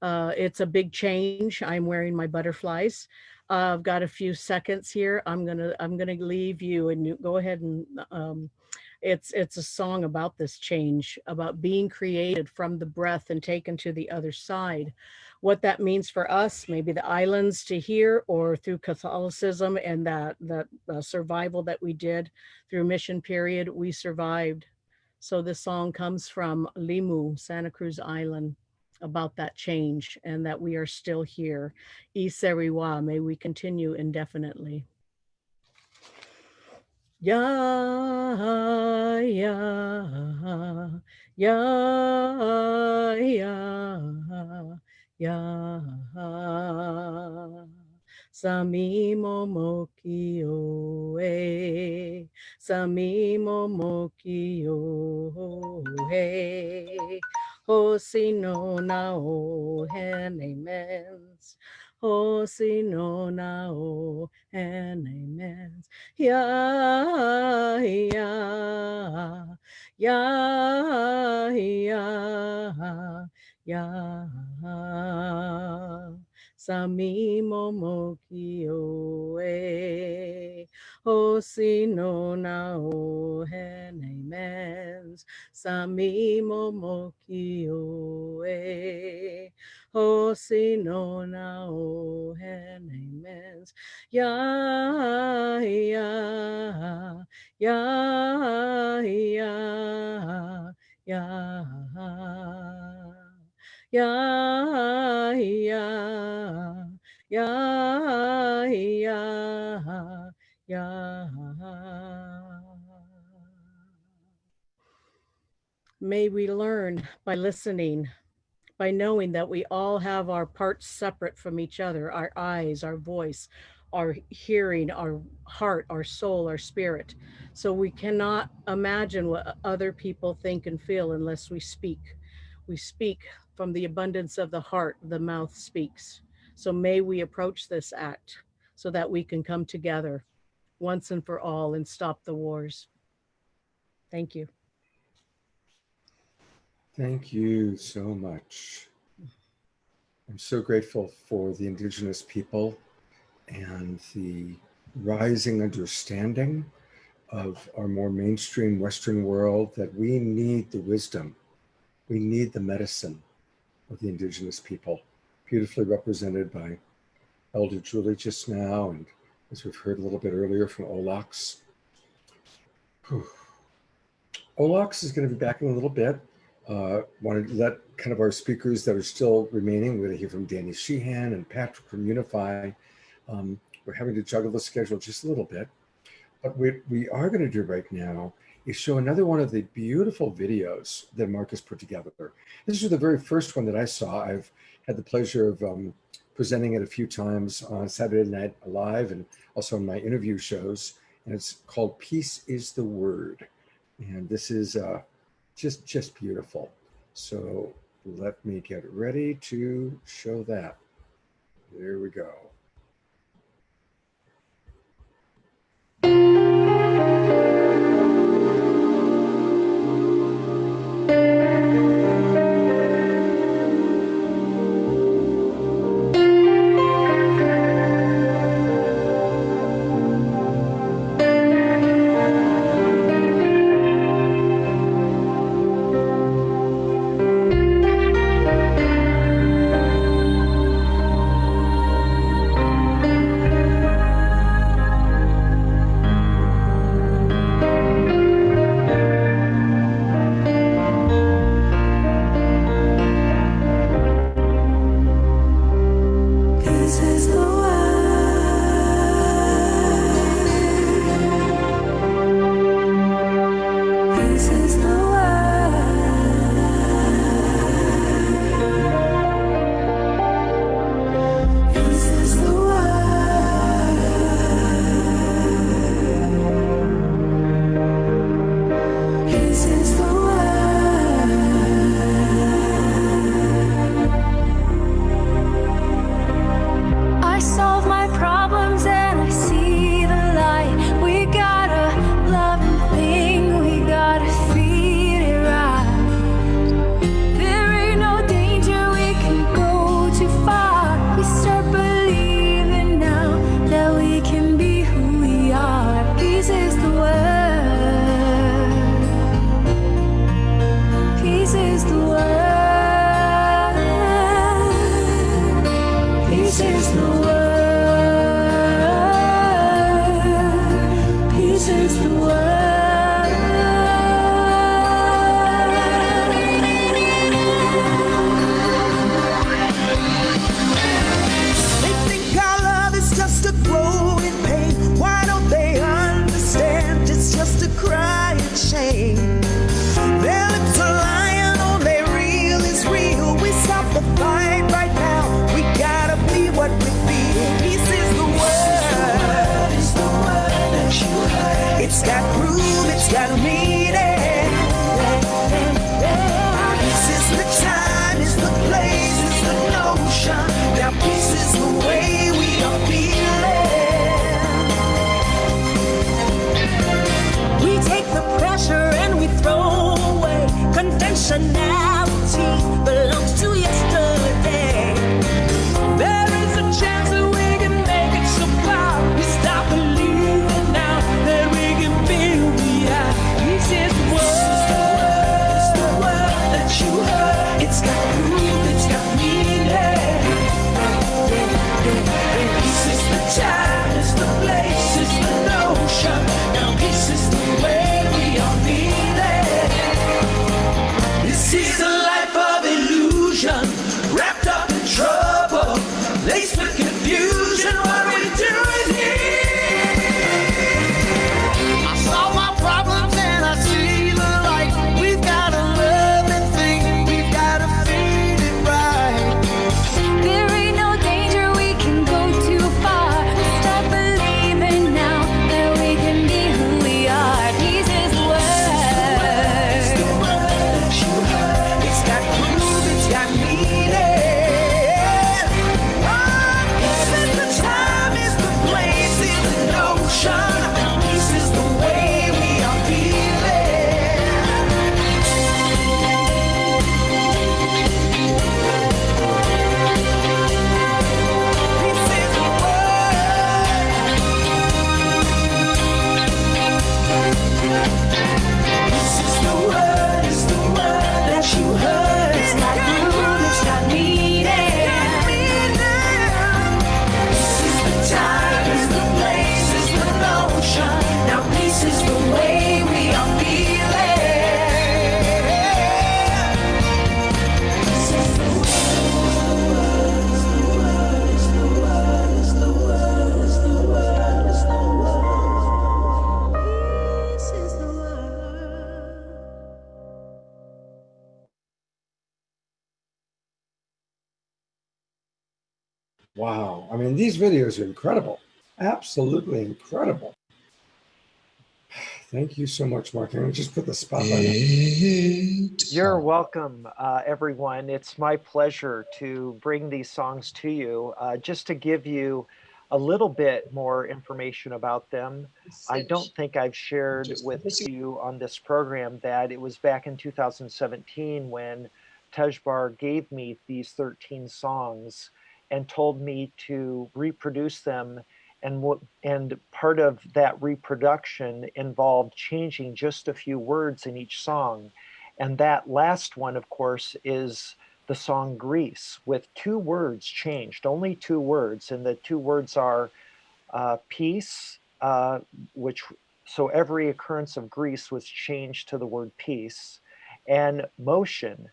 It's a big change. I'm wearing my butterflies. I've got a few seconds here. I'm gonna leave you and you go ahead and it's a song about this change, about being created from the breath and taken to the other side. What that means for us, maybe the islands to here, or through Catholicism and that survival that we did through mission period, we survived. So this song comes from Limu, Santa Cruz Island, about that change and that we are still here. Iseriwa, may we continue indefinitely. Ya, ya, ya, ya, ya. Sami momoki o e, sami momoki o e. Hosi no na o hene mens. Hosi no na o hene mens. Ya, ya, ya, ya, ya. Sami momoki o e, hosi no na o hene mens. Sami momoki o e, hosi no na o hene mens. Ya, ya, ya, ya, ya. Ya, ya, ya, ya, ya. May we learn by listening, by knowing that we all have our parts separate from each other, our eyes, our voice, our hearing, our heart, our soul, our spirit. So we cannot imagine what other people think and feel unless we speak. We speak from the abundance of the heart, the mouth speaks. So may we approach this act so that we can come together once and for all and stop the wars. Thank you. Thank you so much. I'm so grateful for the Indigenous people and the rising understanding of our more mainstream Western world that we need the wisdom, we need the medicine of the Indigenous people, beautifully represented by Elder Julie just now, and as we've heard a little bit earlier from Olax. Olax is going to be back in a little bit. Want to let kind of our speakers that are still remaining, we're going to hear from Danny Sheehan and Patrick from Unify. We're having to juggle the schedule just a little bit. But what we are going to do right now is show another one of the beautiful videos that Marcus put together. This is the very first one that I saw. I've had the pleasure of presenting it a few times on Saturday Night Live and also on my interview shows. And it's called Peace is the Word. And this is just beautiful. So let me get ready to show that. There we go. Be Wow. I mean, these videos are incredible. Absolutely incredible. Thank you so much, Mark. I'm going to just put the spotlight on. You're welcome, everyone. It's my pleasure to bring these songs to you. Just to give you a little bit more information about them, I don't think I've shared with you on this program that it was back in 2017 when Tejbar gave me these 13 songs and told me to reproduce them. And part of that reproduction involved changing just a few words in each song. And that last one, of course, is the song Grease, with 2 words changed, only 2 words. And the 2 words are peace, so every occurrence of Grease was changed to the word peace, and motion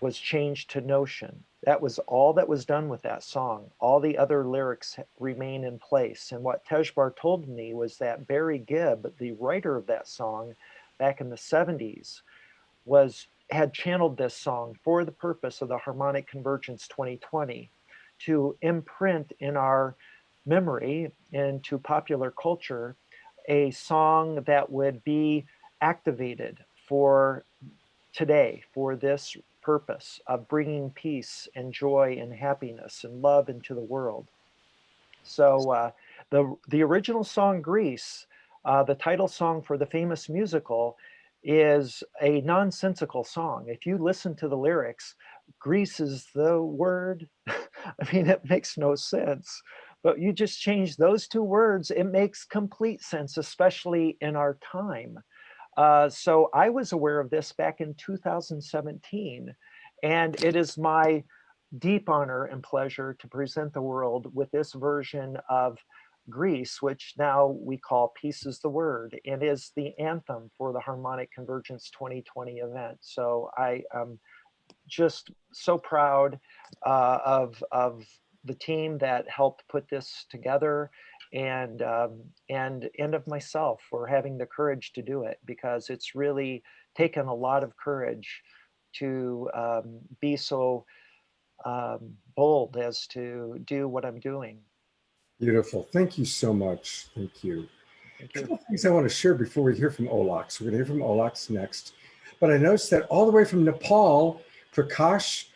was changed to notion. That was all that was done with that song. All the other lyrics remain in place. And what Tejbar told me was that Barry Gibb, the writer of that song back in the 70s, had channeled this song for the purpose of the Harmonic Convergence 2020 to imprint in our memory into popular culture a song that would be activated for today, for this purpose of bringing peace and joy and happiness and love into the world. So the original song Grease, the title song for the famous musical, is a nonsensical song. If you listen to the lyrics, Grease is the word. I mean, it makes no sense. But you just change those 2 words, it makes complete sense, especially in our time. So I was aware of this back in 2017, and it is my deep honor and pleasure to present the world with this version of Grease, which now we call Peace is the Word, and is the anthem for the Harmonic Convergence 2020 event. So I am just so proud of the team that helped put this together, and of myself for having the courage to do it, because it's really taken a lot of courage to be so bold as to do what I'm doing. Beautiful. Thank you so much. Thank you. Thank A you. couple of things I want to share before we hear from Olax. We're going to hear from Olax next. But I noticed that all the way from Nepal, Prakash,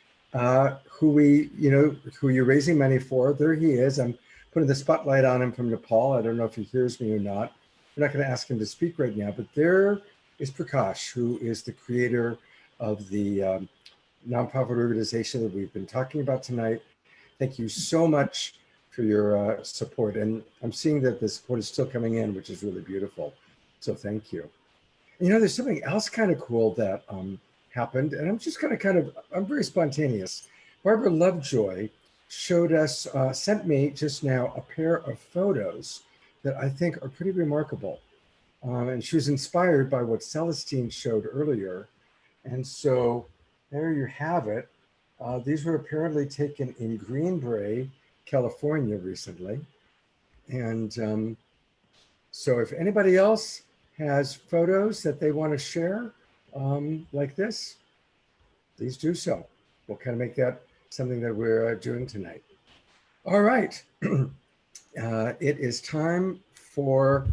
who you're raising money for, there he is. I'm putting the spotlight on him from Nepal. I don't know if he hears me or not. We're not going to ask him to speak right now, but there is Prakash, who is the creator of the nonprofit organization that we've been talking about tonight. Thank you so much for your support. And I'm seeing that the support is still coming in, which is really beautiful. So thank you. You know, there's something else kind of cool that happened, and I'm just I'm very spontaneous. Barbara Lovejoy sent me just now a pair of photos that I think are pretty remarkable. And she was inspired by what Celestine showed earlier. And so there you have it. These were apparently taken in Greenbrae, California recently. And so if anybody else has photos that they want to share like this, please do so. We'll kind of make that something that we're doing tonight. All right. It is time for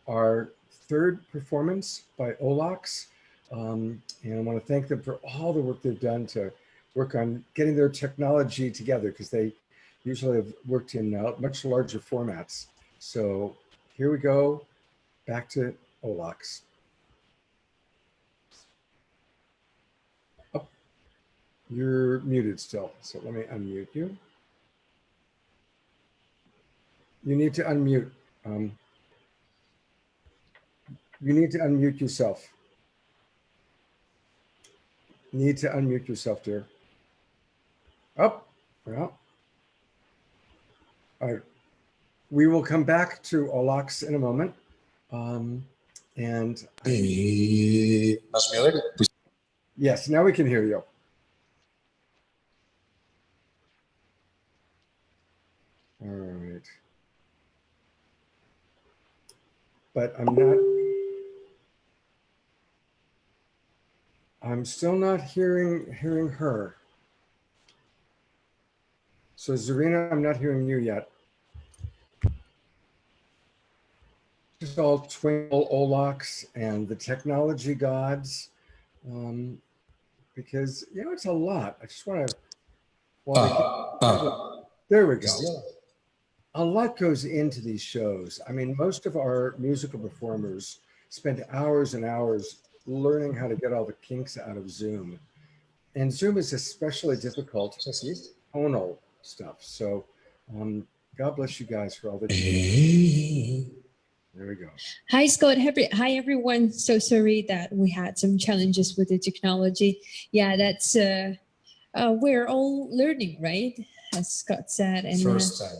our 3rd performance by Olax. And I want to thank them for all the work they've done to work on getting their technology together, because they usually have worked in much larger formats. So here we go, back to Olax. Oh, you're muted still, so let me unmute you. You need to unmute. You need to unmute yourself. Need to unmute yourself, dear. Oh, well. All right. We will come back to Olax in a moment. Yes, now we can hear you. All right. But I'm still not hearing her. So Zarina, I'm not hearing you yet. Just all Twinkle Olaks and the technology gods, because it's a lot. I just want to. There we go. A lot goes into these shows. I mean, most of our musical performers spend hours and hours learning how to get all the kinks out of Zoom, and Zoom is especially difficult tonal stuff. So, God bless you guys for all that you do. There we go. Hi, Scott. Hi, everyone. So sorry that we had some challenges with the technology. Yeah, that's we're all learning, right? As Scott said, and First time.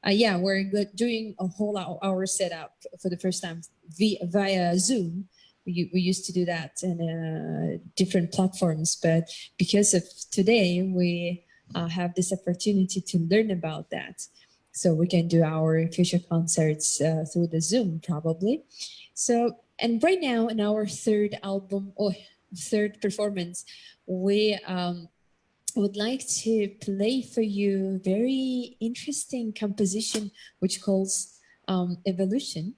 yeah, we're doing a whole hour setup for the first time via Zoom. We used to do that in different platforms, but because of today, we have this opportunity to learn about that. So we can do our future concerts through the Zoom probably. So, and right now in our third album or third performance, we would like to play for you a very interesting composition which calls Evolution.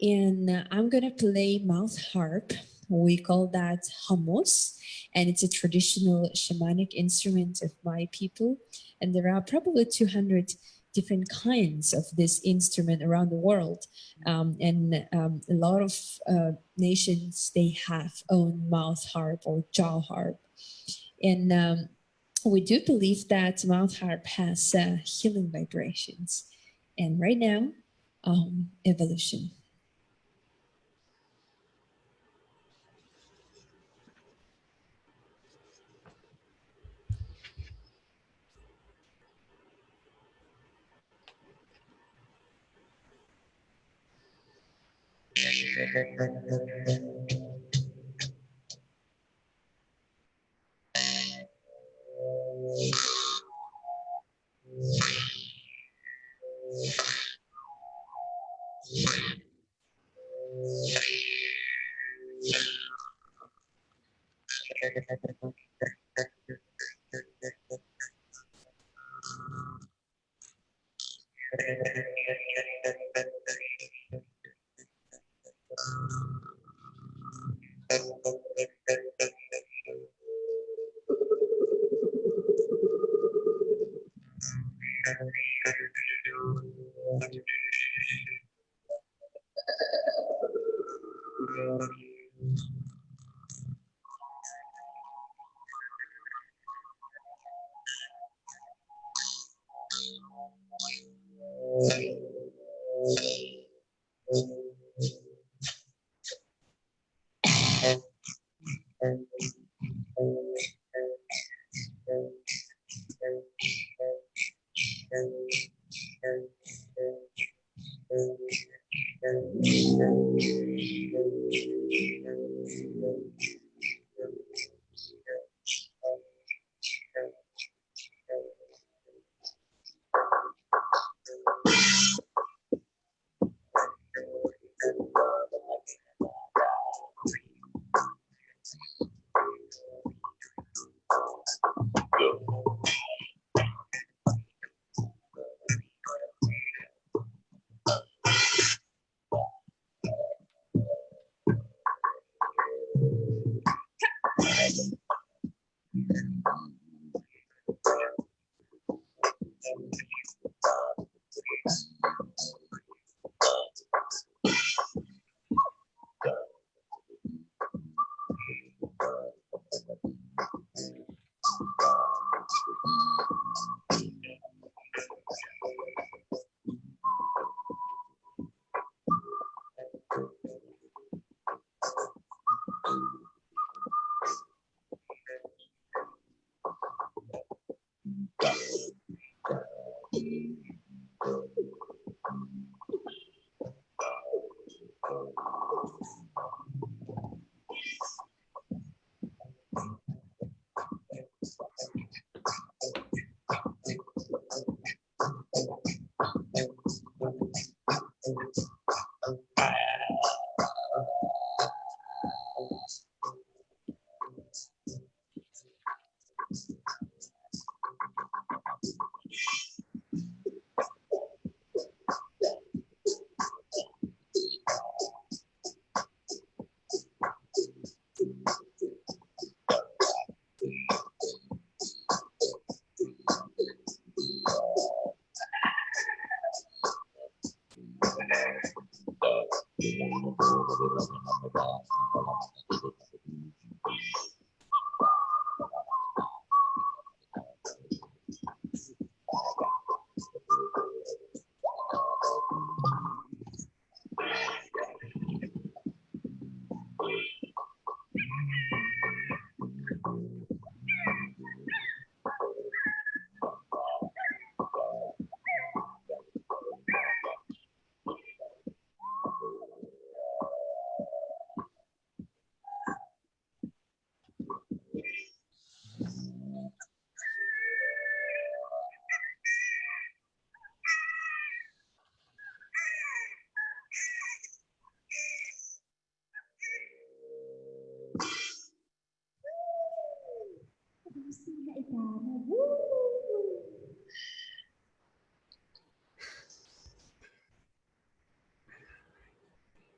And I'm gonna play mouth harp. We call that hamos, and it's a traditional shamanic instrument of my people. And there are probably 200 different kinds of this instrument around the world. A lot of nations, they have own mouth harp or jaw harp. And we do believe that mouth harp has healing vibrations. And right now, evolution.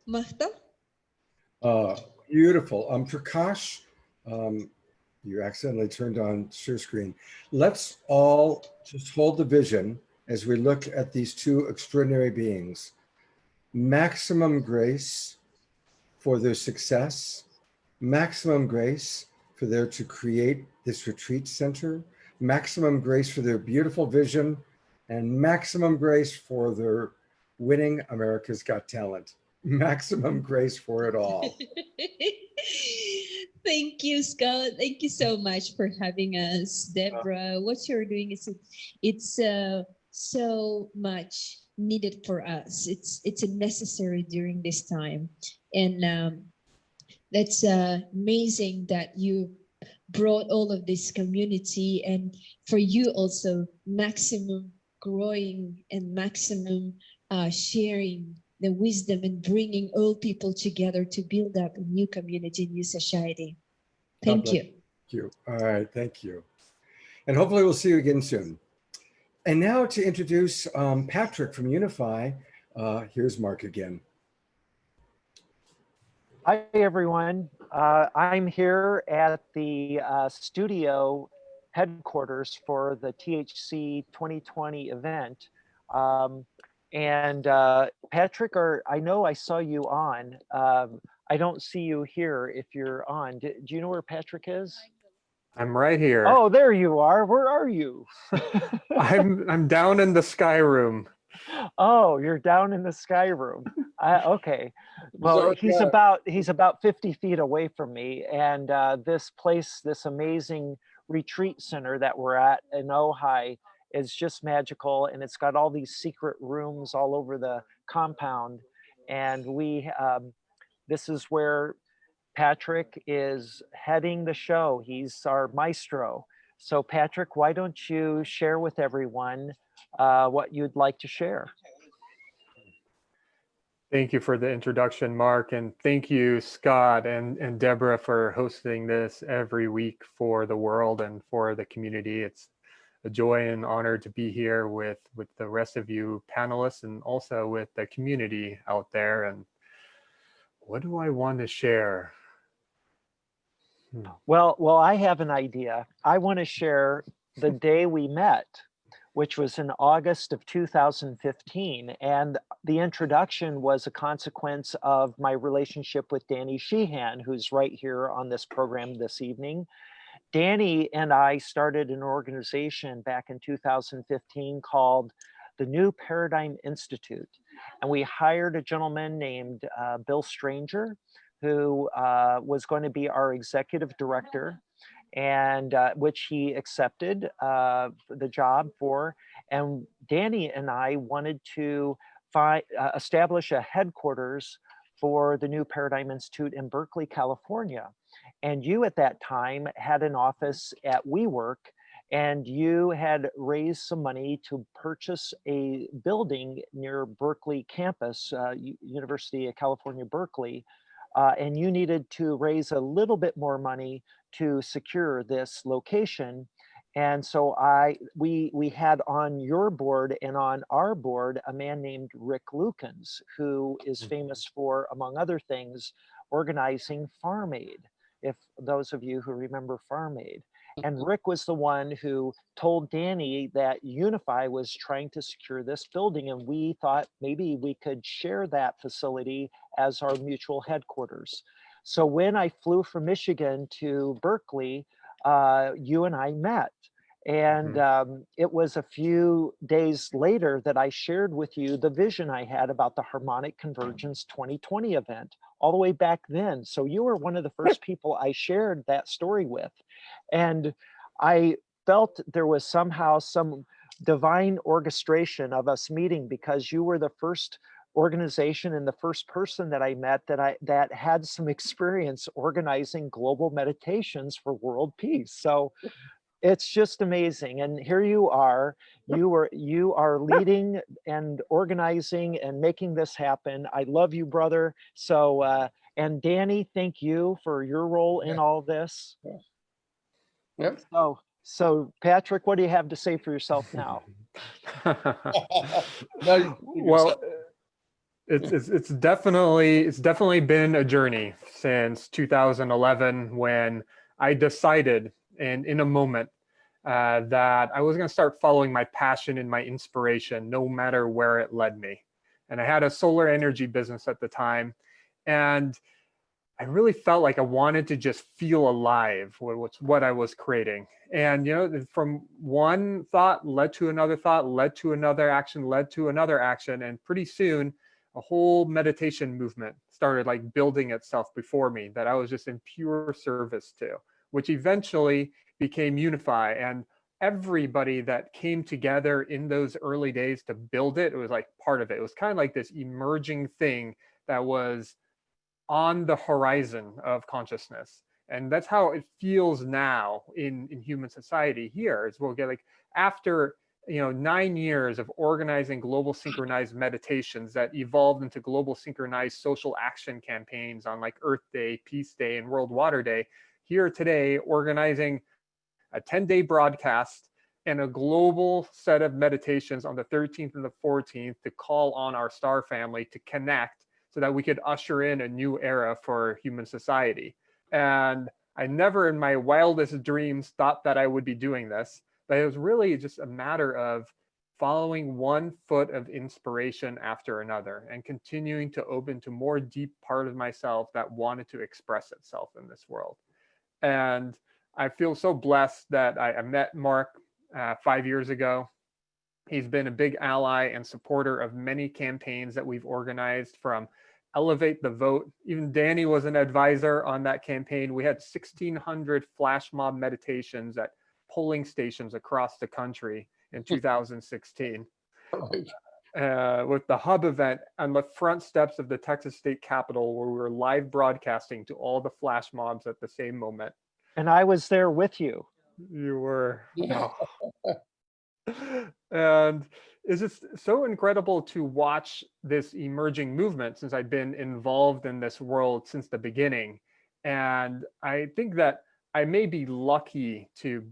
Mahta? Beautiful. Prakash, you accidentally turned on share screen. Let's all just hold the vision as we look at these two extraordinary beings. Maximum grace for their success, maximum grace for their to create this retreat center, maximum grace for their beautiful vision, and maximum grace for their winning America's Got Talent. Maximum grace for it all. Thank you, Scott. Thank you so much for having us, Deborah. What you're doing is it's so much needed for us. It's necessary during this time, and that's amazing that you brought all of this community, and for you also maximum growing and maximum sharing the wisdom and bringing all people together to build up a new community, new society. Thank you. Thank you. All right, thank you. And hopefully we'll see you again soon. And now to introduce Patrick from Unify, here's Mark again. Hi, everyone. I'm here at the studio headquarters for the THC 2020 event. Patrick, I know I saw you on. I don't see you here if you're on. Do you know where Patrick is? I'm right here. Oh, there you are. Where are you? I'm down in the sky room. Oh, you're down in the sky room. Okay. Well, he's about 50 feet away from me, and this place, this amazing retreat center that we're at in Ojai, is just magical, and it's got all these secret rooms all over the compound. And this is where Patrick is heading the show. He's our maestro. So Patrick, why don't you share with everyone what you'd like to share? Thank you for the introduction, Mark, and thank you, Scott and Deborah, for hosting this every week for the world and for the community. It's a joy and honor to be here with the rest of you panelists and also with the community out there. And what do I want to share? Well, I have an idea. I want to share the day we met, which was in August of 2015. And the introduction was a consequence of my relationship with Danny Sheehan, who's right here on this program this evening. Danny and I started an organization back in 2015 called the New Paradigm Institute. And we hired a gentleman named Bill Stranger, who was going to be our executive director, and which he accepted the job for. And Danny and I wanted to establish a headquarters for the New Paradigm Institute in Berkeley, California. And you at that time had an office at WeWork, and you had raised some money to purchase a building near Berkeley campus, University of California, Berkeley. And you needed to raise a little bit more money to secure this location. And so we had on your board and on our board a man named Rick Lukens, who is famous for, among other things, organizing Farm Aid, if those of you who remember Farm Aid. And Rick was the one who told Danny that Unify was trying to secure this building, and we thought maybe we could share that facility as our mutual headquarters. So when I flew from Michigan to Berkeley, you and I met. And it was a few days later that I shared with you the vision I had about the Harmonic Convergence 2020 event, all the way back then. So you were one of the first people I shared that story with. And I felt there was somehow some divine orchestration of us meeting, because you were the first organization and the first person that I met that had some experience organizing global meditations for world peace. So it's just amazing. And here you are leading and organizing and making this happen. I love you, brother. So and Danny, thank you for your role in all this. Yep. So Patrick, what do you have to say for yourself now? Well, It's definitely been a journey since 2011 when I decided in a moment that I was going to start following my passion and my inspiration, no matter where it led me. And I had a solar energy business at the time, and I really felt like I wanted to just feel alive with what I was creating. And, you know, from one thought led to another thought, led to another action, led to another action. And pretty soon, a whole meditation movement started like building itself before me that I was just in pure service to, which eventually became Unify. And everybody that came together in those early days to build it, it was like part of it. It was kind of like this emerging thing that was on the horizon of consciousness. And that's how it feels now in human society here is we'll get like after 9 years of organizing global synchronized meditations that evolved into global synchronized social action campaigns on like Earth Day, Peace Day, and World Water Day, here today organizing a 10-day broadcast and a global set of meditations on the 13th and the 14th to call on our star family to connect so that we could usher in a new era for human society. And I never in my wildest dreams thought that I would be doing this, but it was really just a matter of following one foot of inspiration after another and continuing to open to more deep part of myself that wanted to express itself in this world. And I feel so blessed that I met Mark 5 years ago. He's been a big ally and supporter of many campaigns that we've organized, from Elevate the Vote. Even Danny was an advisor on that campaign. We had 1,600 flash mob meditations at polling stations across the country in 2016. With the hub event on the front steps of the Texas State Capitol, where we were live broadcasting to all the flash mobs at the same moment. And I was there with you. You were. Oh. And it's just so incredible to watch this emerging movement since I've been involved in this world since the beginning. And I think that I may be lucky to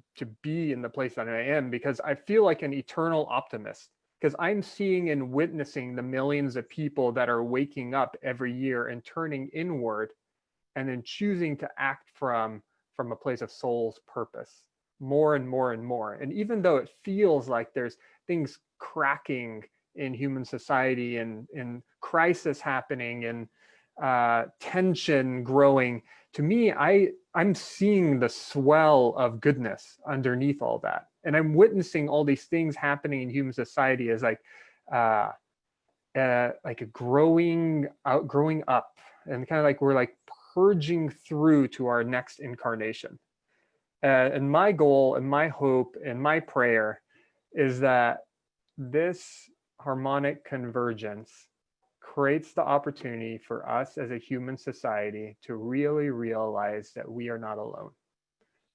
be in the place that I am because I feel like an eternal optimist, because I'm seeing and witnessing the millions of people that are waking up every year and turning inward and then choosing to act from a place of soul's purpose more and more and more. And even though it feels like there's things cracking in human society and crisis happening and tension growing, to me, I'm seeing the swell of goodness underneath all that. And I'm witnessing all these things happening in human society as like a growing up, and kind of like we're like purging through to our next incarnation. And my goal and my hope and my prayer is that this harmonic convergence creates the opportunity for us as a human society to really realize that we are not alone.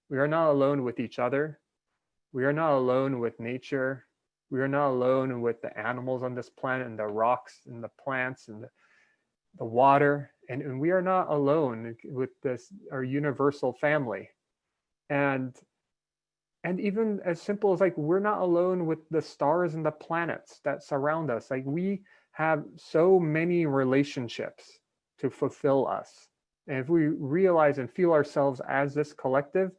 We are not alone with each other. We are not alone with nature. We are not alone with the animals on this planet and the rocks and the plants and the water. And we are not alone with this, our universal family. And even as simple as like, we're not alone with the stars and the planets that surround us. Like, we have so many relationships to fulfill us. And if we realize and feel ourselves as this collective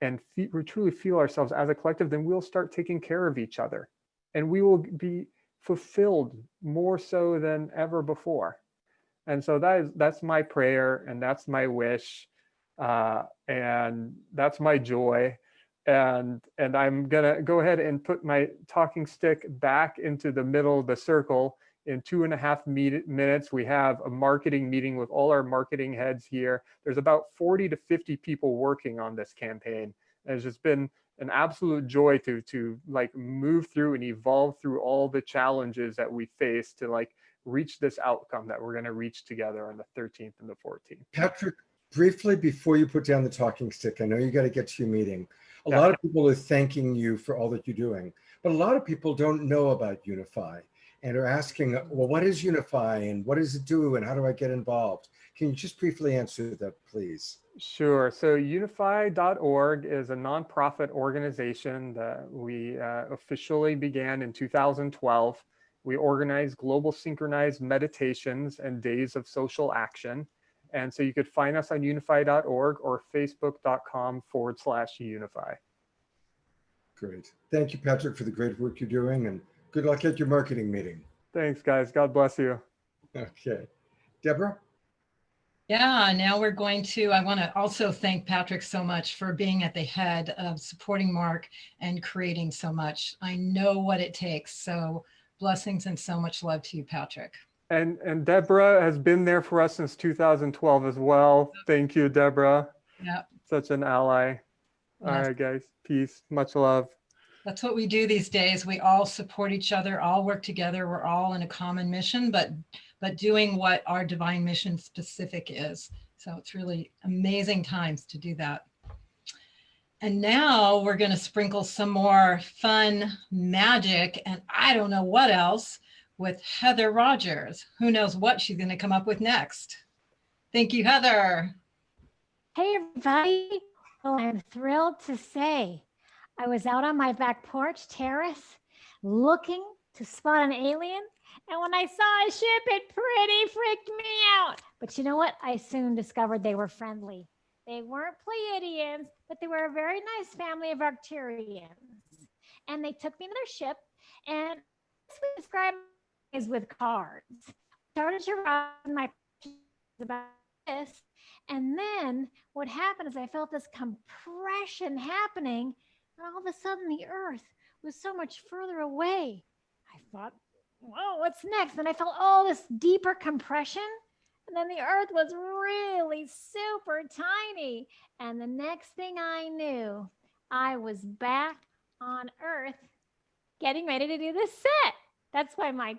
and we truly feel ourselves as a collective, then we'll start taking care of each other and we will be fulfilled more so than ever before. And so that's my prayer, and that's my wish. And that's my joy. And I'm gonna go ahead and put my talking stick back into the middle of the circle. In 2.5 minutes, we have a marketing meeting with all our marketing heads here. There's about 40 to 50 people working on this campaign. And it's just been an absolute joy to like move through and evolve through all the challenges that we face to like reach this outcome that we're going to reach together on the 13th and the 14th. Patrick, briefly before you put down the talking stick, I know you got to get to your meeting. A lot of people are thanking you for all that you're doing, but a lot of people don't know about Unify and are asking, well, what is Unify and what does it do and how do I get involved? Can you just briefly answer that, please? Sure. So unify.org is a nonprofit organization that we officially began in 2012. We organize global synchronized meditations and days of social action. And so you could find us on unify.org or facebook.com/unify. Great. Thank you, Patrick, for the great work you're doing, and good luck at your marketing meeting. Thanks, guys. God bless you. Okay. Deborah? Yeah, now we're going to, I want to also thank Patrick so much for being at the head of supporting Mark and creating so much. I know what it takes. So blessings and so much love to you, Patrick. And Deborah has been there for us since 2012 as well. Thank you, Deborah. Yeah. Such an ally. All right, guys. Peace. Much love. That's what we do these days. We all support each other, all work together. We're all in a common mission, but doing what our divine mission specific is. So it's really amazing times to do that. And now we're going to sprinkle some more fun magic and I don't know what else with Heather Rogers. Who knows what she's going to come up with next. Thank you, Heather. Hey, everybody. Well, I'm thrilled to say I was out on my back porch terrace looking to spot an alien. And when I saw a ship, it pretty freaked me out. But you know what? I soon discovered they were friendly. They weren't Pleiadians, but they were a very nice family of Arcturians. And they took me to their ship, and we described is with cards. Started to run my about this, and then what happened is I felt this compression happening, and all of a sudden the Earth was so much further away. I thought, whoa, what's next? And I felt all this deeper compression. And then the Earth was really super tiny. And the next thing I knew, I was back on Earth getting ready to do this set. That's why my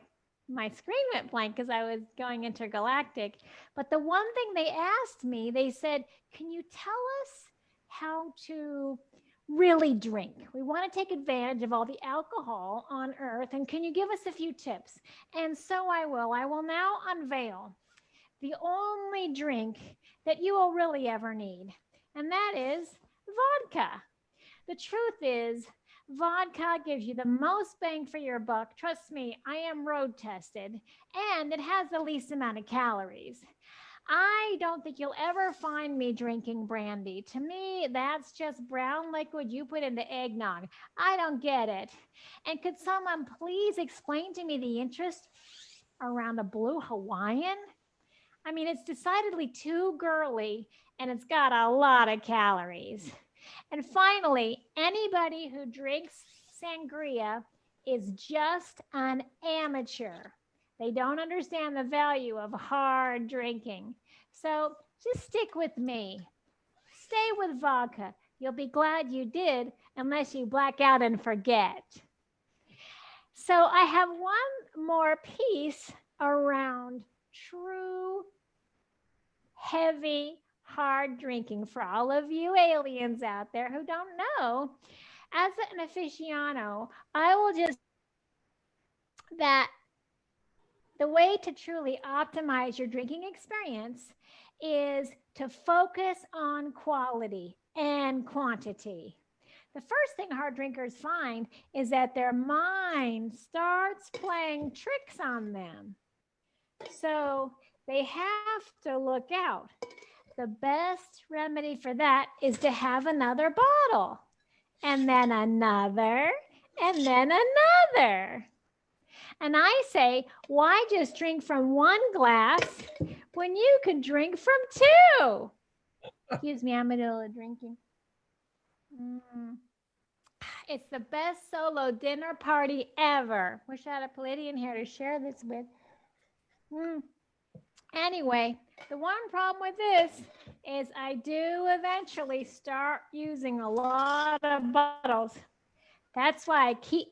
screen went blank, because I was going intergalactic. But the one thing they asked me, they said, can you tell us how to really drink? We want to take advantage of all the alcohol on Earth, and can you give us a few tips? And so I will now unveil the only drink that you will really ever need, and that is vodka. The truth is, vodka gives you the most bang for your buck. Trust me, I am road tested, and it has the least amount of calories. I don't think you'll ever find me drinking brandy. To me, that's just brown liquid you put into eggnog. I don't get it. And could someone please explain to me the interest around a blue Hawaiian? I mean, it's decidedly too girly, and it's got a lot of calories. And finally, anybody who drinks sangria is just an amateur. They don't understand the value of hard drinking. So just stick with me. Stay with vodka. You'll be glad you did, unless you black out and forget. So I have one more piece around true, heavy, hard drinking for all of you aliens out there who don't know. As an aficionado, I will just that the way to truly optimize your drinking experience is to focus on quality and quantity. The first thing hard drinkers find is that their mind starts playing tricks on them. So they have to look out. The best remedy for that is to have another bottle, and then another, and then another. And I say, why just drink from one glass when you can drink from two? Excuse me, I'm in the middle of drinking. It's the best solo dinner party ever. Wish I had a Palladian here to share this with. Anyway, the one problem with this is I do eventually start using a lot of bottles. That's why I keep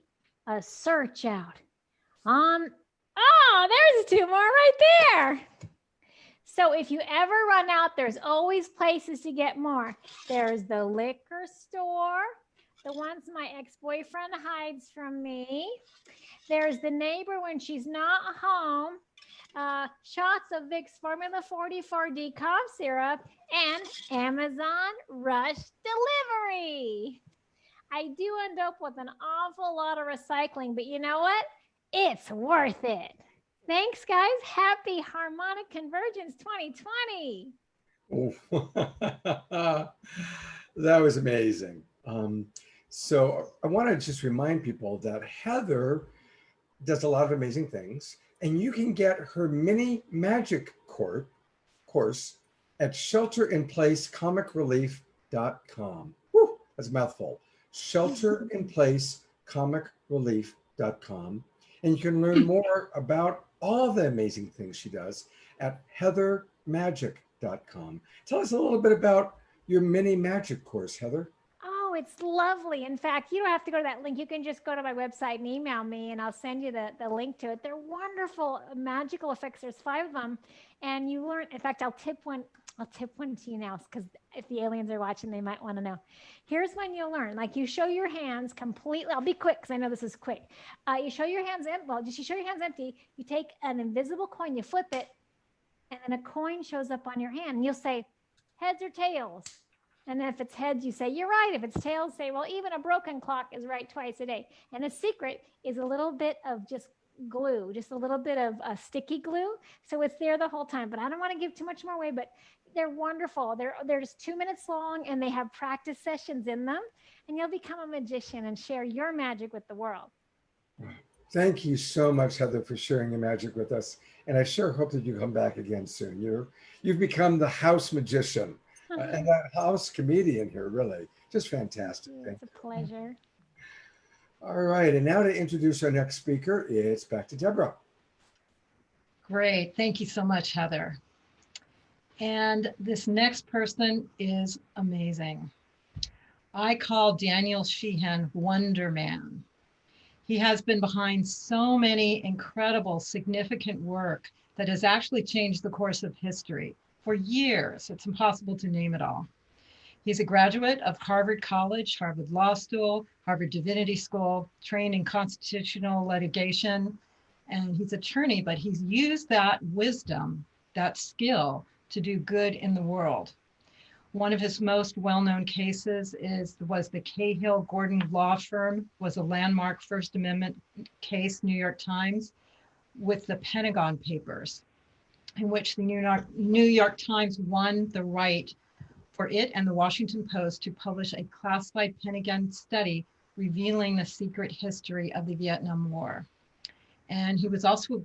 a search out on, oh, there's two more right there. So if you ever run out, there's always places to get more. There's the liquor store, the ones my ex-boyfriend hides from me. There's the neighbor when she's not home. Shots of Vicks Formula 44D cough syrup, and Amazon Rush Delivery. I do end up with an awful lot of recycling, but you know what? it's worth it. Thanks, guys. Happy Harmonic Convergence 2020. Oh, that was amazing. So I want to just remind people that Heather does a lot of amazing things, and you can get her mini magic course at shelterinplacecomicrelief.com. Woo, that's a mouthful. Shelterinplacecomicrelief.com. And you can learn more about all the amazing things she does at heathermagic.com. Tell us a little bit about your mini magic course, Heather. Oh, it's lovely. In fact, you don't have to go to that link. You can just go to my website and email me, and I'll send you the link to it. They're wonderful magical effects. There's 5 of them, and you learn. In fact, I'll tip one to you now, because if the aliens are watching, they might want to know. Here's when you'll learn. Like, you show your hands completely. I'll be quick because I know this is quick. You show your hands empty. Well, just you show your hands empty. You take an invisible coin, you flip it, and then a coin shows up on your hand, and you'll say, heads or tails. And then if it's heads, you say, you're right. If it's tails, say, well, even a broken clock is right twice a day. And the secret is a little bit of just glue, just a little bit of sticky glue. So it's there the whole time. But I don't want to give too much more away, but they're wonderful. They're just 2 minutes long, and they have practice sessions in them. And you'll become a magician and share your magic with the world. Thank you so much, Heather, for sharing your magic with us. And I sure hope that you come back again soon. You've become the house magician. And that house comedian here, really, just fantastic. It's a pleasure. All right, and now to introduce our next speaker, it's back to Deborah. Great, thank you so much, Heather. And this next person is amazing. I call Daniel Sheehan Wonder Man. He has been behind so many incredible, significant work that has actually changed the course of history. For years, it's impossible to name it all. He's a graduate of Harvard College, Harvard Law School, Harvard Divinity School, trained in constitutional litigation, and he's an attorney, but he's used that wisdom, that skill, to do good in the world. One of his most well-known cases was the Cahill Gordon law firm, was a landmark First Amendment case, New York Times, with the Pentagon Papers, in which the New York Times won the right for it and the Washington Post to publish a classified Pentagon study revealing the secret history of the Vietnam War. And he was also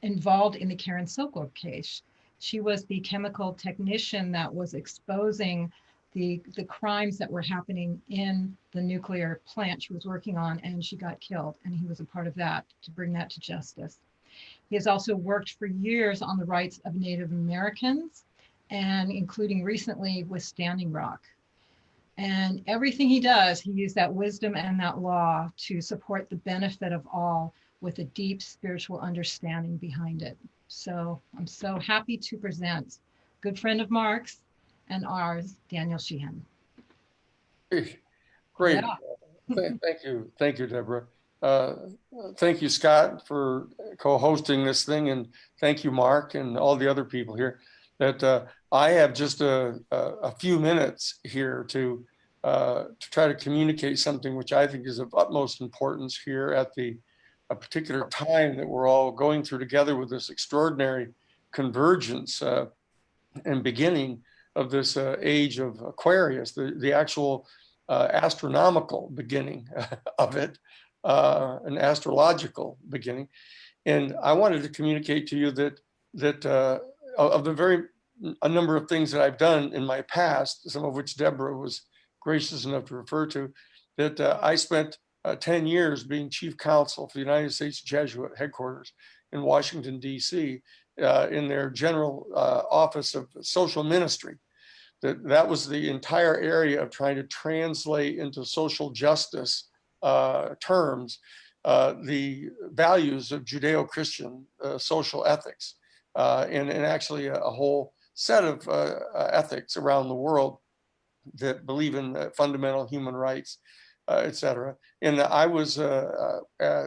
involved in the Karen Sokol case. She was the chemical technician that was exposing the crimes that were happening in the nuclear plant she was working on, and she got killed. And he was a part of that to bring that to justice. He has also worked for years on the rights of Native Americans, and including recently with Standing Rock. And everything he does, he used that wisdom and that law to support the benefit of all with a deep spiritual understanding behind it. So I'm so happy to present good friend of Mark's and ours, Daniel Sheehan. Great. Yeah. Thank you, Deborah. Thank you, Scott, for co-hosting this thing, and thank you, Mark, and all the other people here. That I have just a few minutes here to try to communicate something which I think is of utmost importance here at a particular time that we're all going through together with this extraordinary convergence and beginning of this age of Aquarius, the actual astronomical beginning of it, an astrological beginning. And I wanted to communicate to you that of a number of things that I've done in my past, some of which Deborah was gracious enough to refer to, that I spent 10 years being chief counsel for the United States Jesuit headquarters in Washington, D.C., in their general office of social ministry. That was the entire area of trying to translate into social justice terms the values of Judeo-Christian social ethics, and actually a whole set of ethics around the world that believe in fundamental human rights, et cetera. And I was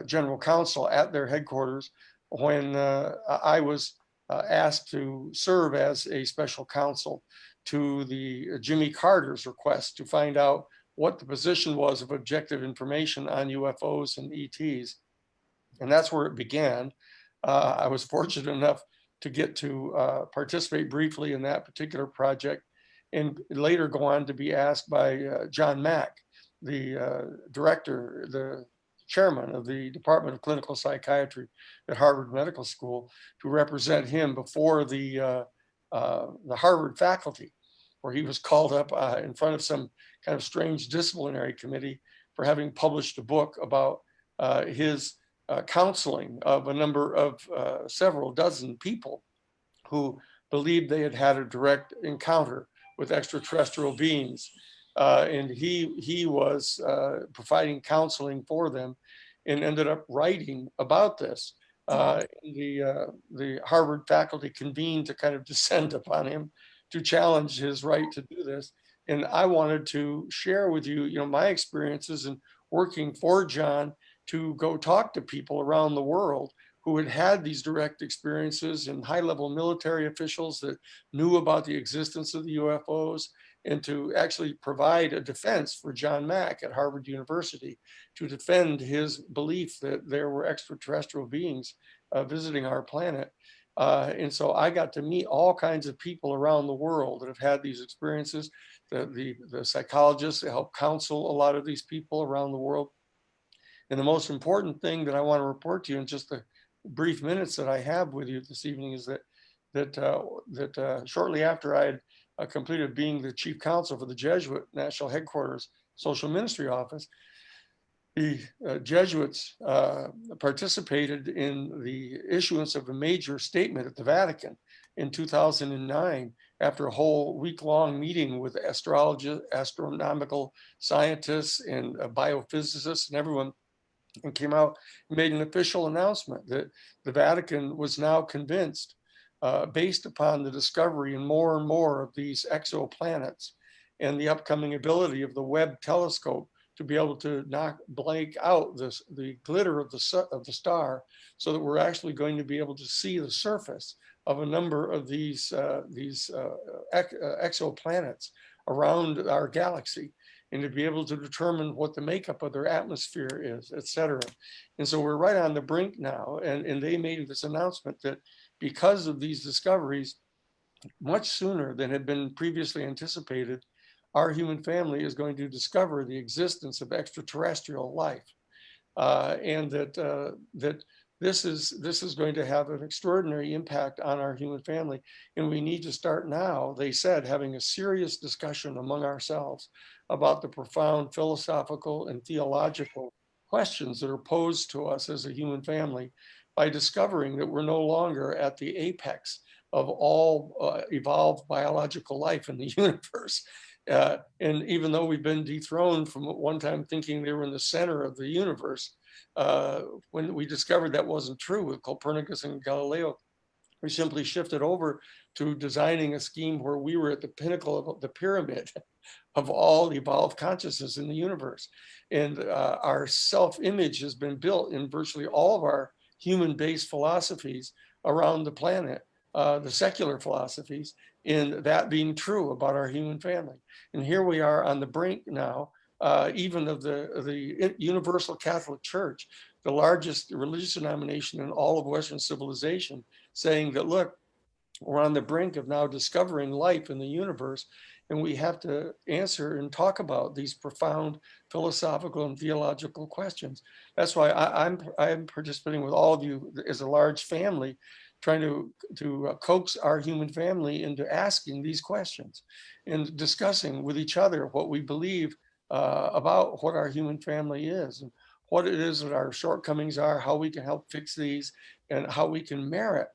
general counsel at their headquarters when I was asked to serve as a special counsel to the Jimmy Carter's request to find out what the position was of objective information on UFOs and ETs. And that's where it began. I was fortunate enough to get to participate briefly in that particular project, and later go on to be asked by John Mack, the director, the chairman of the Department of Clinical Psychiatry at Harvard Medical School, to represent him before the Harvard faculty, where he was called up in front of some kind of strange disciplinary committee for having published a book about his counseling of a number of several dozen people who believed they had had a direct encounter with extraterrestrial beings. And he was providing counseling for them, and ended up writing about this. The Harvard faculty convened to kind of descend upon him to challenge his right to do this. And I wanted to share with you, my experiences in working for John to go talk to people around the world who had had these direct experiences, and high-level military officials that knew about the existence of the UFOs, and to actually provide a defense for John Mack at Harvard University to defend his belief that there were extraterrestrial beings visiting our planet. And so I got to meet all kinds of people around the world that have had these experiences, the psychologists that help counsel a lot of these people around the world. And the most important thing that I want to report to you in just the brief minutes that I have with you this evening is that shortly after I had completed being the chief counsel for the Jesuit National Headquarters Social Ministry Office, the Jesuits participated in the issuance of a major statement at the Vatican in 2009 after a whole week-long meeting with astrologists, astronomical scientists, and biophysicists and everyone, and came out and made an official announcement that the Vatican was now convinced, based upon the discovery in more and more of these exoplanets and the upcoming ability of the Webb telescope to be able to blank out the glitter of the star, so that we're actually going to be able to see the surface of a number of these exoplanets around our galaxy, and to be able to determine what the makeup of their atmosphere is, et cetera. And so we're right on the brink now. And they made this announcement that because of these discoveries, much sooner than had been previously anticipated, our human family is going to discover the existence of extraterrestrial life. And that this is going to have an extraordinary impact on our human family. And we need to start now, they said, having a serious discussion among ourselves about the profound philosophical and theological questions that are posed to us as a human family, by discovering that we're no longer at the apex of all evolved biological life in the universe. And even though we've been dethroned from at one time thinking they were in the center of the universe, when we discovered that wasn't true with Copernicus and Galileo, we simply shifted over to designing a scheme where we were at the pinnacle of the pyramid of all evolved consciousness in the universe. And our self-image has been built in virtually all of our human-based philosophies around the planet, the secular philosophies, in that being true about our human family. And here we are on the brink now, even of the Universal Catholic Church, the largest religious denomination in all of Western civilization, saying that, look, we're on the brink of now discovering life in the universe, and we have to answer and talk about these profound philosophical and theological questions. That's why I'm participating with all of you as a large family, trying to coax our human family into asking these questions and discussing with each other what we believe about what our human family is, and what it is that our shortcomings are, how we can help fix these, and how we can merit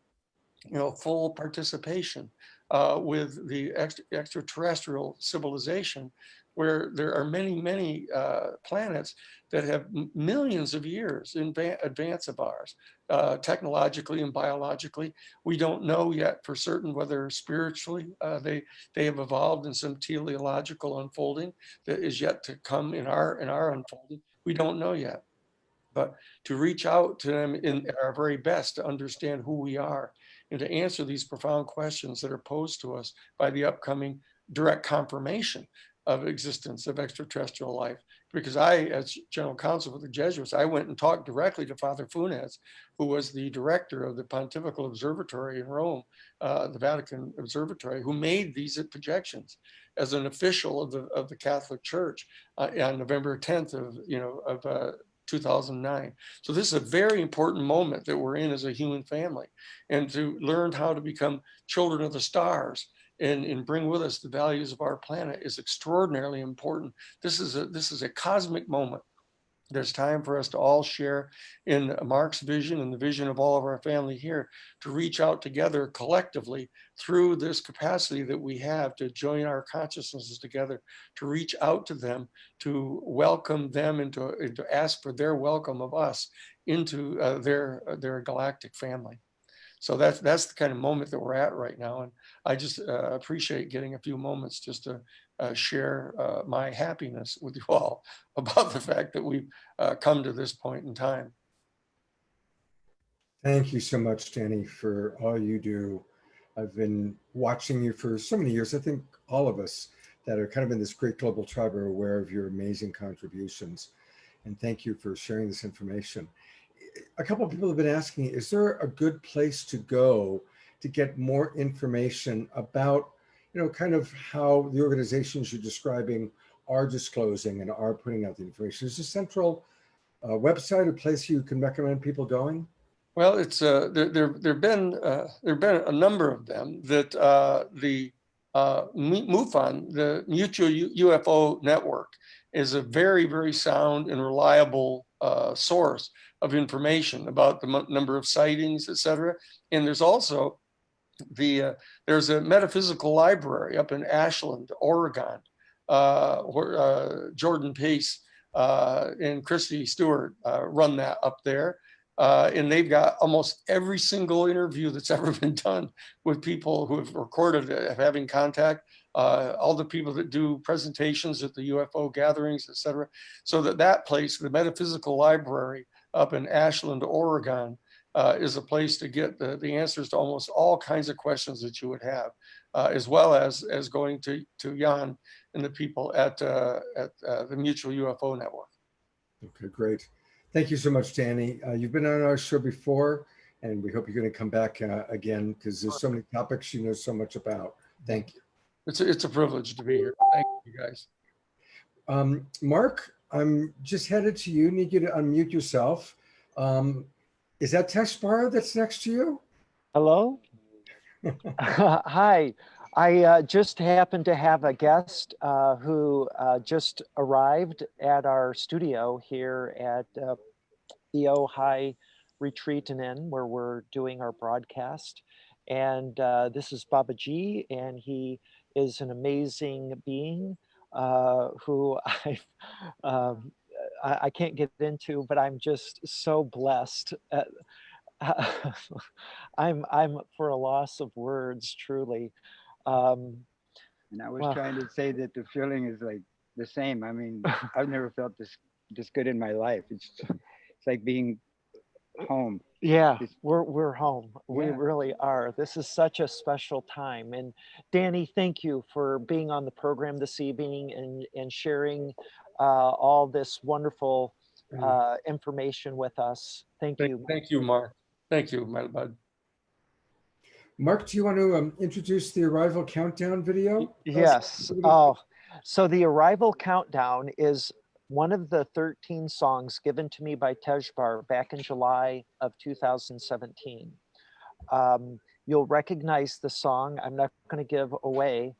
full participation with the extraterrestrial civilization, where there are many, many planets that have millions of years in advance of ours, technologically and biologically. We don't know yet for certain whether spiritually they have evolved in some teleological unfolding that is yet to come in our unfolding. We don't know yet. But to reach out to them in our very best to understand who we are, and to answer these profound questions that are posed to us by the upcoming direct confirmation of existence of extraterrestrial life, because I, as general counsel for the Jesuits, I went and talked directly to Father Funes, who was the director of the Pontifical Observatory in Rome, the Vatican Observatory, who made these projections as an official of the Catholic Church on November 10th of 2009. So this is a very important moment that we're in as a human family, and to learn how to become children of the stars and bring with us the values of our planet is extraordinarily important. This is a cosmic moment. There's time for us to all share in Mark's vision and the vision of all of our family here to reach out together collectively through this capacity that we have to join our consciousnesses together, to reach out to them, to welcome them and to ask for their welcome of us into their galactic family. So that's the kind of moment that we're at right now. And I just appreciate getting a few moments just to share my happiness with you all about the fact that we've come to this point in time. Thank you so much, Danny, for all you do. I've been watching you for so many years. I think all of us that are kind of in this great global tribe are aware of your amazing contributions. And thank you for sharing this information. A couple of people have been asking, is there a good place to go to get more information about, kind of how the organizations you're describing are disclosing and are putting out the information? Is there a central website or place you can recommend people going? Well, it's there've been a number of them that the MUFON, the Mutual UFO Network, is a very, very sound and reliable source of information about the number of sightings, et cetera. And there's also there's a metaphysical library up in Ashland, Oregon, where Jordan Pace and Christy Stewart run that up there. And they've got almost every single interview that's ever been done with people who have recorded having contact, all the people that do presentations at the UFO gatherings, et cetera. So that place, the Metaphysical Library up in Ashland, Oregon, is a place to get the answers to almost all kinds of questions that you would have, as well as going to Jan and the people at the Mutual UFO Network. Okay, great. Thank you so much, Danny. You've been on our show before, and we hope you're going to come back again, because there's so many topics you know so much about. Thank you. It's a privilege to be here. Thank you, guys. Mark, I'm just headed to you. Need you to unmute yourself. Is that Teshbar that's next to you? Hello. Hi. I just happened to have a guest who just arrived at our studio here at the Ojai Retreat and Inn, where we're doing our broadcast. And this is Babaji, and he is an amazing being who I can't get into, but I'm just so blessed. I'm for a loss of words, truly. And I was trying to say that the feeling is like the same. I mean, I've never felt this good in my life. It's like being home. Yeah, we're home. Yeah. We really are. This is such a special time. And Danny, thank you for being on the program this evening and sharing all this wonderful information with us. Thank you. Thank you, Mark. Thank you, my bud. Mark, do you want to introduce the arrival countdown video? Yes. Oh, so the arrival countdown is one of the 13 songs given to me by Teshbar back in July of 2017. You'll recognize the song. I'm not going to give away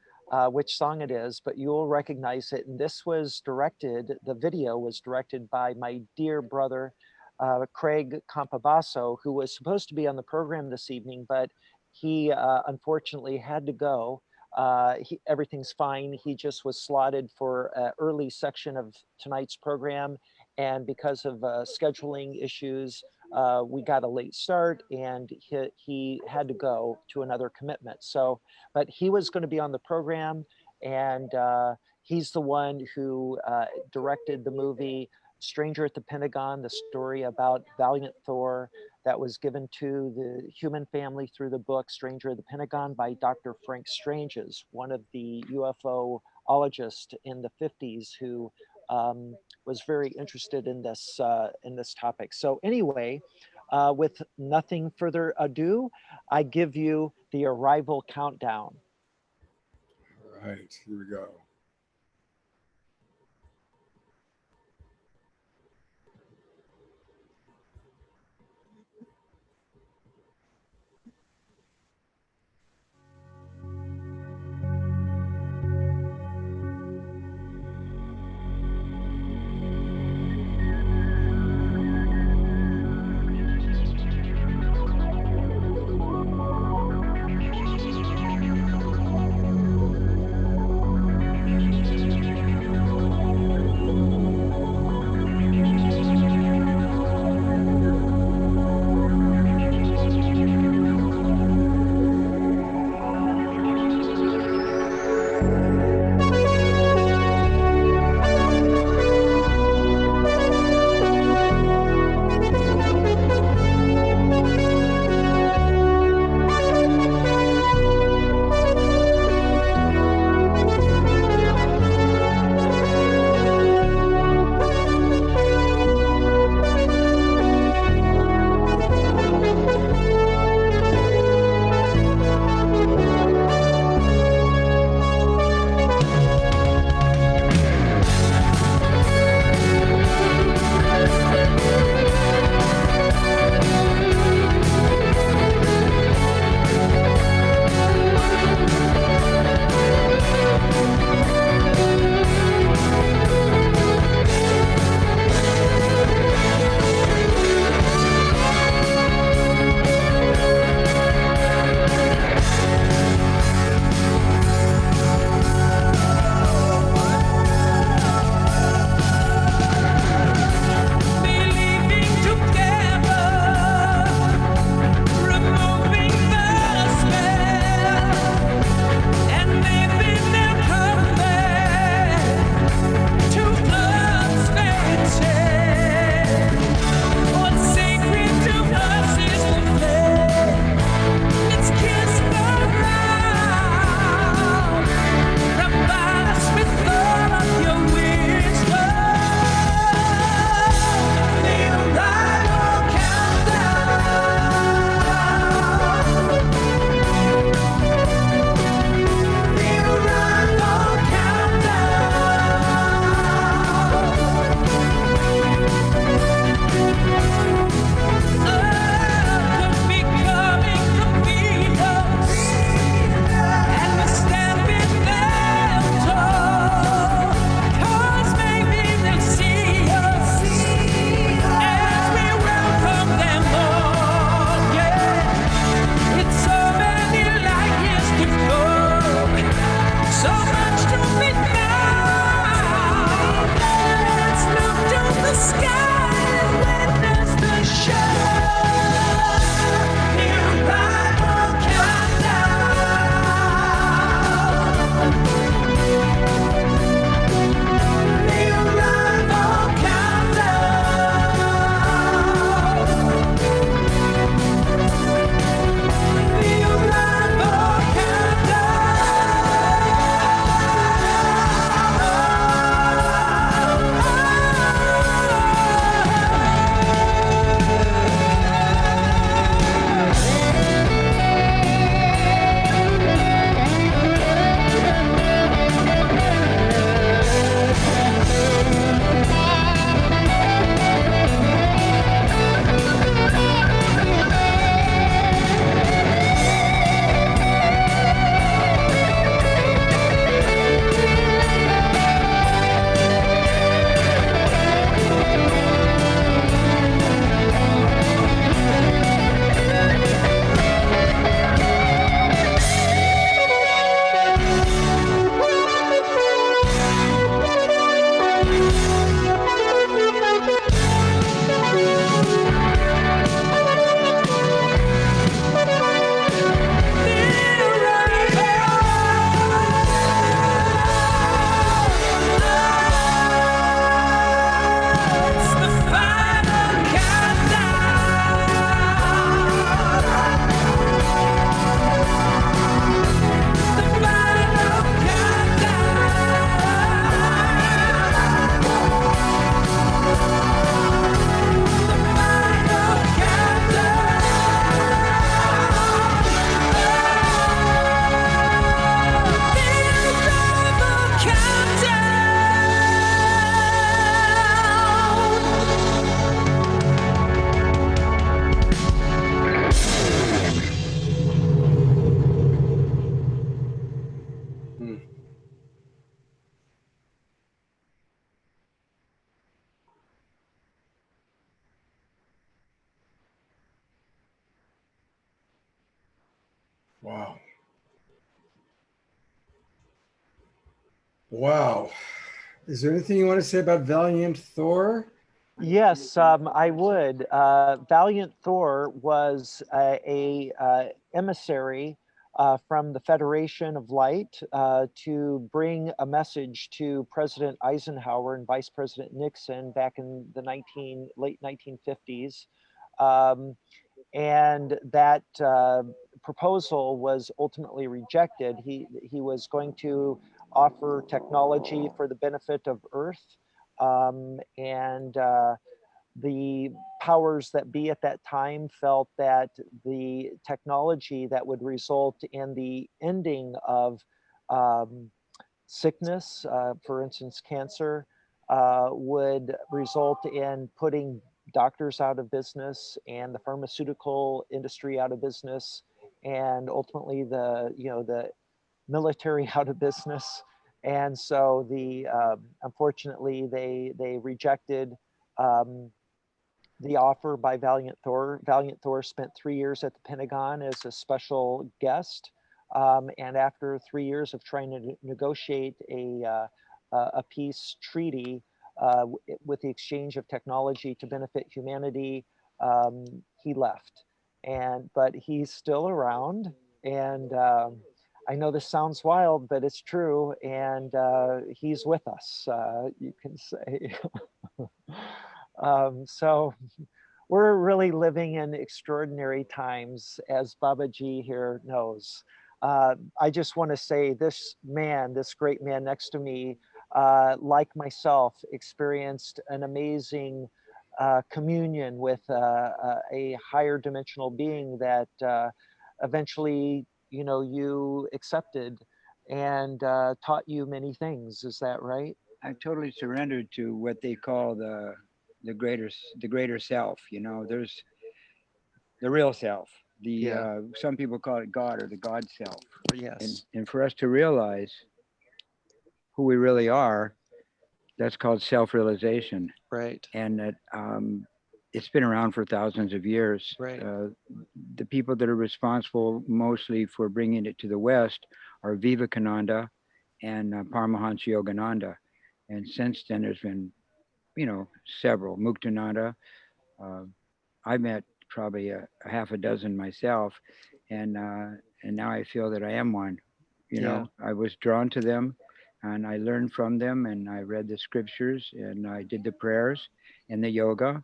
which song it is, but you'll recognize it. And this was directed, the video was directed by my dear brother, Craig Campabasso, who was supposed to be on the program this evening, but he unfortunately had to go. Everything's fine. He just was slotted for an early section of tonight's program. And because of scheduling issues, we got a late start, and he had to go to another commitment. So, but he was going to be on the program, and he's the one who directed the movie Stranger at the Pentagon, the story about Valiant Thor that was given to the human family through the book Stranger at the Pentagon by Dr. Frank Stranges, one of the UFOologists in the 50s who was very interested in this topic. So anyway, with nothing further ado, I give you the arrival countdown. All right, here we go. Wow. Wow. Is there anything you want to say about Valiant Thor? Yes, I would. Valiant Thor was a emissary from the Federation of Light to bring a message to President Eisenhower and Vice President Nixon back in the late 1950s. And that proposal was ultimately rejected. He was going to offer technology for the benefit of Earth. And the powers that be at that time felt that the technology that would result in the ending of sickness, for instance, cancer, would result in putting doctors out of business and the pharmaceutical industry out of business, and ultimately the military out of business. And so unfortunately they rejected the offer by Valiant Thor. Valiant Thor spent 3 years at the Pentagon as a special guest. And after 3 years of trying to negotiate a peace treaty with the exchange of technology to benefit humanity, he left. But he's still around. And I know this sounds wild, but it's true. And he's with us, you can say. So we're really living in extraordinary times, as Babaji here knows. I just want to say this great man next to me, like myself, experienced an amazing communion with a higher dimensional being that eventually, you accepted and taught you many things. Is that right? I totally surrendered to what they call the greater self. There's the real self. Some people call it God or the God self. Yes. And for us to realize who we really are, that's called self-realization. Right. And that it's been around for thousands of years. Right. The people that are responsible mostly for bringing it to the West are Vivekananda and Paramahansa Yogananda. And since then, there's been, several. Muktananda. I met probably a half a dozen myself, and now I feel that I am one. I was drawn to them, and I learned from them, and I read the scriptures, and I did the prayers and the yoga,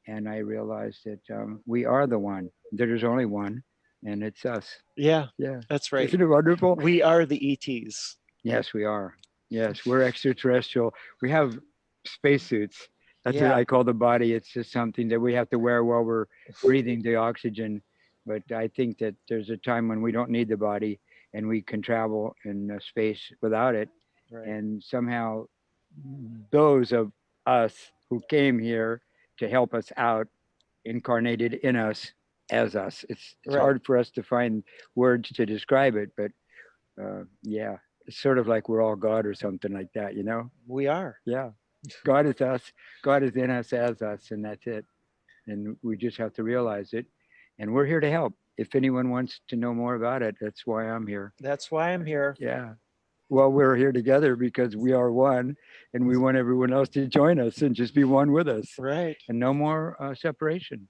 and I realized that we are the one. There's only one, and it's us. Yeah. Yeah. That's right. Isn't it wonderful? We are the ETs. Yes, we are. Yes, we're extraterrestrial. We have spacesuits. That's what Yeah. I call the body. It's just something that we have to wear while we're breathing the oxygen. But I think that there's a time when we don't need the body and we can travel in space without it. Right. And somehow those of us who came here to help us out incarnated in us as us. It's Right. hard for us to find words to describe it, but yeah, it's sort of like we're all God or something like that, We are. Yeah. God is us. God is in us as us, and that's it. And we just have to realize it. And we're here to help. If anyone wants to know more about it, that's why I'm here. That's why I'm here. Yeah. Well, we're here together because we are one, and we want everyone else to join us and just be one with us. Right. And no more separation.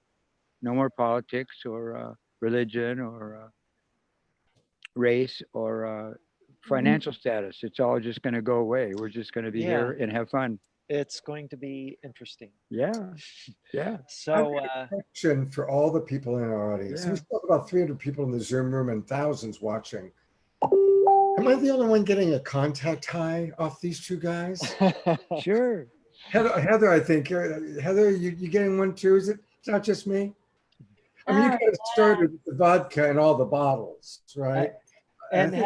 No more politics or religion or race or financial status. It's all just going to go away. We're just going to be here and have fun. It's going to be interesting. Yeah. Yeah. So question for all the people in our audience. Yeah. We still have about 300 people in the Zoom room and thousands watching. Am I the only one getting a contact high off these two guys? Sure. Heather, I think. Heather, you getting one too? Is it? It's not just me? I mean, you guys started with the vodka and all the bottles, right? And I think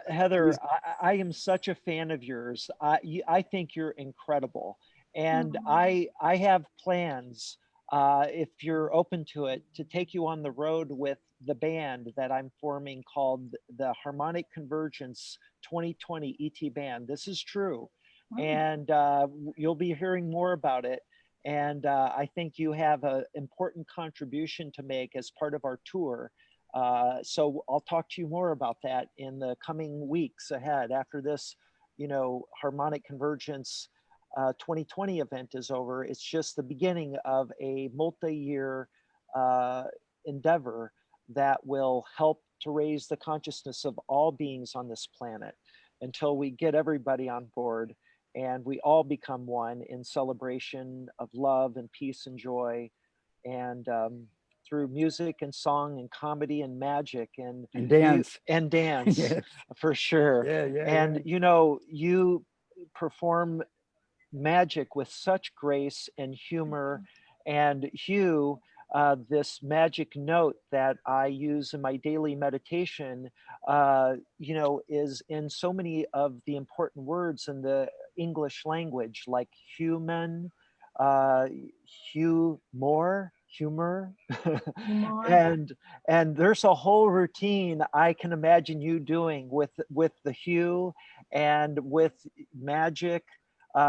Heather, I am such a fan of yours. I think you're incredible, and I have plans, if you're open to it, to take you on the road with the band that I'm forming called the Harmonic Convergence 2020 ET Band. This is true, and you'll be hearing more about it. And I think you have an important contribution to make as part of our tour. So I'll talk to you more about that in the coming weeks ahead after this, Harmonic Convergence 2020 event is over. It's just the beginning of a multi-year endeavor that will help to raise the consciousness of all beings on this planet until we get everybody on board and we all become one in celebration of love and peace and joy, and through music and song and comedy and magic and dance. and dance. Yes. For sure. Yeah. And you perform magic with such grace and humor. And Hugh, this magic note that I use in my daily meditation, is in so many of the important words in the English language, like human, humor, and there's a whole routine I can imagine you doing with the hue and with magic.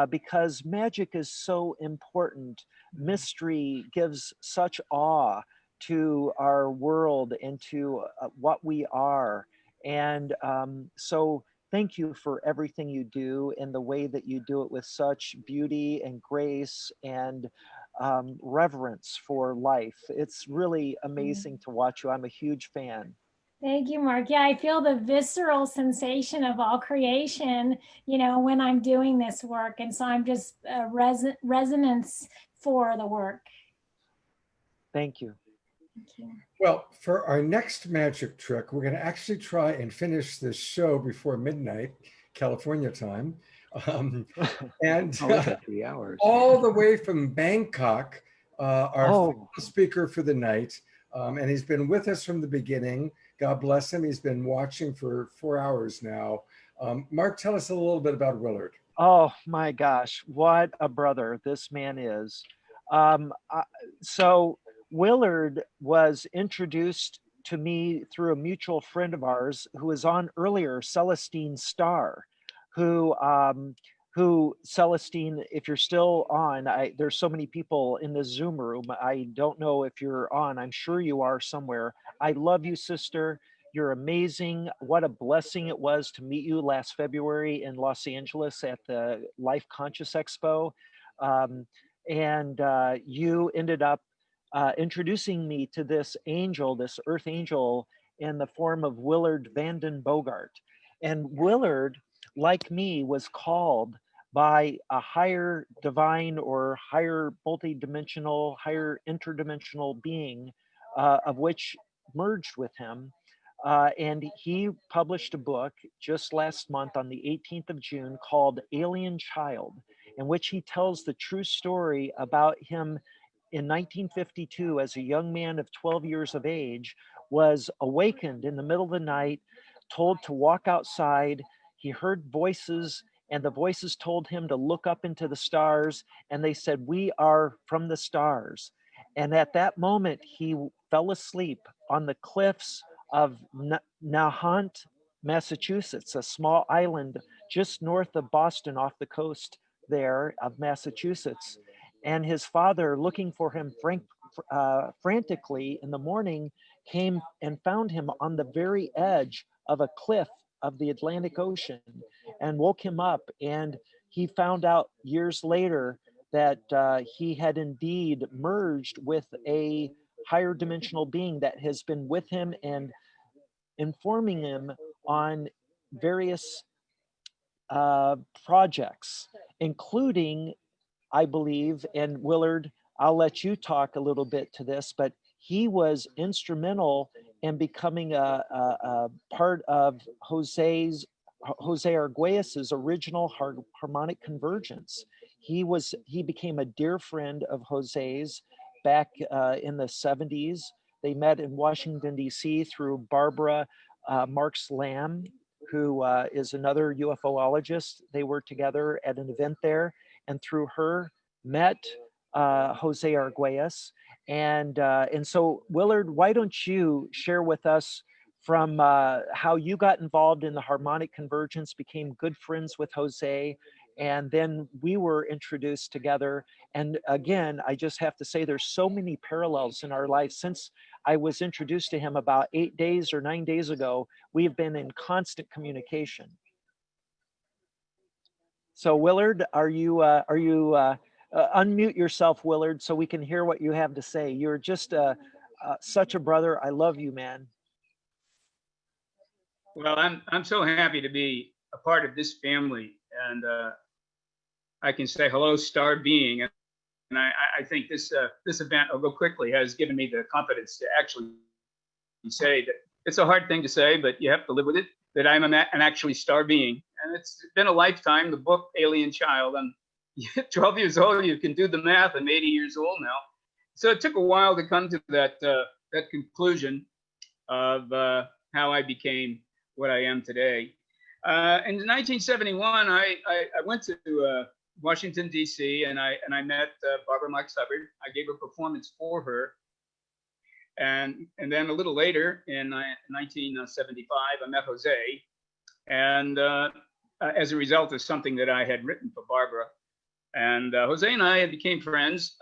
Because magic is so important. Mystery gives such awe to our world and to what we are. And so thank you for everything you do and the way that you do it with such beauty and grace and reverence for life. It's really amazing to watch you. I'm a huge fan. Thank you, Mark. Yeah, I feel the visceral sensation of all creation, when I'm doing this work. And so I'm just resonance for the work. Thank you. Thank you. Well, for our next magic trick, we're going to actually try and finish this show before midnight, California time. And 3 hours. all the way from Bangkok, our speaker for the night. And he's been with us from the beginning. God bless him. He's been watching for 4 hours now. Mark, tell us a little bit about Willard. Oh my gosh, what a brother this man is. So Willard was introduced to me through a mutual friend of ours who was on earlier, Celestine Starr, who Celestine, if you're still on, there's so many people in the Zoom room. I don't know if you're on. I'm sure you are somewhere. I love you, sister. You're amazing. What a blessing it was to meet you last February in Los Angeles at the Life Conscious Expo. And you ended up introducing me to this angel, this earth angel, in the form of Willard Vanden Bogart. And Willard, like me, was called by a higher divine or higher multidimensional, higher interdimensional being, of which merged with him. And he published a book just last month on the 18th of June called Alien Child, in which he tells the true story about him in 1952 as a young man of 12 years of age, was awakened in the middle of the night, told to walk outside. He heard voices, and the voices told him to look up into the stars, and they said, "We are from the stars." And at that moment, he fell asleep on the cliffs of Nahant, Massachusetts, a small island just north of Boston off the coast there of Massachusetts. And his father, looking for him frantically in the morning, came and found him on the very edge of a cliff of the Atlantic Ocean and woke him up. And he found out years later that he had indeed merged with a higher dimensional being that has been with him and informing him on various projects, including, I believe, and Willard, I'll let you talk a little bit to this, but he was instrumental in becoming a part of Jose Arguelles's original harmonic convergence. He became a dear friend of Jose's back in the 70s. They met in Washington, D.C. through Barbara Marks Lamb, who is another UFOologist. They were together at an event there, and through her met Jose Arguelles. And so, Willard, why don't you share with us from how you got involved in the harmonic convergence, became good friends with Jose, And then we were introduced together. And again, I just have to say there's so many parallels in our life. Since I was introduced to him about 8 days or 9 days ago, we've been in constant communication. So Willard, unmute yourself, Willard, so we can hear what you have to say. You're just such a brother. I love you, man. Well, I'm so happy to be a part of this family, and I can say hello, star being. And I think this event, I'll go quickly, has given me the confidence to actually say that it's a hard thing to say, but you have to live with it, that I'm an actually star being. And it's been a lifetime. The book Alien Child, I'm 12 years old, you can do the math. I'm 80 years old now. So it took a while to come to that conclusion of how I became what I am today. In 1971, I went to Washington, D.C., and I met Barbara Marx Hubbard. I gave a performance for her. And then a little later, in 1975, I met Jose. And as a result of something that I had written for Barbara. And Jose and I became friends.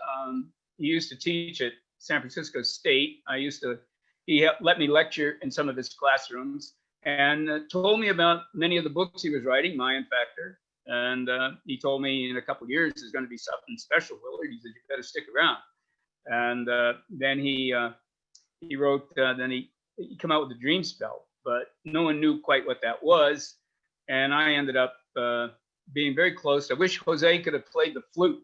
He used to teach at San Francisco State. He let me lecture in some of his classrooms and told me about many of the books he was writing, Mayan Factor. And he told me in a couple of years, there's going to be something special, Willard. He said, you better stick around. And then he wrote, then he came out with the Dream Spell, but no one knew quite what that was. And I ended up being very close. I wish Jose could have played the flute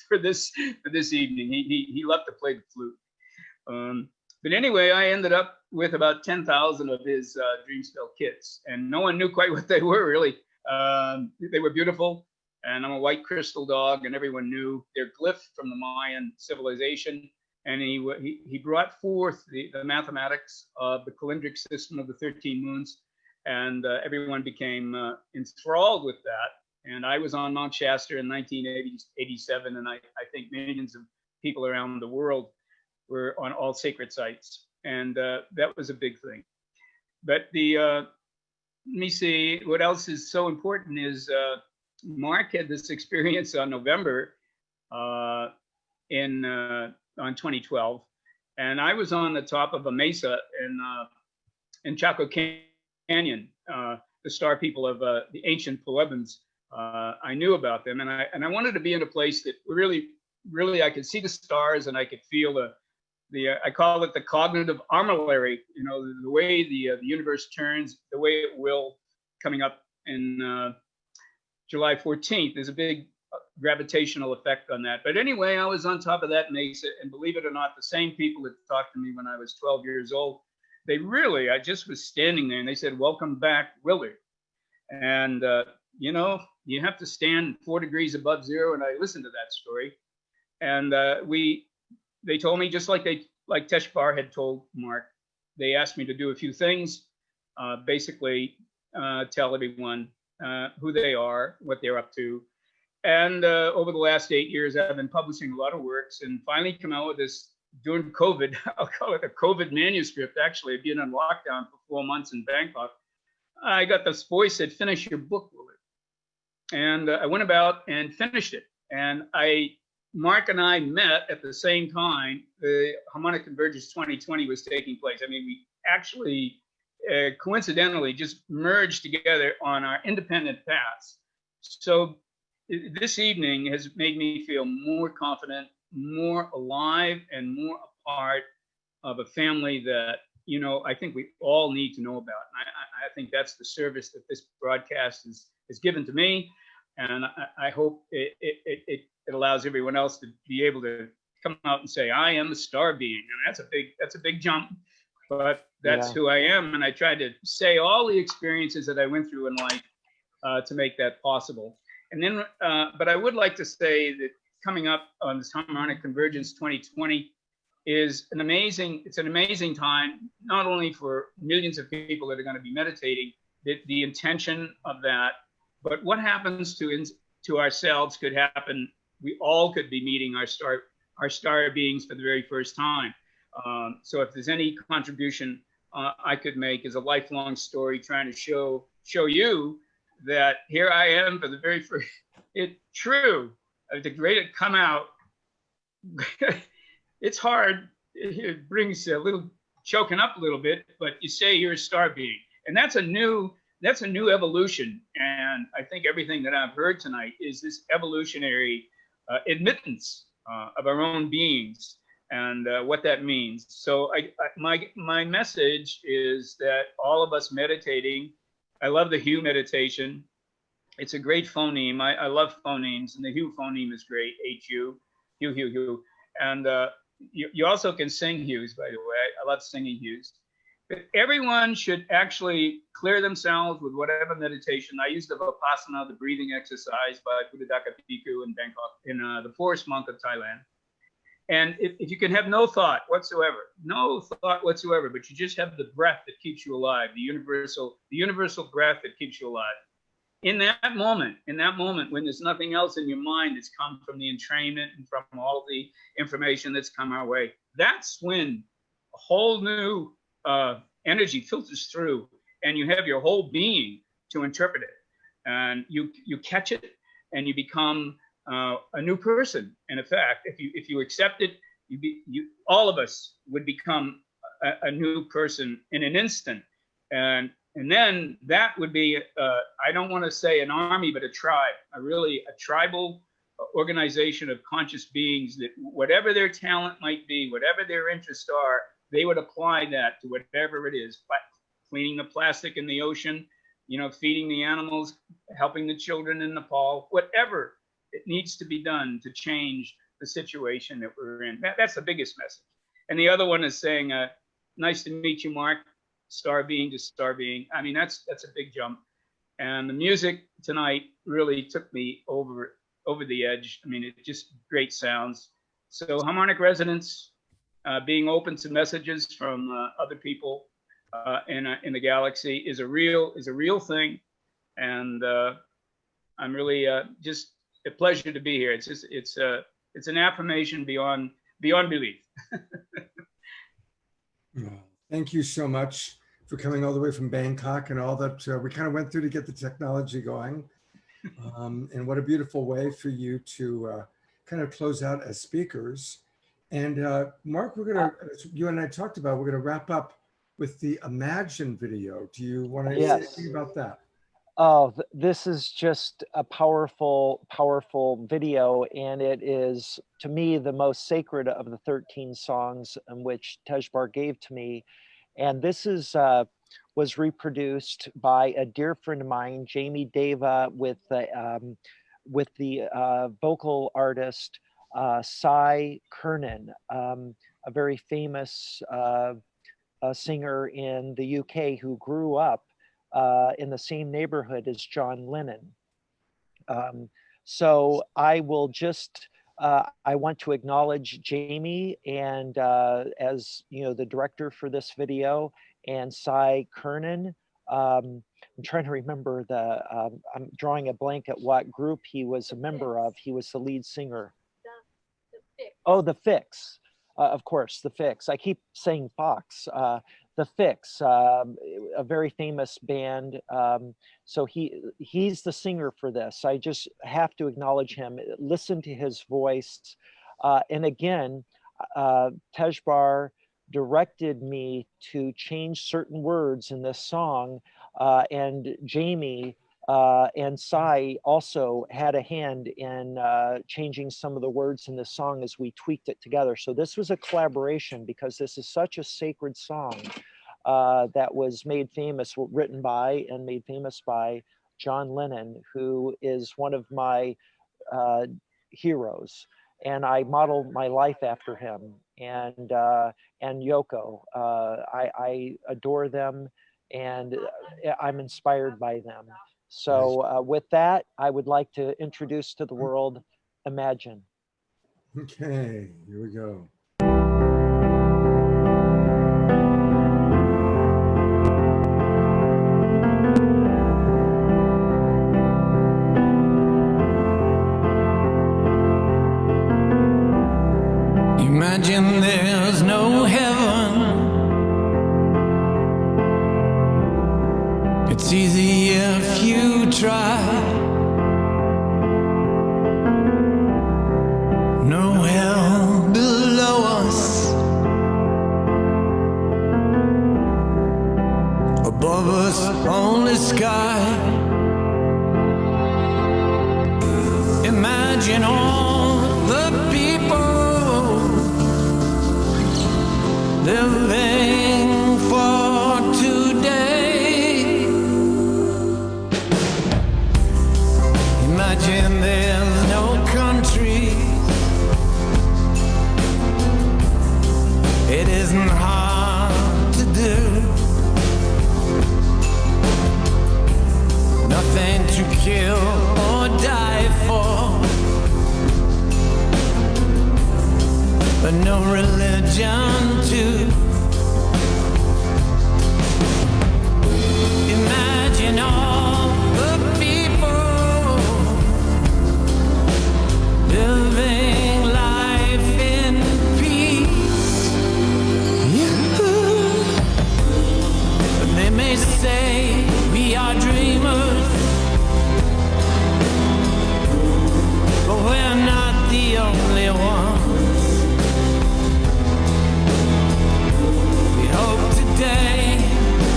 for this evening. He loved to play the flute. But anyway, I ended up with about 10,000 of his Dream Spell kits, and no one knew quite what they were really. They were beautiful, and I'm a white crystal dog, and everyone knew their glyph from the Mayan civilization. And he brought forth the mathematics of the calendric system of the 13 moons, and everyone became enthralled with that. And I was on Mount Shasta in 1987, and I think millions of people around the world were on all sacred sites, and that was a big thing. But let me see, what else is so important is Mark had this experience on November on 2012, and I was on the top of a mesa in Chaco Canyon, the star people of the ancient Pueblos. I knew about them, and I wanted to be in a place that really I could see the stars and I could feel I call it the cognitive armillary, the way the universe turns, the way it will, coming up in July 14th. There's a big gravitational effect on that. But anyway, I was on top of that mesa, and believe it or not, the same people that talked to me when I was 12 years old, I just was standing there, and they said, "Welcome back, Willard." And, you have to stand 4 degrees above zero, and I listened to that story. And they told me, just like Teshbar had told Mark, they asked me to do a few things, basically tell everyone who they are, what they're up to. And over the last 8 years, I've been publishing a lot of works, and finally come out with this, during COVID, I'll call it a COVID manuscript. Actually, I've been on lockdown for 4 months in Bangkok. I got this voice that finish your book, Willard. And I went about and finished it. And Mark and I met at the same time the Harmonic Convergence 2020 was taking place. I mean, we actually coincidentally just merged together on our independent paths. So this evening has made me feel more confident, more alive, and more a part of a family that, I think we all need to know about. I think that's the service that this broadcast is given to me. And I hope it allows everyone else to be able to come out and say, I am a star being. And that's a big jump, but that's who I am. And I tried to say all the experiences that I went through in life to make that possible. And then, but I would like to say that coming up on this Harmonic Convergence 2020 is an amazing time, not only for millions of people that are going to be meditating, the intention of that, but what happens to ourselves could happen. We all could be meeting our star beings for the very first time. So if there's any contribution I could make as a lifelong story, trying to show you that here I am for the very first, true. To create it come out, it's hard. It brings a little choking up a little bit, but you say you're a star being, and that's a new evolution. And I think everything that I've heard tonight is this evolutionary admittance of our own beings and what that means. So my message is that all of us meditating, I love the Hue meditation. It's a great phoneme. I love phonemes, and the Hue phoneme is great. H-U, Hue, Hue, Hue. And you also can sing hues, by the way. I love singing hues. But everyone should actually clear themselves with whatever meditation. I use the Vipassana, the breathing exercise by Buddhadaka Bhikkhu in Bangkok, in the forest monk of Thailand. And if you can have no thought whatsoever, but you just have the breath that keeps you alive, the universal breath that keeps you alive. In that moment, when there's nothing else in your mind that's come from the entrainment and from all the information that's come our way, that's when a whole new energy filters through, and you have your whole being to interpret it, and you catch it, and you become a new person. And in fact, if you accept it, all of us would become a new person in an instant. And then that would be, I don't want to say an army, but a tribe, a tribal organization of conscious beings that whatever their talent might be, whatever their interests are, they would apply that to whatever it is, cleaning the plastic in the ocean, feeding the animals, helping the children in Nepal, whatever it needs to be done to change the situation that we're in. That's the biggest message. And the other one is saying, nice to meet you, Mark. Star being to star being. I mean, that's a big jump. And the music tonight really took me over the edge. I mean, it just great sounds. So harmonic resonance, being open to messages from other people in the galaxy is a real thing. And I'm really just a pleasure to be here. It's an affirmation beyond belief. Thank you so much for coming all the way from Bangkok and all that we kind of went through to get the technology going. And what a beautiful way for you to kind of close out as speakers. And Mark, you and I talked about, we're going to wrap up with the Imagine video. Do you want to say anything about that? Oh, this is just a powerful, powerful video. And it is, to me, the most sacred of the 13 songs in which Tejbar gave to me. And this was reproduced by a dear friend of mine, Jamie Deva, with the vocal artist, Sai Kernan, a very famous singer in the UK who grew up in the same neighborhood as John Lennon. So I will just, I want to acknowledge Jamie and as the director for this video, and Sai Kernan. I'm trying to remember I'm drawing a blank at what group he was a member of. He was the lead singer. The Fix. Oh, the Fix. Of course, the Fix. I keep saying Fox. The Fix, a very famous band. So he's the singer for this. I just have to acknowledge him, listen to his voice. And again, Tejbar directed me to change certain words in this song. And Jamie and Sai also had a hand in changing some of the words in this song as we tweaked it together. So this was a collaboration because this is such a sacred song that was made famous, written by and made famous by John Lennon, who is one of my heroes. And I modeled my life after him, and Yoko. I adore them, and I'm inspired by them. So with that, I would like to introduce to the world, Imagine. Okay, here we go. Imagine there's no heaven. It's easy if you try. above us only sky. Imagine all the people living for today. Imagine there's no country. It isn't hard to do. Nothing to kill or die for, but no religion too. Imagine all the people living life in peace. They may say we are dreamers, but we're not the only ones. We hope today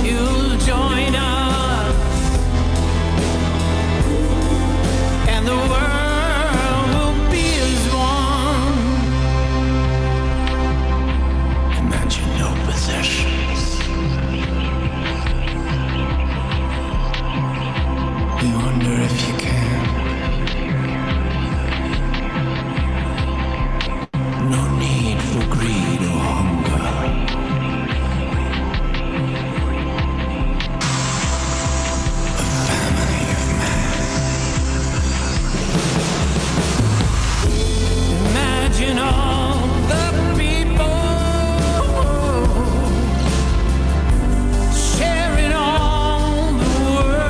you'll join us, and the world will be as one. Imagine no possessions. We wonder if you can. No need for greed or hunger. A family of man. Imagine all the people sharing all the world.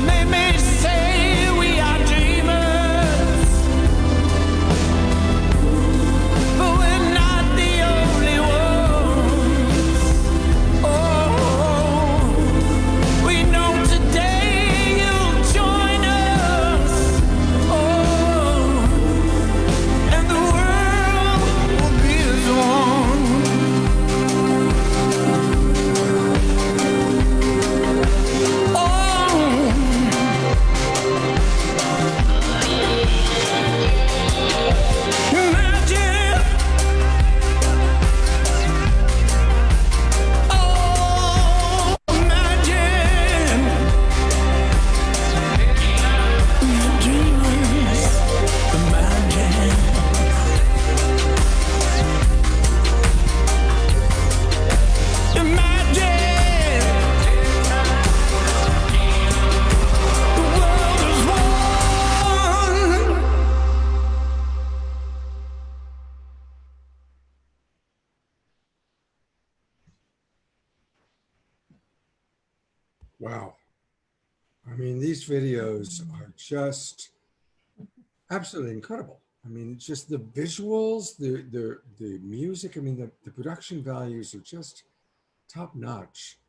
They may say we are dreamers, but we're not the only ones. Oh, we know today you'll join us. Oh, and the world will be as one. Wow. I mean, these videos are just absolutely incredible. I mean, just the visuals, the music. I mean, the production values are just top notch.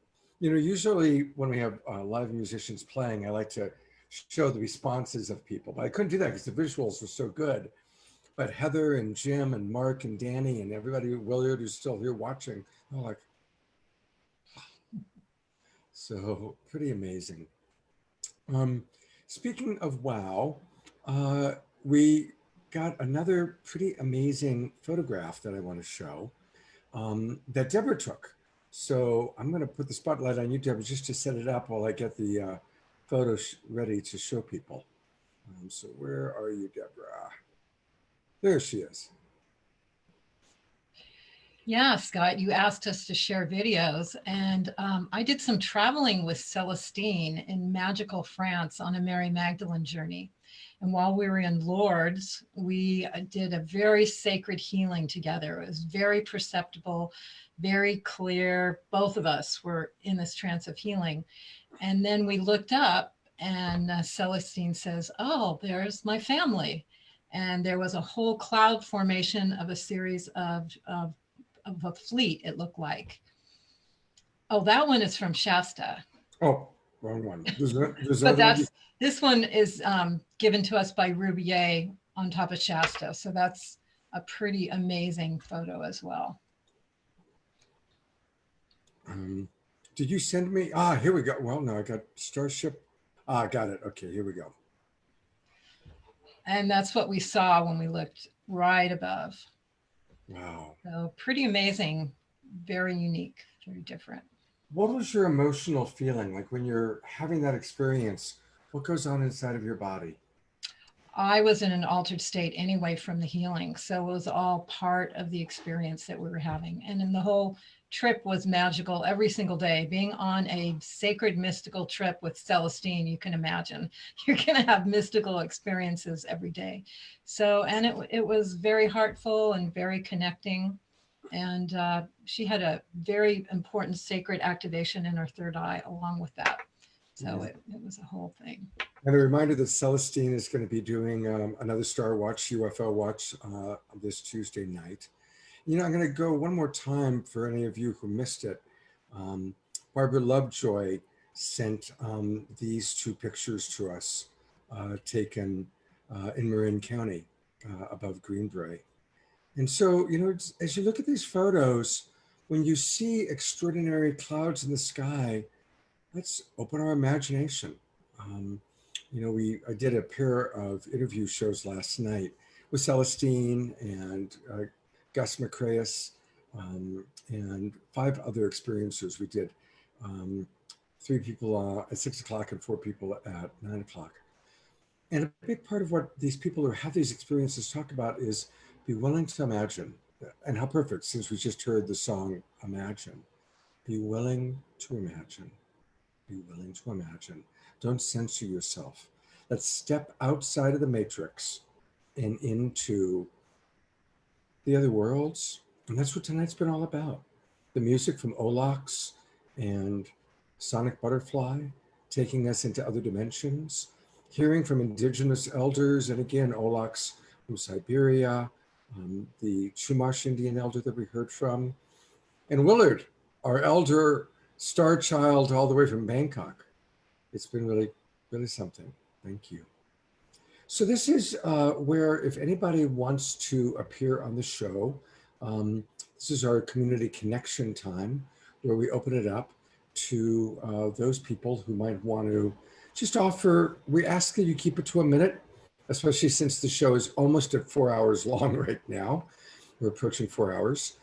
You know, usually when we have live musicians playing, I like to show the responses of people, but I couldn't do that because the visuals were so good. But Heather and Jim and Mark and Danny and everybody, Willard, who's still here watching, they're like, so pretty amazing. Speaking of wow, we got another pretty amazing photograph that I want to show that Deborah took. So I'm going to put the spotlight on you, Deborah, just to set it up while I get the photo ready to show people. So where are you, Deborah? There she is. Yeah, Scott, you asked us to share videos, and I did some traveling with Celestine in magical France on a Mary Magdalene journey. And while we were in Lourdes, we did a very sacred healing together. It was very perceptible, very clear. Both of us were in this trance of healing. And then we looked up and Celestine says, "Oh, there's my family." And there was a whole cloud formation of a series of a fleet, it looked like. Oh, that one is from Shasta. Oh, wrong one. But this one is given to us by Rubier on top of Shasta. So that's a pretty amazing photo as well. Did you send me? Here we go. Well, no, I got Starship. Got it. Okay, here we go. And that's what we saw when we looked right above. Wow. So pretty amazing, very unique, very different. What was your emotional feeling like when you're having that experience? What goes on inside of your body? I was in an altered state anyway from the healing. So it was all part of the experience that we were having. And then the whole trip was magical every single day. Being on a sacred mystical trip with Celestine, you can imagine you're going to have mystical experiences every day. So, and it was very heartful and very connecting. And she had a very important sacred activation in her third eye along with that. So it was a whole thing. And a reminder that Celestine is going to be doing another Star Watch, UFO Watch this Tuesday night. You know, I'm going to go one more time for any of you who missed it. Barbara Lovejoy sent these two pictures to us, taken in Marin County above Greenbrae. And so, you know, as you look at these photos, when you see extraordinary clouds in the sky, let's open our imagination. You know, I did a pair of interview shows last night with Celestine and Gus Macraeus and 5 other experiencers. We did 3 people at 6 o'clock and 4 people at 9 o'clock. And a big part of what these people who have these experiences talk about is be willing to imagine. And how perfect, since we just heard the song Imagine. Be willing to imagine. Be willing to imagine. Don't censor yourself. Let's step outside of the matrix and into the other worlds. And that's what tonight's been all about. The music from Olax and Sonic Butterfly, taking us into other dimensions, hearing from indigenous elders, and again, Olax from Siberia, the Chumash Indian elder that we heard from, and Willard, our elder star child all the way from Bangkok. It's been really, really something. Thank you. So this is where, if anybody wants to appear on the show, this is our community connection time, where we open it up to those people who might want to just offer. We ask that you keep it to a minute, especially since the show is almost at 4 hours long right now. We're approaching 4 hours.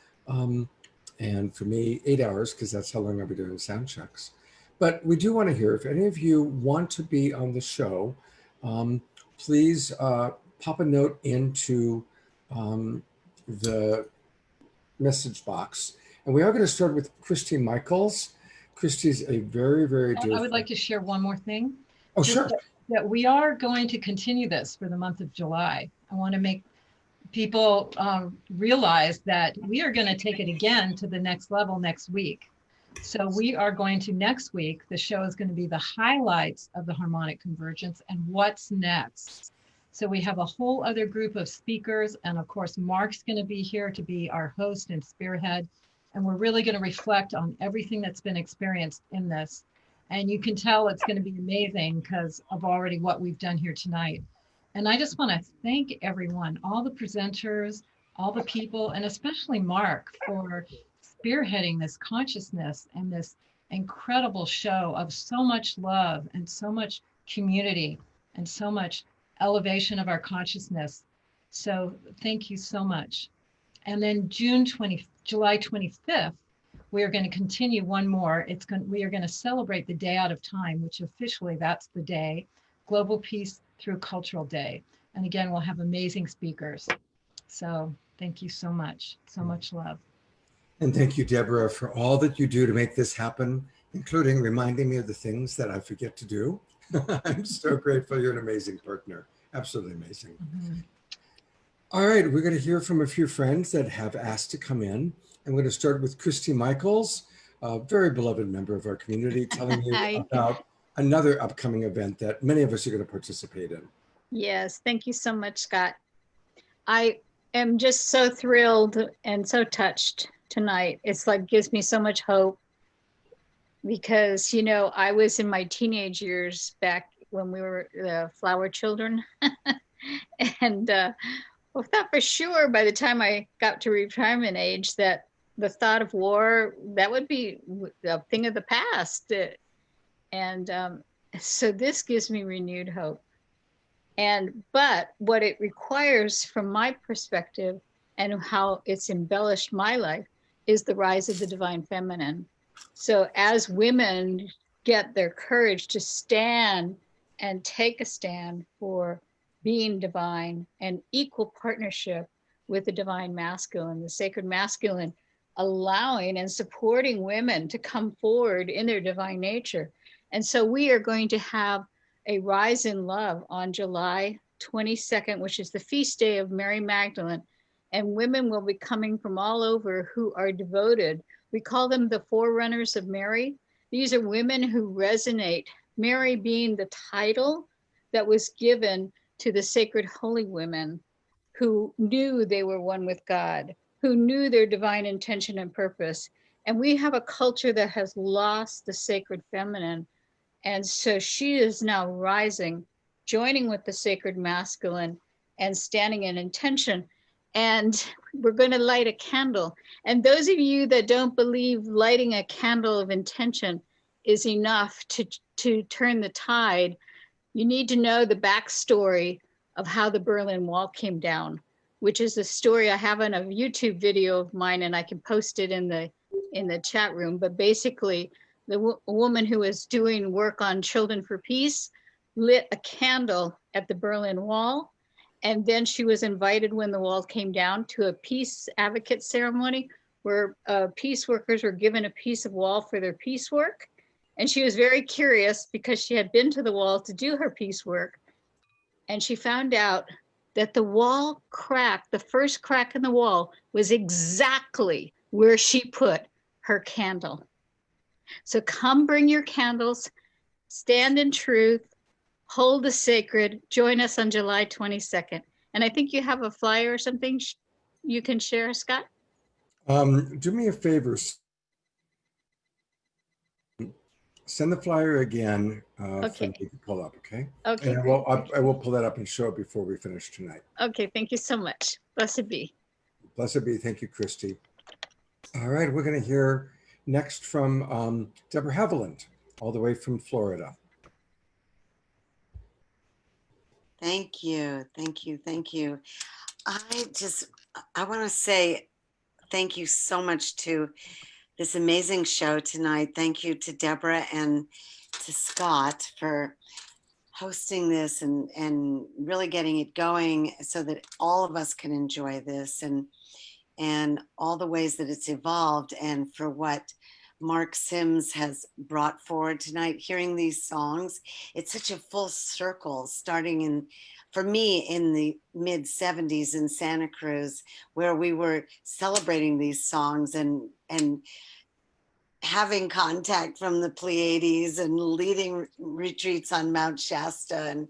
And for me, 8 hours, because that's how long I'll be doing sound checks. But we do want to hear, if any of you want to be on the show, please pop a note into the message box. And we are going to start with Christy Michaels. Christy's a very, very dear I would like to share one more thing. Oh, sure. That we are going to continue this for the month of July. I want to make people realize that we are going to take it again to the next level next week. So we are going to, next week, the show is going to be the highlights of the harmonic convergence and what's next. So we have a whole other group of speakers. And of course, Mark's going to be here to be our host and spearhead. And we're really going to reflect on everything that's been experienced in this. And you can tell it's going to be amazing because of already what we've done here tonight. And I just want to thank everyone, all the presenters, all the people, and especially Mark for spearheading this consciousness and this incredible show of so much love and so much community and so much elevation of our consciousness. So thank you so much. And then July 25th, we are going to continue one more. We are going to celebrate the Day Out of Time, which officially that's the day, Global Peace Through Cultural Day. And again, we'll have amazing speakers. So thank you so much. So much love. And thank you, Deborah, for all that you do to make this happen, including reminding me of the things that I forget to do. I'm so grateful. You're an amazing partner. Absolutely amazing. Mm-hmm. All right, we're going to hear from a few friends that have asked to come in. I'm going to start with Christy Michaels, a very beloved member of our community, telling you about another upcoming event that many of us are going to participate in. Yes, thank you so much, Scott. I am just so thrilled and so touched tonight. It's like gives me so much hope because, you know, I was in my teenage years back when we were the flower children. And I thought for sure by the time I got to retirement age that the thought of war, that would be a thing of the past. And so this gives me renewed hope. But what it requires from my perspective and how it's embellished my life is the rise of the divine feminine. So as women get their courage to stand and take a stand for being divine and equal partnership with the divine masculine, the sacred masculine, allowing and supporting women to come forward in their divine nature. And so we are going to have a rise in love on July 22nd, which is the feast day of Mary Magdalene. And women will be coming from all over who are devoted. We call them the forerunners of Mary. These are women who resonate, Mary being the title that was given to the sacred holy women who knew they were one with God, who knew their divine intention and purpose. And we have a culture that has lost the sacred feminine. And so she is now rising, joining with the sacred masculine and standing in intention. And we're going to light a candle. And those of you that don't believe lighting a candle of intention is enough to turn the tide, you need to know the backstory of how the Berlin Wall came down, which is a story I have in a YouTube video of mine, and I can post it in the chat room. But basically, the woman who was doing work on Children for Peace lit a candle at the Berlin Wall. And then she was invited when the wall came down to a peace advocate ceremony where peace workers were given a piece of wall for their peace work. And she was very curious because she had been to the wall to do her peace work. And she found out that the wall crack, the first crack in the wall, was exactly where she put her candle. So come bring your candles, stand in truth, hold the sacred, join us on July 22nd. And I think you have a flyer or something you can share, Scott? Do me a favor. Send the flyer again for me to pull up, okay? Okay. And I will pull that up and show it before we finish tonight. Okay, thank you so much. Blessed be. Blessed be. Thank you, Christy. All right, we're going to hear next from Deborah Haviland, all the way from Florida. Thank you. Thank you. Thank you. I want to say thank you so much to this amazing show tonight. Thank you to Deborah and to Scott for hosting this and really getting it going so that all of us can enjoy this and all the ways that it's evolved, and for what Mark Sims has brought forward tonight. Hearing these songs, it's such a full circle, starting for me in the mid 70s in Santa Cruz, where we were celebrating these songs and having contact from the Pleiades and leading retreats on Mount Shasta and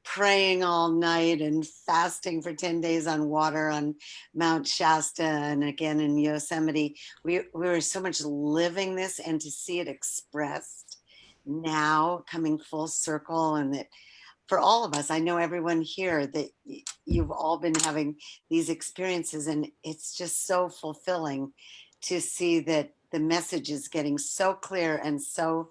praying all night and fasting for 10 days on water on Mount Shasta and again in Yosemite. We were so much living this, and to see it expressed now coming full circle, and that for all of us, I know everyone here, that you've all been having these experiences, and it's just so fulfilling to see that the message is getting so clear and so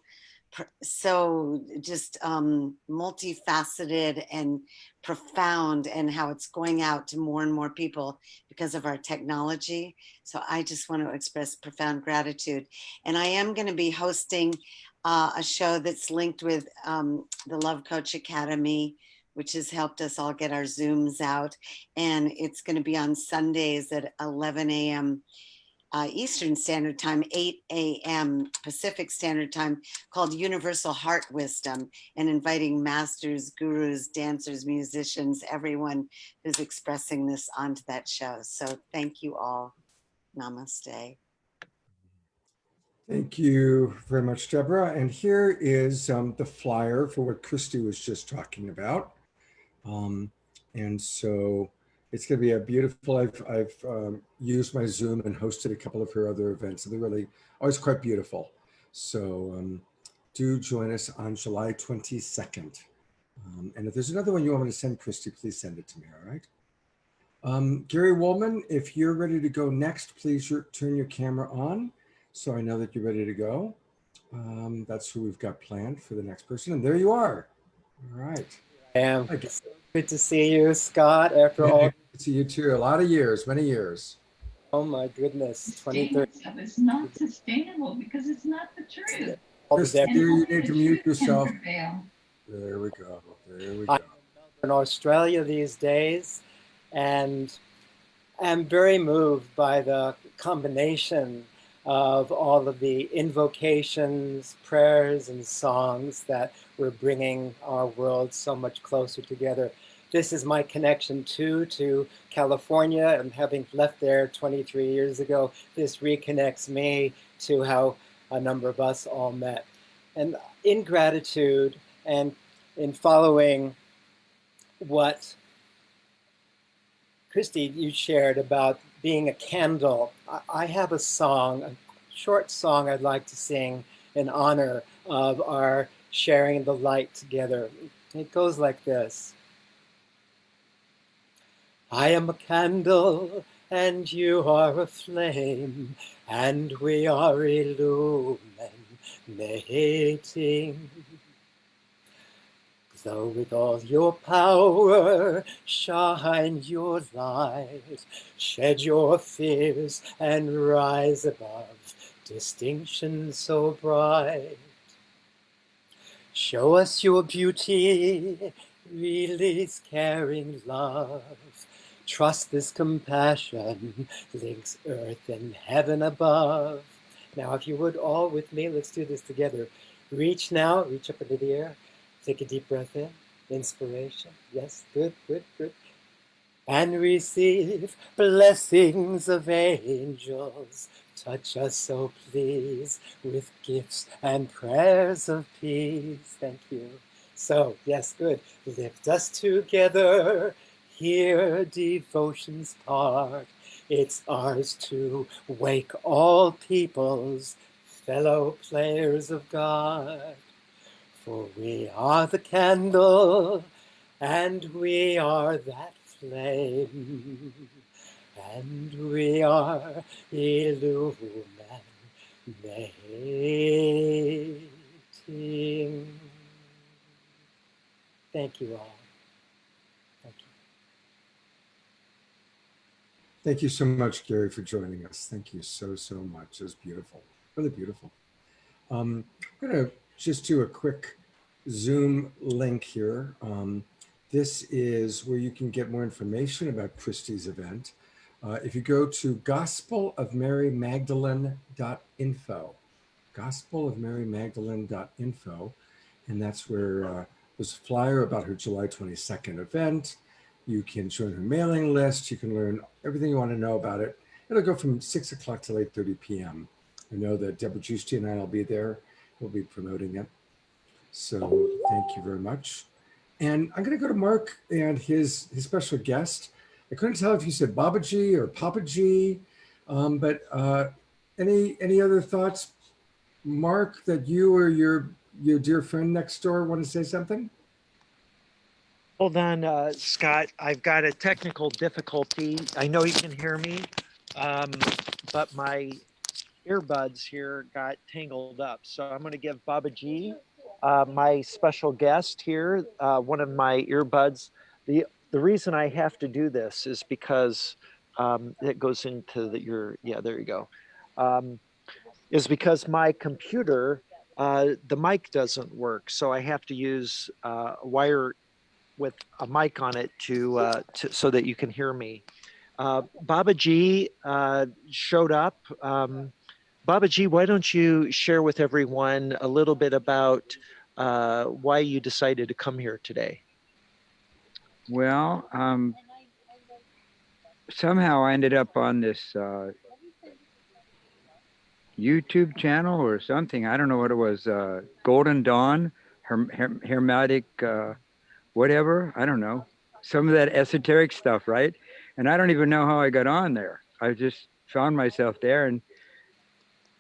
just multifaceted and profound, and how it's going out to more and more people because of our technology. So I just want to express profound gratitude. And I am going to be hosting a show that's linked with the Love Coach Academy, which has helped us all get our Zooms out. And it's going to be on Sundays at 11 a.m. Eastern Standard Time, 8 a.m. Pacific Standard Time, called Universal Heart Wisdom, and inviting masters, gurus, dancers, musicians, everyone who's expressing this onto that show. So thank you all. Namaste. Thank you very much, Deborah. And here is the flyer for what Christy was just talking about. And so it's going to be a beautiful, I've used my Zoom and hosted a couple of her other events, and they're really always quite beautiful. So do join us on July 22nd. And if there's another one you want me to send, Christy, please send it to me, all right? Gary Woolman, if you're ready to go next, please turn your camera on so I know that you're ready to go. That's who we've got planned for the next person. And there you are. All right. It's good to see you, Scott, after all. Good to see you too. A lot of years, many years. Oh my goodness, 23. It's not sustainable because it's not the truth. You need to mute yourself. There we go. There we go. I'm in Australia these days, and I'm very moved by the combination of all of the invocations, prayers, and songs that we're bringing our world so much closer together. This is my connection too to California, and having left there 23 years ago, this reconnects me to how a number of us all met. And in gratitude and in following what Christy, you shared about being a candle. I have a song, a short song I'd like to sing in honor of our sharing the light together. It goes like this. I am a candle and you are a flame, and we are illuminating. So with all your power, shine your light, shed your fears and rise above distinction so bright. Show us your beauty, release caring love. Trust this compassion links earth and heaven above. Now, if you would all with me, let's do this together. Reach now, reach up into the air. Take a deep breath in, inspiration. Yes, good, good, good. And receive blessings of angels. Touch us, so please, with gifts and prayers of peace. Thank you. So, yes, good. Lift us together. Here devotion's part. It's ours to wake all peoples, fellow players of God. For we are the candle, and we are that flame, and we are illuminating. Thank you all. Thank you. Thank you so much, Gary, for joining us. Thank you so, so much. It was beautiful, really beautiful. I'm going to just do a quick Zoom link here. This is where you can get more information about Christy's event. If you go to gospelofmarymagdalene.info, gospelofmarymagdalene.info, and that's where there's a flyer about her July 22nd event. You can join her mailing list. You can learn everything you want to know about it. It'll go from 6 o'clock till 8:30 p.m. I know that Deborah Giusti and I will be there. We'll be promoting it. So thank you very much. And I'm going to go to Mark and his special guest. I couldn't tell if you said Babaji or Papaji, but any other thoughts, Mark, that you or your dear friend next door want to say something? Hold on, Scott. I've got a technical difficulty. I know you can hear me, but my earbuds here got tangled up. So I'm going to give Babaji, my special guest here, one of my earbuds. The reason I have to do this is because it goes into yeah, there you go. Is because my computer, the mic doesn't work. So I have to use a wire with a mic on it to so that you can hear me. Babaji showed up. Babaji, why don't you share with everyone a little bit about why you decided to come here today? Well, somehow I ended up on this YouTube channel or something. I don't know what it was. Golden Dawn, Hermetic, whatever. I don't know. Some of that esoteric stuff, right? And I don't even know how I got on there. I just found myself there, and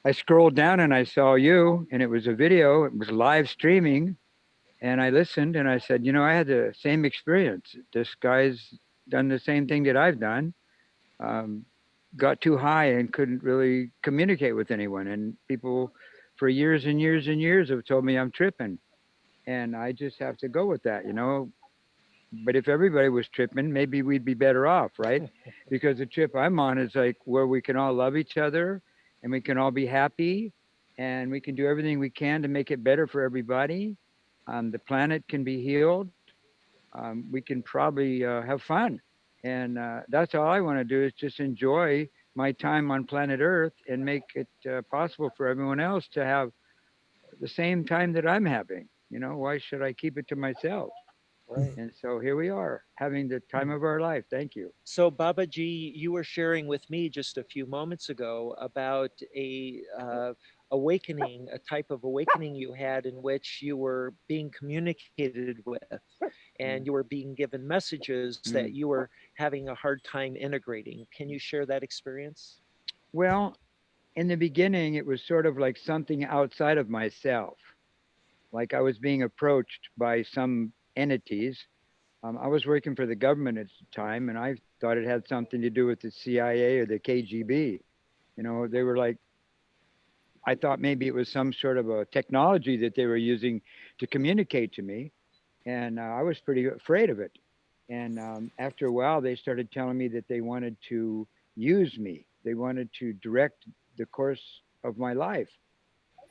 I scrolled down and I saw you, and it was a video. It was live streaming, and I listened and I said, you know, I had the same experience. This guy's done the same thing that I've done. Got too high and couldn't really communicate with anyone. And people for years and years and years have told me I'm tripping. And I just have to go with that, you know. But if everybody was tripping, maybe we'd be better off, right? Because the trip I'm on is like where we can all love each other and we can all be happy and we can do everything we can to make it better for everybody. The planet can be healed. We can probably have fun. And that's all I want to do is just enjoy my time on planet Earth and make it possible for everyone else to have the same time that I'm having. You know, why should I keep it to myself? Right. And so here we are having the time of our life. Thank you. So, Babaji, you were sharing with me just a few moments ago about a awakening, a type of awakening you had in which you were being communicated with, and you were being given messages that you were having a hard time integrating. Can you share that experience? Well, in the beginning, it was sort of like something outside of myself. Like I was being approached by some entities. I was working for the government at the time, and I thought it had something to do with the CIA or the KGB. You know, they were like, I thought maybe it was some sort of a technology that they were using to communicate to me. And I was pretty afraid of it. And after a while, they started telling me that they wanted to use me, they wanted to direct the course of my life.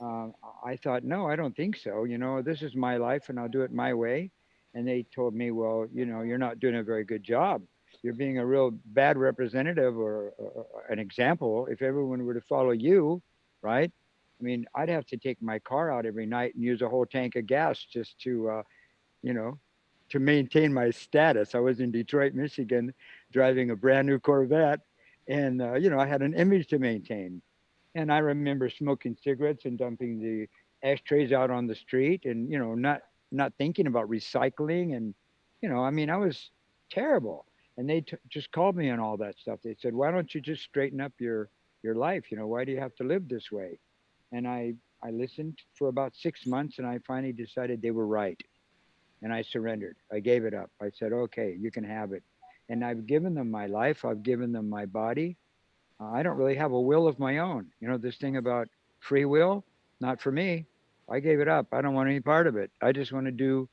Uh, I thought, no, I don't think so. You know, this is my life and I'll do it my way. And they told me, well, you know, you're not doing a very good job. You're being a real bad representative or an example. If everyone were to follow you, right? I mean, I'd have to take my car out every night and use a whole tank of gas just to, you know, to maintain my status. I was in Detroit, Michigan, driving a brand new Corvette. And, you know, I had an image to maintain. And I remember smoking cigarettes and dumping the ashtrays out on the street and, you know, not thinking about recycling. And, you know, I mean, I was terrible. And they just called me on all that stuff. They said, why don't you just straighten up your life? You know, why do you have to live this way? And I listened for about 6 months and I finally decided they were right. And I surrendered. I gave it up. I said, okay, you can have it. And I've given them my life. I've given them my body. I don't really have a will of my own. You know, this thing about free will, not for me. I gave it up. I don't want any part of it. I just want to do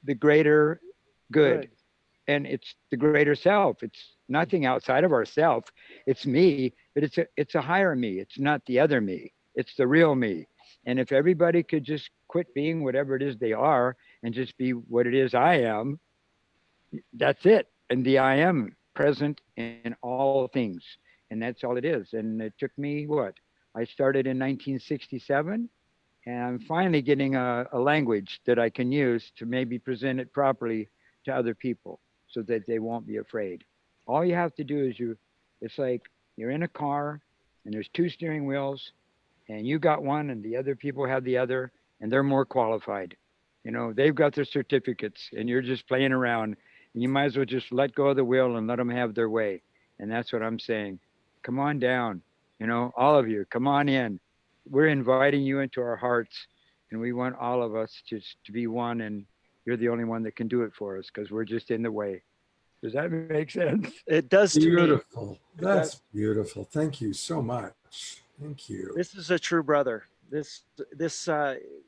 the greater good. And it's the greater self. It's nothing outside of ourself. It's me, but it's a higher me. It's not the other me. It's the real me. And if everybody could just quit being whatever it is they are and just be what it is I am, that's it. And the I am present in all things. And that's all it is. And it took me what? I started in 1967 and I'm finally getting a language that I can use to maybe present it properly to other people so that they won't be afraid. All you have to do is it's like you're in a car and there's two steering wheels and you got one and the other people have the other and they're more qualified. You know, they've got their certificates and you're just playing around and you might as well just let go of the wheel and let them have their way. And that's what I'm saying. Come on down, you know, all of you, come on in. We're inviting you into our hearts and we want all of us just to be one and you're the only one that can do it for us because we're just in the way. Does that make sense? It does to me. Beautiful. That's beautiful. Thank you so much. Thank you. This is a true brother. This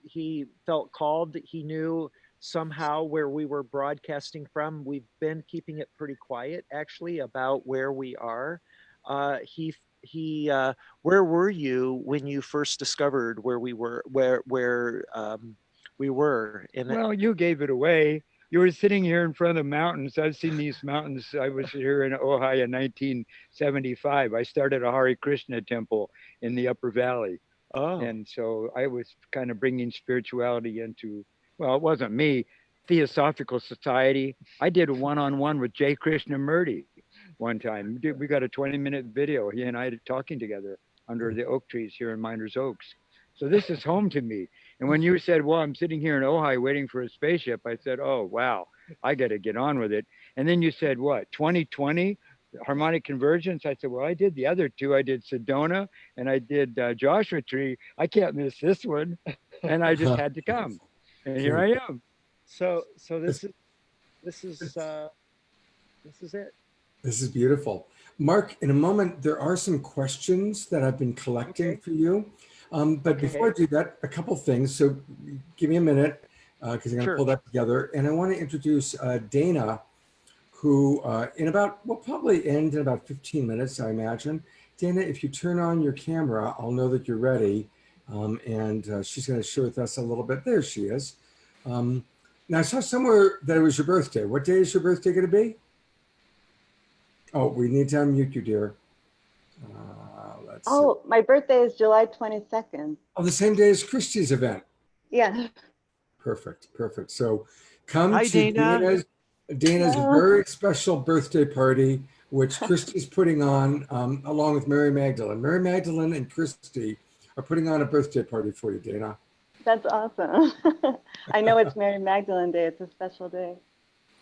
he felt called. He knew somehow where we were broadcasting from. We've been keeping it pretty quiet actually about where we are. He where were you when you first discovered where we were, where we were in it? Well, you gave it away. You were sitting here in front of the mountains. I've seen these mountains. I was here in Ojai in 1975. I started a Hare Krishna temple in the Upper Valley. Oh. And so I was kind of bringing spirituality into, well, it wasn't me, Theosophical Society. I did a one-on-one with J. Krishnamurti one time. We got a 20-minute video, he and I talking together under the oak trees here in Miners Oaks. So this is home to me. And when you said, well, I'm sitting here in Ojai waiting for a spaceship, I said, oh, wow, I got to get on with it. And then you said, what, 2020? Harmonic convergence. I said, well, I did the other two. I did Sedona and I did Joshua Tree. I can't miss this one. And I just had to come. And here I am. So this is this is it. This is beautiful. Mark, in a moment, there are some questions that I've been collecting for you. But before I do that, a couple things. So give me a minute because I'm going to pull that together. And I want to introduce Dana, who we'll probably end in about 15 minutes, I imagine. Dana, if you turn on your camera, I'll know that you're ready. And she's going to share with us a little bit. There she is. Now, I saw somewhere that it was your birthday. What day is your birthday going to be? Oh, we need to unmute you, dear. Let's see. My birthday is July 22nd. Oh, the same day as Christy's event. Yeah. Perfect. So come Hi, to Dana. Dana's very special birthday party, which Christy's putting on along with Mary Magdalene. Mary Magdalene and Christy are putting on a birthday party for you, Dana. That's awesome. I know it's Mary Magdalene Day. It's a special day.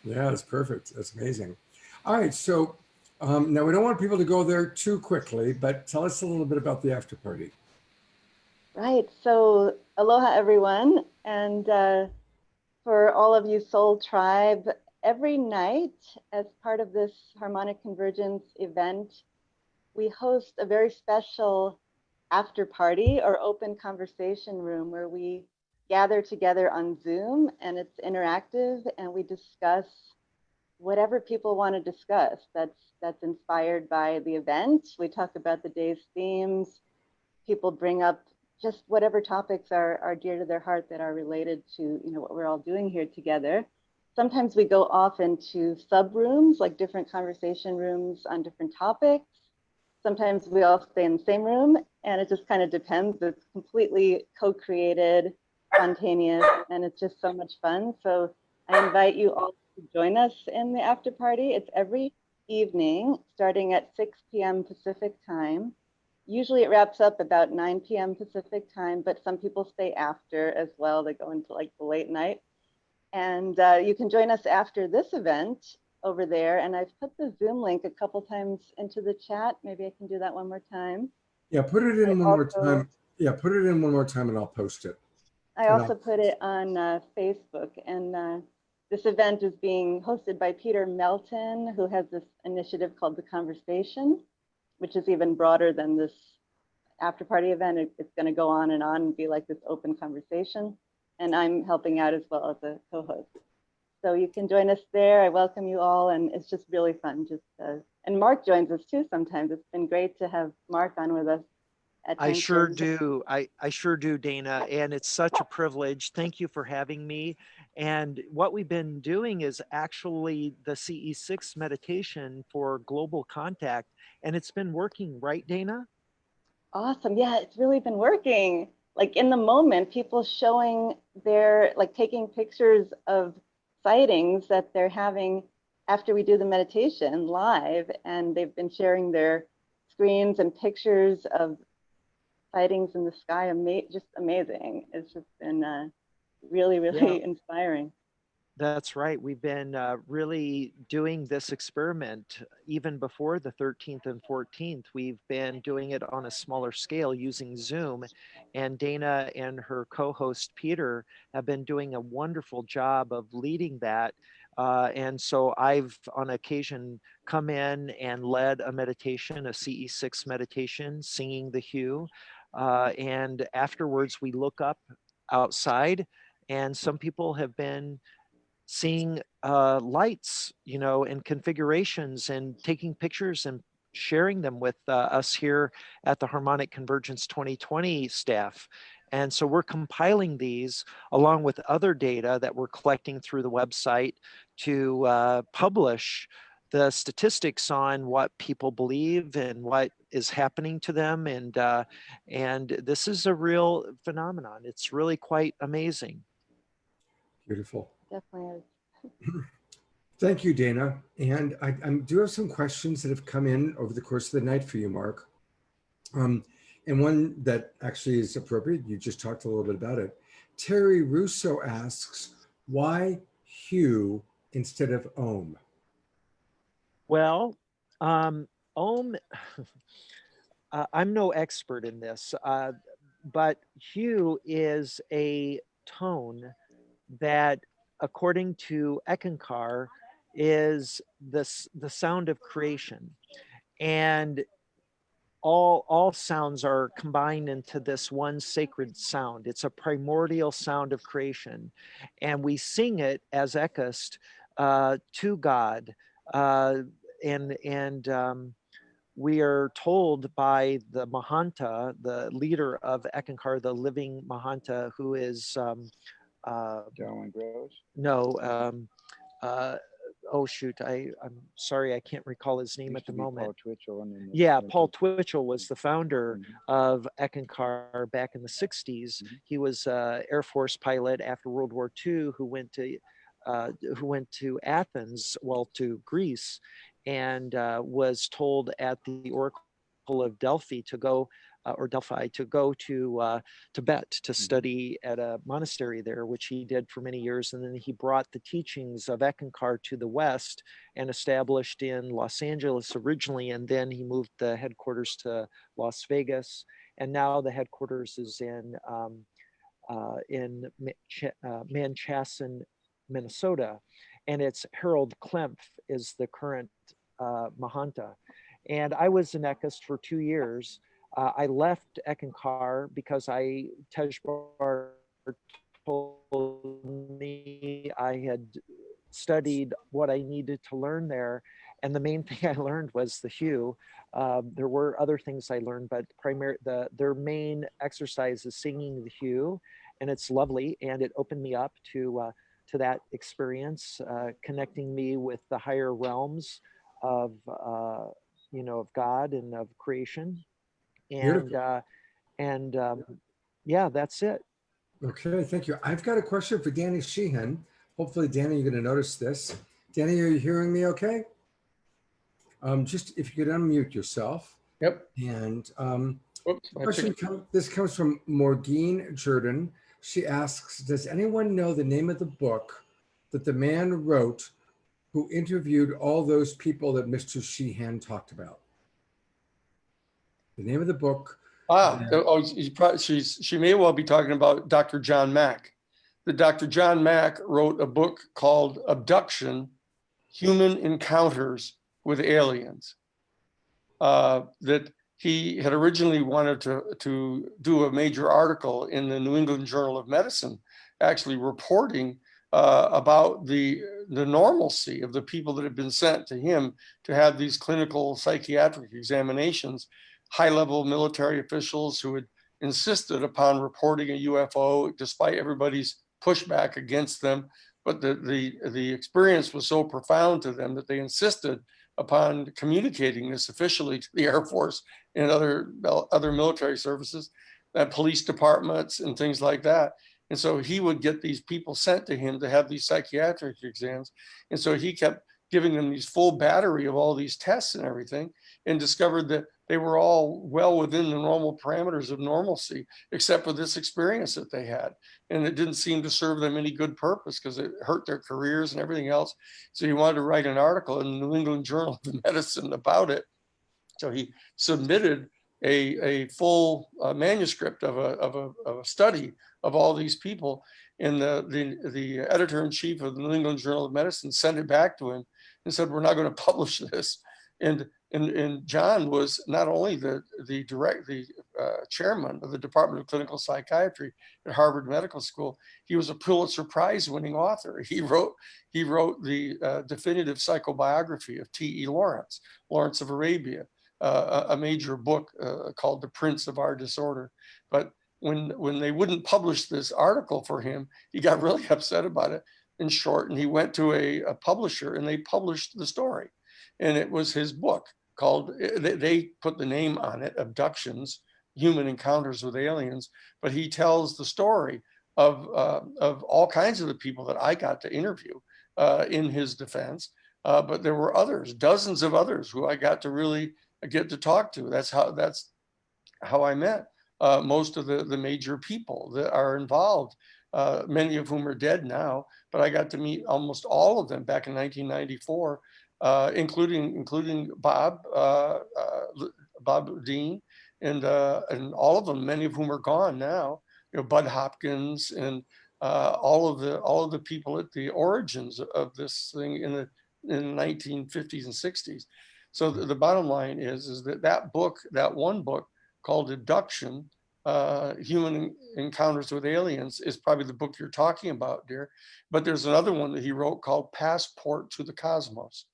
Yeah, that's perfect. That's amazing. All right. So now we don't want people to go there too quickly, but tell us a little bit about the after party. Right. So aloha, everyone. And for all of you Soul Tribe, every night as part of this Harmonic Convergence event, we host a very special after party or open conversation room where we gather together on Zoom, and it's interactive, and we discuss whatever people want to discuss that's inspired by the event. We talk about the day's themes. People bring up just whatever topics are dear to their heart that are related to what we're all doing here together. Sometimes we go off into sub rooms, like different conversation rooms on different topics. Sometimes we all stay in the same room, and it just kind of depends. It's completely co-created, spontaneous, and it's just so much fun. So I invite you all to join us in the after party. It's every evening starting at 6 p.m. Pacific time. Usually it wraps up about 9 p.m. Pacific time, but some people stay after as well. They go into like the late night. And you can join us after this event over there. And I've put the Zoom link a couple times into the chat. Maybe I can do that one more time. Yeah, put it in one more time. Yeah, put it in one more time and I'll post it. I also put it on Facebook. And this event is being hosted by Peter Melton, who has this initiative called The Conversation, which is even broader than this after party event. It's going to go on and be like this open conversation. And I'm helping out as well as a co-host. So you can join us there. I welcome you all, and it's just really fun. And Mark joins us too sometimes. It's been great to have Mark on with us. I sure do. I sure do, Dana. And it's such a privilege. Thank you for having me. And what we've been doing is actually the CE6 meditation for global contact. And it's been working, right, Dana? Awesome. Yeah, it's really been working. Like in the moment, people showing taking pictures of sightings that they're having after we do the meditation live. And they've been sharing their screens and pictures of sightings in the sky. Just amazing. It's just been really, really inspiring. That's right. We've been really doing this experiment even before the 13th and 14th. We've been doing it on a smaller scale using Zoom. And Dana and her co-host Peter have been doing a wonderful job of leading that. And so I've on occasion come in and led a meditation, a CE6 meditation, singing the hue. And afterwards we look up outside, and some people have been seeing lights, and configurations, and taking pictures and sharing them with us here at the Harmonic Convergence 2020 staff. And so we're compiling these along with other data that we're collecting through the website to publish the statistics on what people believe and what is happening to them. And this is a real phenomenon. It's really quite amazing. Beautiful. Definitely is. Thank you, Dana. And I do have some questions that have come in over the course of the night for you, Mark. And one that actually is appropriate, you just talked a little bit about it. Terry Russo asks, why Hugh instead of Om? Well, Om, I'm no expert in this, but hue is a tone that, according to Ekankar, is the sound of creation. And all sounds are combined into this one sacred sound. It's a primordial sound of creation. And we sing it as ekast to God. And we are told by the Mahanta, the leader of Ekankar, the living Mahanta, who is Darwin Gross? no, oh shoot, I'm sorry, I can't recall his name at the moment. Paul Twitchell. And then Yeah, Paul Twitchell was the founder of Ekankar back in the 60s. He was an Air Force pilot after World War II who went to Athens, well, to Greece, and was told at the Oracle of Delphi to go or Delphi to go to Tibet to study at a monastery there, which he did for many years. And then he brought the teachings of Ekankar to the West and established in Los Angeles originally. And then he moved the headquarters to Las Vegas. And now the headquarters is in Manchasson, Minnesota. And it's Harold Klemp is the current Mahanta. And I was in Ekast for 2 years. I left Ekankar because Tejbar told me I had studied what I needed to learn there. And the main thing I learned was the hue. There were other things I learned, but their main exercise is singing the hue, and it's lovely. And it opened me up to that experience, connecting me with the higher realms of of God and of creation. And yeah, that's it. Okay, thank you. I've got a question for Danny Sheehan. Hopefully, Danny, you're going to notice this. Danny, are you hearing me okay? Just if you could unmute yourself. Yep. And Oops, this comes from Morgine Jordan. She asks, does anyone know the name of the book that the man wrote who interviewed all those people that Mr. Sheehan talked about? The name of the book. She may well be talking about Dr. John Mack. Dr. John Mack wrote a book called Abduction, Human Encounters with Aliens. That he had originally wanted to do a major article in the New England Journal of Medicine, actually reporting about the normalcy of the people that had been sent to him to have these clinical psychiatric examinations, high-level military officials who had insisted upon reporting a UFO despite everybody's pushback against them. But the experience was so profound to them that they insisted upon communicating this officially to the Air Force and other military services, police departments and things like that. And so he would get these people sent to him to have these psychiatric exams. And so he kept giving them these full battery of all these tests and everything, and discovered that they were all well within the normal parameters of normalcy, except for this experience that they had. And it didn't seem to serve them any good purpose because it hurt their careers and everything else. So he wanted to write an article in the New England Journal of Medicine about it. So he submitted a full manuscript of a study of all these people. And the editor-in-chief of the New England Journal of Medicine sent it back to him and said, we're not going to publish this. And John was not only the chairman of the Department of Clinical Psychiatry at Harvard Medical School, he was a Pulitzer Prize winning author. He wrote the definitive psychobiography of T.E. Lawrence of Arabia, a major book called The Prince of Our Disorder. But when they wouldn't publish this article for him, he got really upset about it, in short, and he went to a publisher and they published the story. And it was his book called, they put the name on it, Abductions, Human Encounters with Aliens, but he tells the story of all kinds of the people that I got to interview in his defense. But there were others, dozens of others who I got to really get to talk to. That's how I met most of the major people that are involved, many of whom are dead now, but I got to meet almost all of them back in 1994, including Bob Dean, and all of them, many of whom are gone now. Bud Hopkins and all of the people at the origins of this thing in the in the 1950s and 60s. So the bottom line is that that book, that one book called Abduction, Human Encounters with Aliens, is probably the book you're talking about, dear. But there's another one that he wrote called Passport to the Cosmos,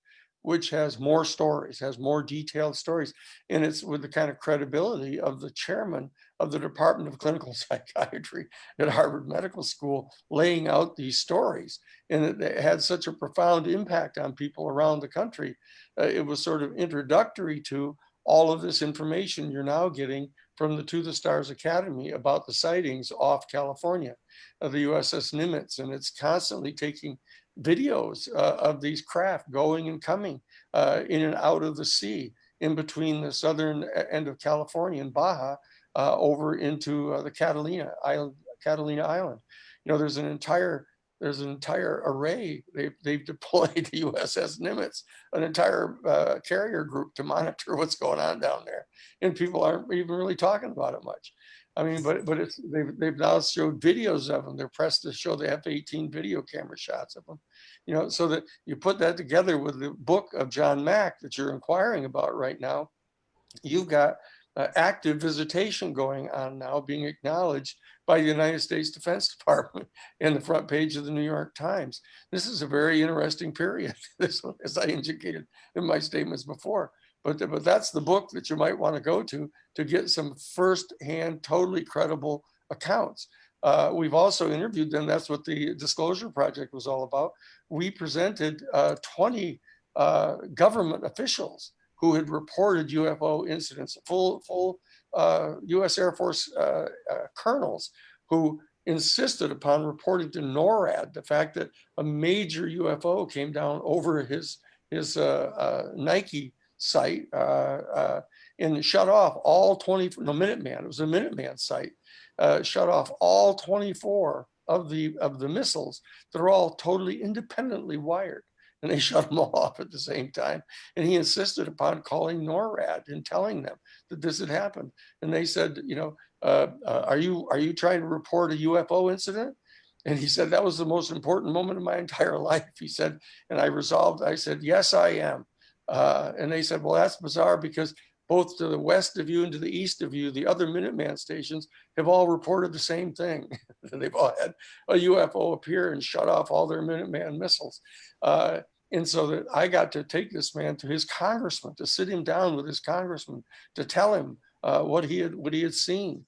which has more stories, has more detailed stories. And it's with the kind of credibility of the chairman of the Department of Clinical Psychiatry at Harvard Medical School, laying out these stories. And it had such a profound impact on people around the country. It was sort of introductory to all of this information you're now getting from the To the Stars Academy about the sightings off California of the USS Nimitz. And it's constantly taking videos of these craft going and coming in and out of the sea in between the southern end of California and Baja over into the Catalina Island. You know, there's an entire array. They've deployed the USS Nimitz, an entire carrier group to monitor what's going on down there, and people aren't even really talking about it much. I mean, but it's they've now showed videos of them. They're pressed to show the F-18 video camera shots of them, you know. So that you put that together with the book of John Mack that you're inquiring about right now, you've got active visitation going on now, being acknowledged by the United States Defense Department in the front page of the New York Times. This is a very interesting period, this one, as I indicated in my statements before. But that's the book that you might want to go to get some firsthand, totally credible accounts. We've also interviewed them. That's what the Disclosure Project was all about. We presented 20 government officials who had reported UFO incidents, full U.S. Air Force colonels who insisted upon reporting to NORAD the fact that a major UFO came down over his Nike site and shut off all 20, no, Minuteman, it was a Minuteman site, shut off all 24 of the missiles that are all totally independently wired. And they shut them all off at the same time. And he insisted upon calling NORAD and telling them that this had happened. And they said, you know, are you trying to report a UFO incident? And he said, that was the most important moment of my entire life. He said, and I said, yes, I am. And they said, well, that's bizarre because both to the west of you and to the east of you, the other Minuteman stations have all reported the same thing. They've all had a UFO appear and shut off all their Minuteman missiles. And so that I got to take this man to his congressman, to sit him down with his congressman, to tell him what he had seen.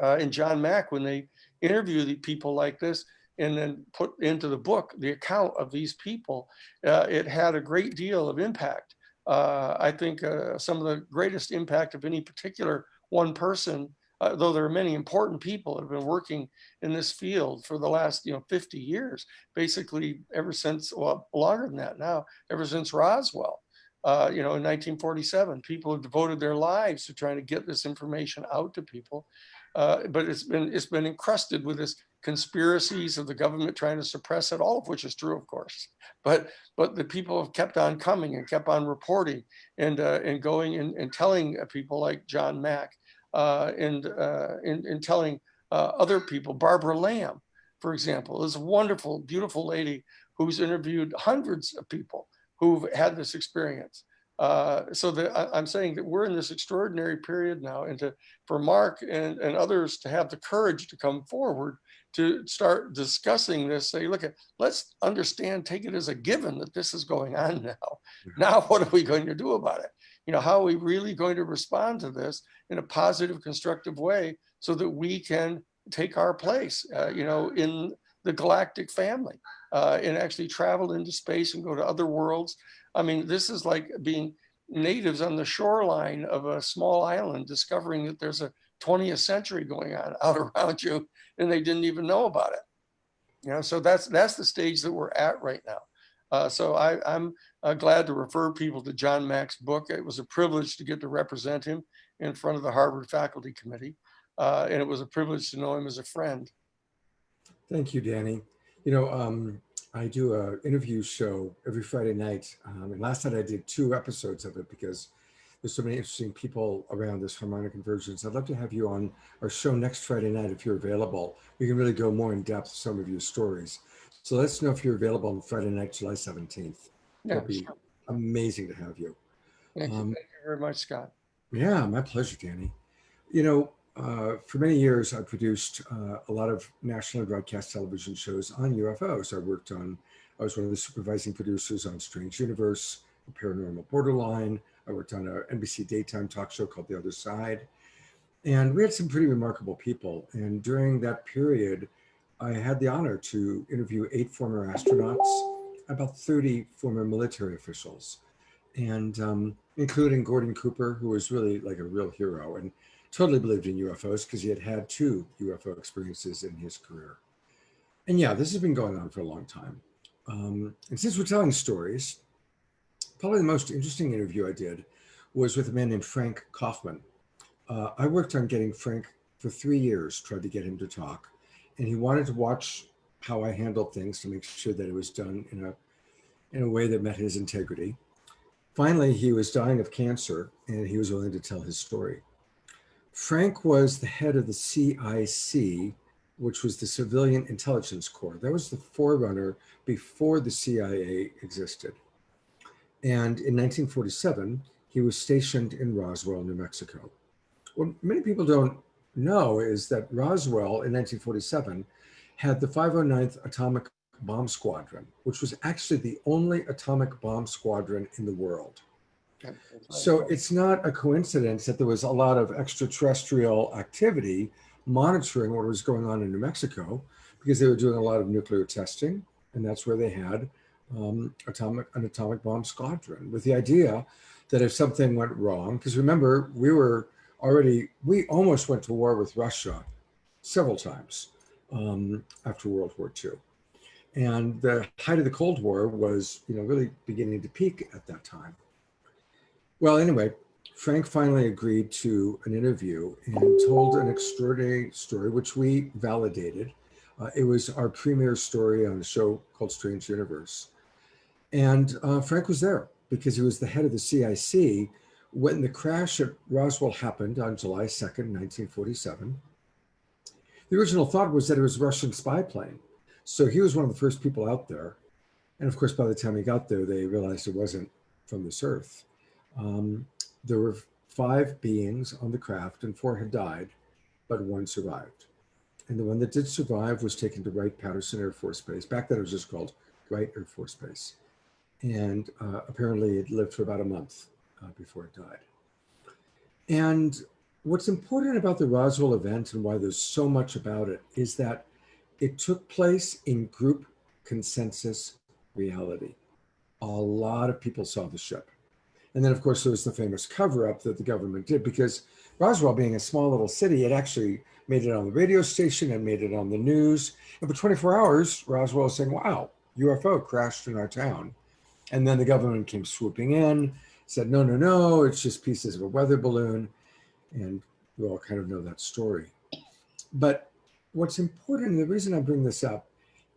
And John Mack, when they interview the people like this and then put into the book the account of these people, it had a great deal of impact. I think some of the greatest impact of any particular one person, though there are many important people that have been working in this field for the last 50 years, basically ever since, well, longer than that now, ever since Roswell. In 1947, people have devoted their lives to trying to get this information out to people. But it's been encrusted with this conspiracies of the government trying to suppress it, all of which is true, of course. But the people have kept on coming and kept on reporting and going and telling people like John Mack and telling other people. Barbara Lamb, for example, is a wonderful, beautiful lady who's interviewed hundreds of people who've had this experience. So that I'm saying that we're in this extraordinary period now, and for Mark and others to have the courage to come forward to start discussing this, say, look, let's understand, take it as a given that this is going on now. Now, what are we going to do about it? How are we really going to respond to this in a positive, constructive way so that we can take our place, in the galactic family and actually travel into space and go to other worlds. I mean, this is like being natives on the shoreline of a small island, discovering that there's a 20th century going on out around you, and they didn't even know about it. So that's the stage that we're at right now. So I'm glad to refer people to John Mack's book. It was a privilege to get to represent him in front of the Harvard Faculty Committee, and it was a privilege to know him as a friend. Thank you, Danny. I do an interview show every Friday night. And last night I did 2 episodes of it because there's so many interesting people around this harmonic convergence. I'd love to have you on our show next Friday night if you're available. We can really go more in depth with some of your stories. So let us know if you're available on Friday night, July 17th. Yeah. It'll be amazing to have you. Thank you very much, Scott. Yeah, my pleasure, Danny. You know, for many years, I produced a lot of national broadcast television shows on UFOs. I was one of the supervising producers on Strange Universe, Paranormal Borderline. I worked on an NBC daytime talk show called The Other Side. And we had some pretty remarkable people. And during that period, I had the honor to interview 8 former astronauts, about 30 former military officials, and including Gordon Cooper, who was really like a real hero and totally believed in UFOs because he had had 2 UFO experiences in his career. And yeah, this has been going on for a long time. And since we're telling stories, probably the most interesting interview I did was with a man named Frank Kaufman. I worked on getting Frank for 3 years, tried to get him to talk, and he wanted to watch how I handled things to make sure that it was done in a way that met his integrity. Finally, he was dying of cancer, and he was willing to tell his story. Frank was the head of the CIC, which was the Civilian Intelligence Corps. That was the forerunner before the CIA existed. And in 1947, he was stationed in Roswell, New Mexico. What many people don't know is that Roswell in 1947 had the 509th Atomic Bomb Squadron, which was actually the only atomic bomb squadron in the world. So it's not a coincidence that there was a lot of extraterrestrial activity monitoring what was going on in New Mexico, because they were doing a lot of nuclear testing, and that's where they had an atomic bomb squadron, with the idea that if something went wrong, because remember, we almost went to war with Russia several times after World War II. And the height of the Cold War was, really beginning to peak at that time. Well, anyway, Frank finally agreed to an interview and told an extraordinary story, which we validated. It was our premiere story on a show called Strange Universe. And Frank was there because he was the head of the CIC when the crash at Roswell happened on July 2nd, 1947. The original thought was that it was a Russian spy plane. So he was one of the first people out there. And of course, by the time he got there, they realized it wasn't from this earth. There were 5 beings on the craft and 4 had died, but 1 survived. And the one that did survive was taken to Wright-Patterson Air Force Base. Back then it was just called Wright Air Force Base. And apparently it lived for about a month before it died. And what's important about the Roswell event and why there's so much about it is that it took place in group consensus reality. A lot of people saw the ship. And then, of course, there was the famous cover-up that the government did, because Roswell, being a small little city, it actually made it on the radio station and made it on the news. And for 24 hours, Roswell was saying, wow, UFO crashed in our town. And then the government came swooping in, said, no, no, no, it's just pieces of a weather balloon. And we all kind of know that story. But what's important, and the reason I bring this up,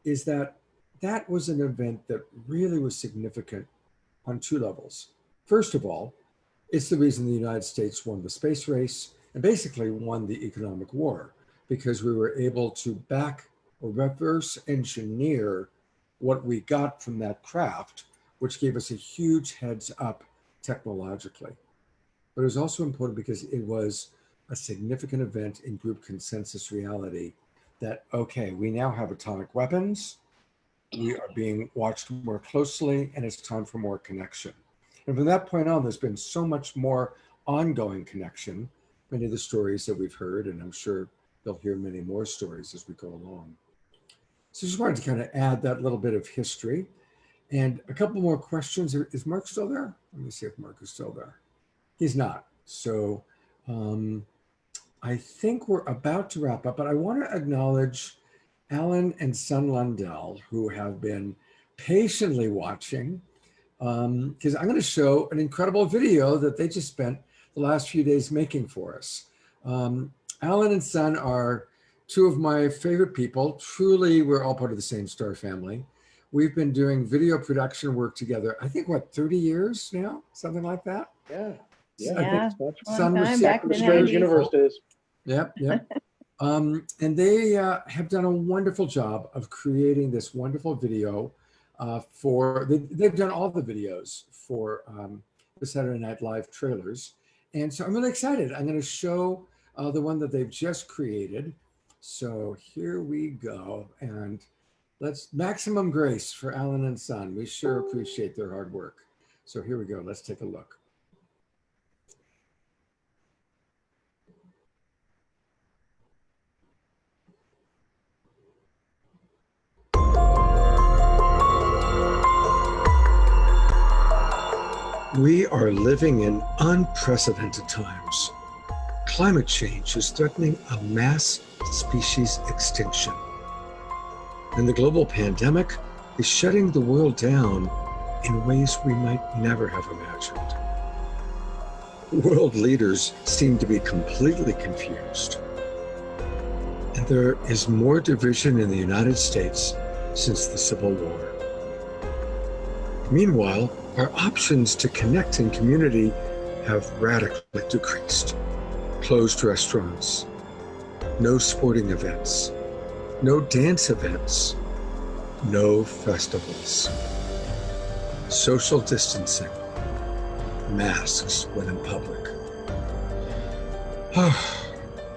is that that was an event that really was significant on 2 levels. First of all, it's the reason the United States won the space race and basically won the economic war, because we were able to back or reverse engineer what we got from that craft, which gave us a huge heads up technologically. But it was also important because it was a significant event in group consensus reality that, okay, we now have atomic weapons, we are being watched more closely, and it's time for more connection. And from that point on, there's been so much more ongoing connection, many of the stories that we've heard, and I'm sure you'll hear many more stories as we go along. So just wanted to kind of add that little bit of history. And a couple more questions. Is Mark still there? Let me see if Mark is still there. He's not. So I think we're about to wrap up, but I want to acknowledge Alan and Son Lundell, who have been patiently watching, because I'm going to show an incredible video that they just spent the last few days making for us. Alan and Son are 2 of my favorite people. Truly, we're all part of the same star family. We've been doing video production work together, I think, 30 years now? Something like that? Yeah. Yeah, Son was back in the Strange 90s. Universe days. Yep, yep. And they have done a wonderful job of creating this wonderful video they've done all the videos for the Saturday Night Live trailers. And so I'm really excited. I'm going to show the one that they've just created. So here we go. And let's maximum grace for Alan and Son. We sure appreciate their hard work. So here we go. Let's take a look. We are living in unprecedented times. Climate change is threatening a mass species extinction. And the global pandemic is shutting the world down in ways we might never have imagined. World leaders seem to be completely confused. And there is more division in the United States since the Civil War. Meanwhile, our options to connect in community have radically decreased. Closed restaurants, no sporting events, no dance events, no festivals, social distancing, masks when in public.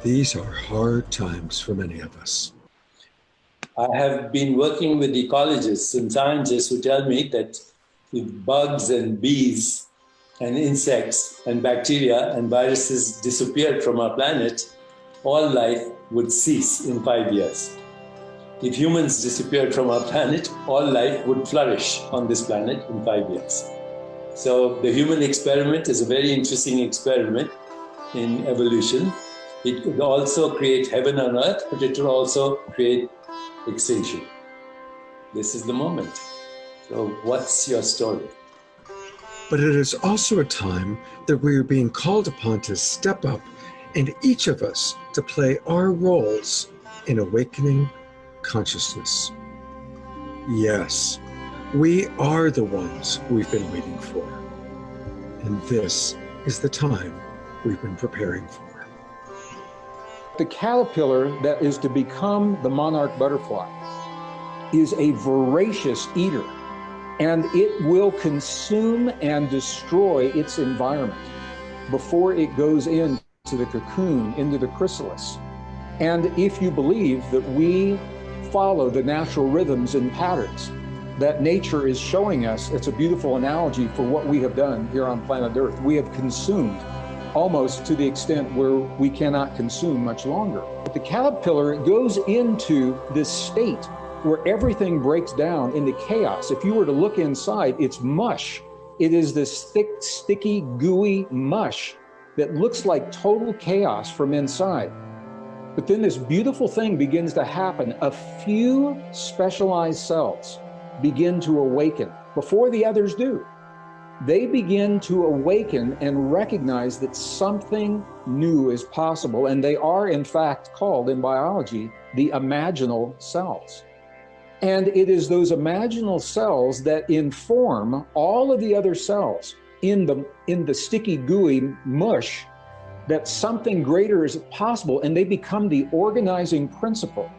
These are hard times for many of us. I have been working with ecologists and scientists who tell me that if bugs and bees and insects and bacteria and viruses disappeared from our planet, all life would cease in 5 years. If humans disappeared from our planet, all life would flourish on this planet in 5 years. So the human experiment is a very interesting experiment in evolution. It could also create heaven on earth, but it will also create extinction. This is the moment. So what's your story? But it is also a time that we are being called upon to step up and each of us to play our roles in awakening consciousness. Yes, we are the ones we've been waiting for. And this is the time we've been preparing for. The caterpillar that is to become the monarch butterfly is a voracious eater, and it will consume and destroy its environment before it goes into the cocoon, into the chrysalis. And if you believe that we follow the natural rhythms and patterns that nature is showing us, it's a beautiful analogy for what we have done here on planet Earth. We have consumed almost to the extent where we cannot consume much longer. But the caterpillar goes into this state where everything breaks down into chaos. If you were to look inside, it's mush. It is this thick, sticky, gooey mush that looks like total chaos from inside. But then this beautiful thing begins to happen. A few specialized cells begin to awaken before the others do. They begin to awaken and recognize that something new is possible. And they are, in fact, called in biology the imaginal cells. And it is those imaginal cells that inform all of the other cells in the sticky, gooey mush that something greater is possible, and they become the organizing principle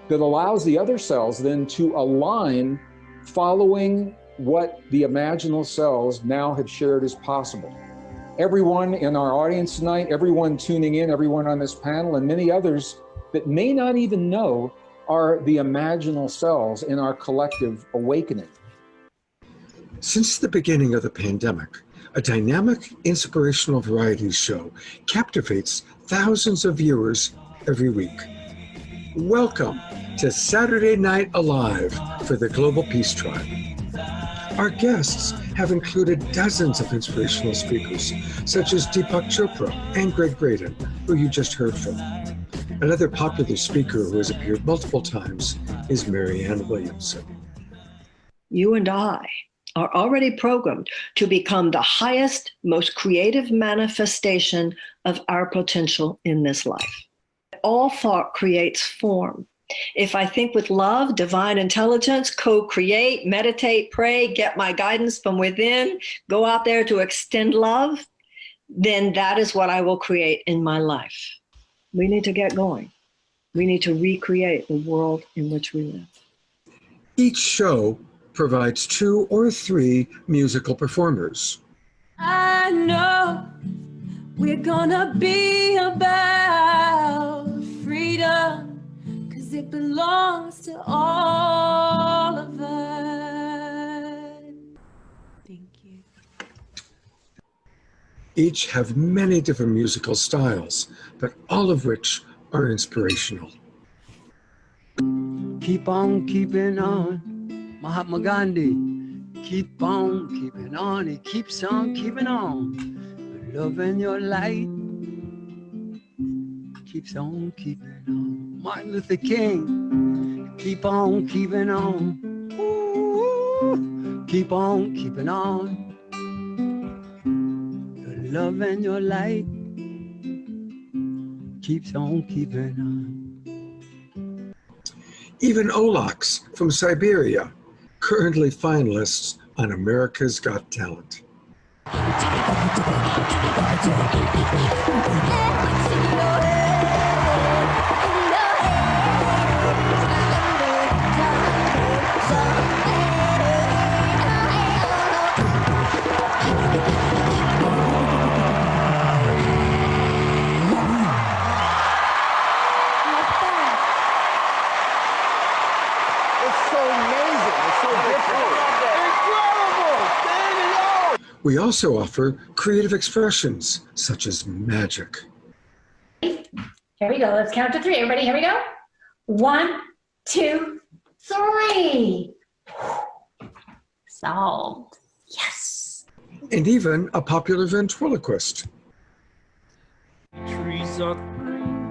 that allows the other cells then to align following what the imaginal cells now have shared is possible. Everyone in our audience tonight, everyone tuning in, everyone on this panel, and many others that may not even know are the imaginal cells in our collective awakening. Since the beginning of the pandemic, a dynamic, inspirational variety show captivates thousands of viewers every week. Welcome to Saturday Night Alive for the Global Peace Tribe. Our guests have included dozens of inspirational speakers, such as Deepak Chopra and Greg Graydon, who you just heard from. Another popular speaker who has appeared multiple times is Marianne Williamson. You and I are already programmed to become the highest, most creative manifestation of our potential in this life. All thought creates form. If I think with love, divine intelligence, co-create, meditate, pray, get my guidance from within, go out there to extend love, then that is what I will create in my life. We need to get going. We need to recreate the world in which we live. Each show provides 2 or 3 musical performers. I know we're gonna be about freedom, 'cause it belongs to all of us. Thank you. Each have many different musical styles, but all of which are inspirational. Keep on keeping on, Mahatma Gandhi. Keep on keeping on, he keeps on keeping on. Your love and your light keeps on keeping on. Martin Luther King, keep on keeping on. Ooh, keep on keeping on. Your love and your light keeps on keeping on. Even Olaks from Siberia, currently finalists on America's Got Talent. We also offer creative expressions such as magic. Here we go. Let's count to 3. Everybody, here we go. 1, 2, 3. Solved. Yes. And even a popular ventriloquist. Trees are green,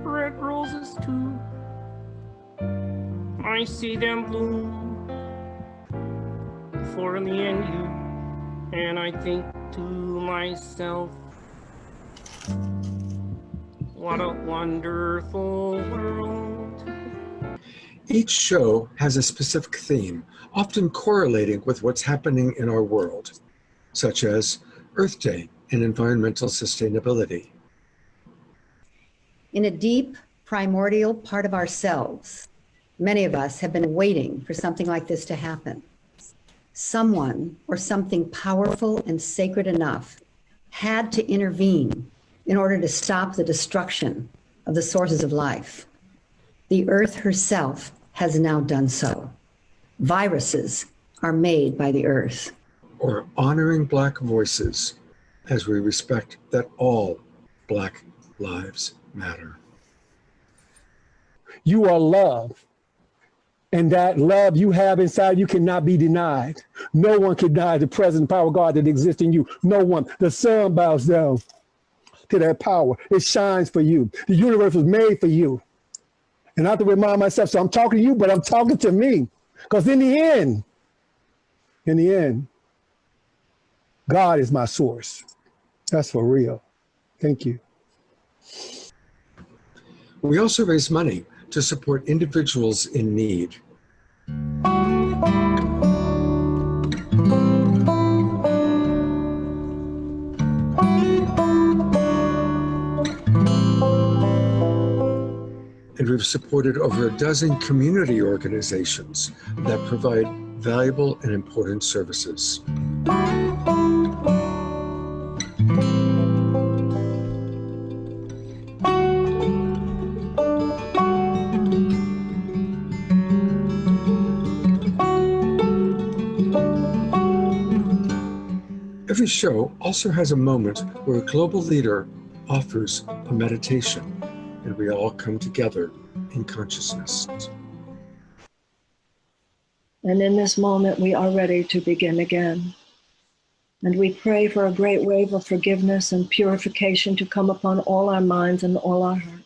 red roses too. I see them bloom for me and you, and I think to myself, what a wonderful world. Each show has a specific theme, often correlating with what's happening in our world, such as Earth Day and environmental sustainability. In a deep, primordial part of ourselves, many of us have been waiting for something like this to happen. Someone or something powerful and sacred enough had to intervene in order to stop the destruction of the sources of life. The earth herself has now done so. Viruses are made by the earth. Or honoring Black voices as we respect that all Black lives matter. You are love. And that love you have inside you cannot be denied. No one can deny the present power of God that exists in you. No one. The sun bows down to that power. It shines for you. The universe was made for you. And I have to remind myself, so I'm talking to you, but I'm talking to me. Because in the end, God is my source. That's for real. Thank you. We also raise money to support individuals in need. And we've supported over a dozen community organizations that provide valuable and important services. Every show also has a moment where a global leader offers a meditation, and we all come together in consciousness. And in this moment, we are ready to begin again. And we pray for a great wave of forgiveness and purification to come upon all our minds and all our hearts.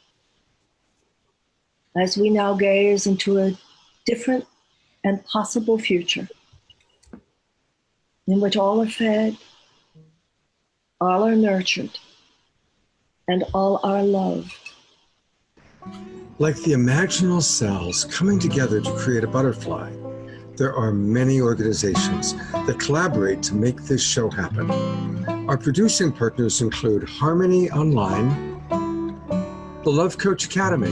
As we now gaze into a different and possible future in which all are fed, all are nurtured, and all are loved. Like the imaginal cells coming together to create a butterfly, there are many organizations that collaborate to make this show happen. Our producing partners include Harmony Online, the Love Coach Academy,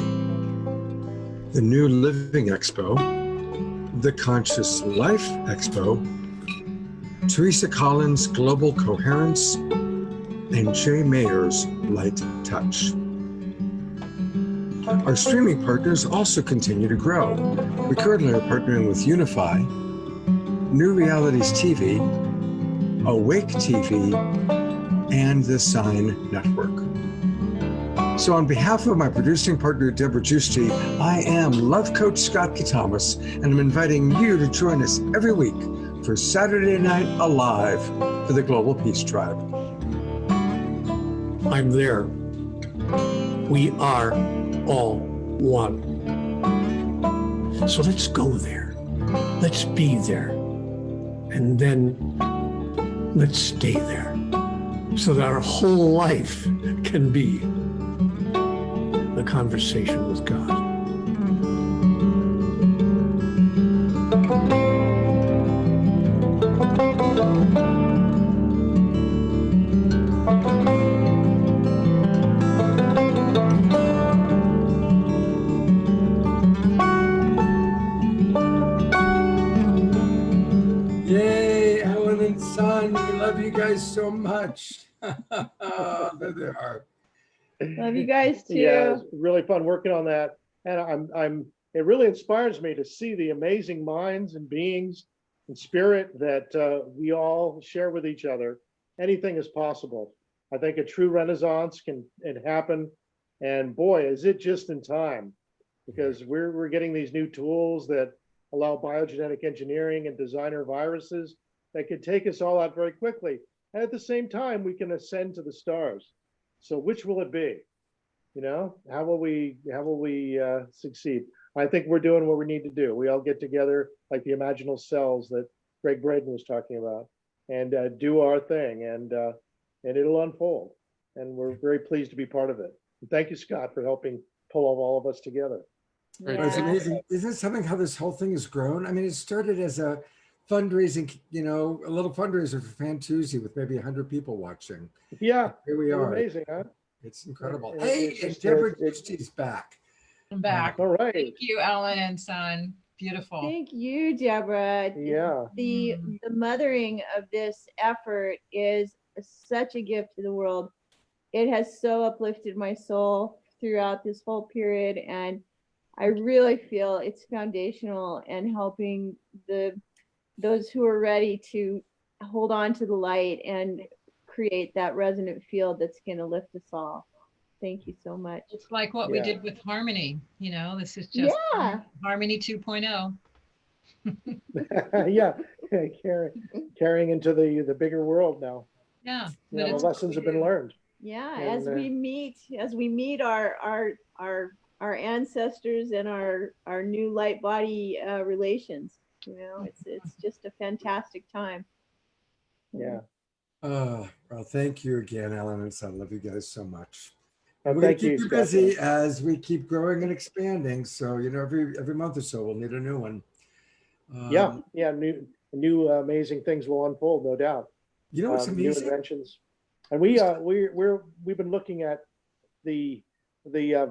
the New Living Expo, the Conscious Life Expo, Teresa Collins' Global Coherence, and Jay Mayer's Light Touch. Our streaming partners also continue to grow. We currently are partnering with Unify, New Realities TV, Awake TV, and the Sign Network. So on behalf of my producing partner, Deborah Giusti, I am Love Coach Scott Katamas, and I'm inviting you to join us every week for Saturday Night Alive for the Global Peace Tribe. I'm there. We are all one. So let's go there. Let's be there. And then let's stay there so that our whole life can be a conversation with God. Yay, Ellen and Son, we love you guys so much. There they are. Love you guys too. Yeah, it's really fun working on that. And it really inspires me to see the amazing minds and beings and spirit that we all share with each other. Anything is possible. I think a true renaissance can happen. And boy, is it just in time, because we're getting these new tools that allow biogenetic engineering and designer viruses that could take us all out very quickly. And at the same time, we can ascend to the stars. So which will it be? You know, how will we succeed? I think we're doing what we need to do. We all get together like the imaginal cells that Greg Braden was talking about, and do our thing, and it'll unfold. And we're very pleased to be part of it. And thank you, Scott, for helping pull all of us together. Yeah. It's amazing. Isn't it something how this whole thing has grown? I mean, it started as a fundraising, a little fundraiser for Fantuzzi with maybe 100 people watching. Yeah, here we are. Amazing, huh? It's incredible. It's Hey, just- and Deborah it's- Giusti's back. I'm back. All right. Thank you, Ellen and Son. Beautiful. Thank you, Deborah. Yeah. The mothering of this effort is such a gift to the world. It has so uplifted my soul throughout this whole period, and I really feel it's foundational and helping those who are ready to hold on to the light and create that resonant field that's going to lift us all. Thank you so much. It's like what we did with Harmony. This is just Harmony 2.0. Yeah, carrying into the bigger world now. Yeah, the lessons have been learned. Yeah, And, as we meet our ancestors and our new light body relations, it's just a fantastic time. Yeah. Well, thank you again, Ellen and Son. Love you guys so much. Oh, And we're gonna thank you, keep you Scott. busy as we keep growing and expanding. So every month or so we'll need a new one. New amazing things will unfold, no doubt. You know what's New amazing? inventions, and we've been looking at the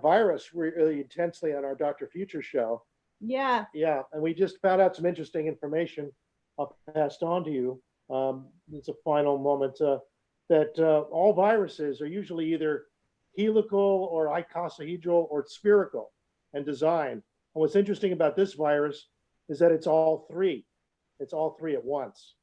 virus really intensely on our Dr. Future show. Yeah. Yeah, and we just found out some interesting information. I'll pass on to you. It's a final moment that all viruses are usually either helical or icosahedral or spherical in design. And what's interesting about this virus is that it's all three. It's all three at once.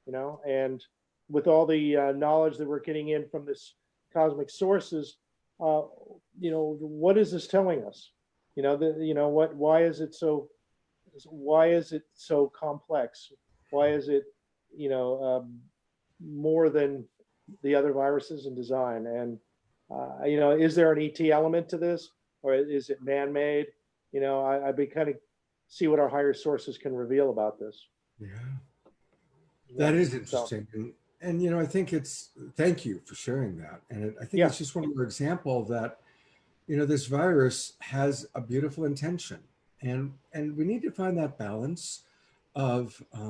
And with all the knowledge that we're getting in from this cosmic sources, what is this telling us? Why is it so complex? Why is it, more than the other viruses in design? And, is there an ET element to this, or is it man-made? I'd be kind of see what our higher sources can reveal about this. Yeah. That is interesting. And I think thank you for sharing that. And I think it's just one more example that, this virus has a beautiful intention. And we need to find that balance of let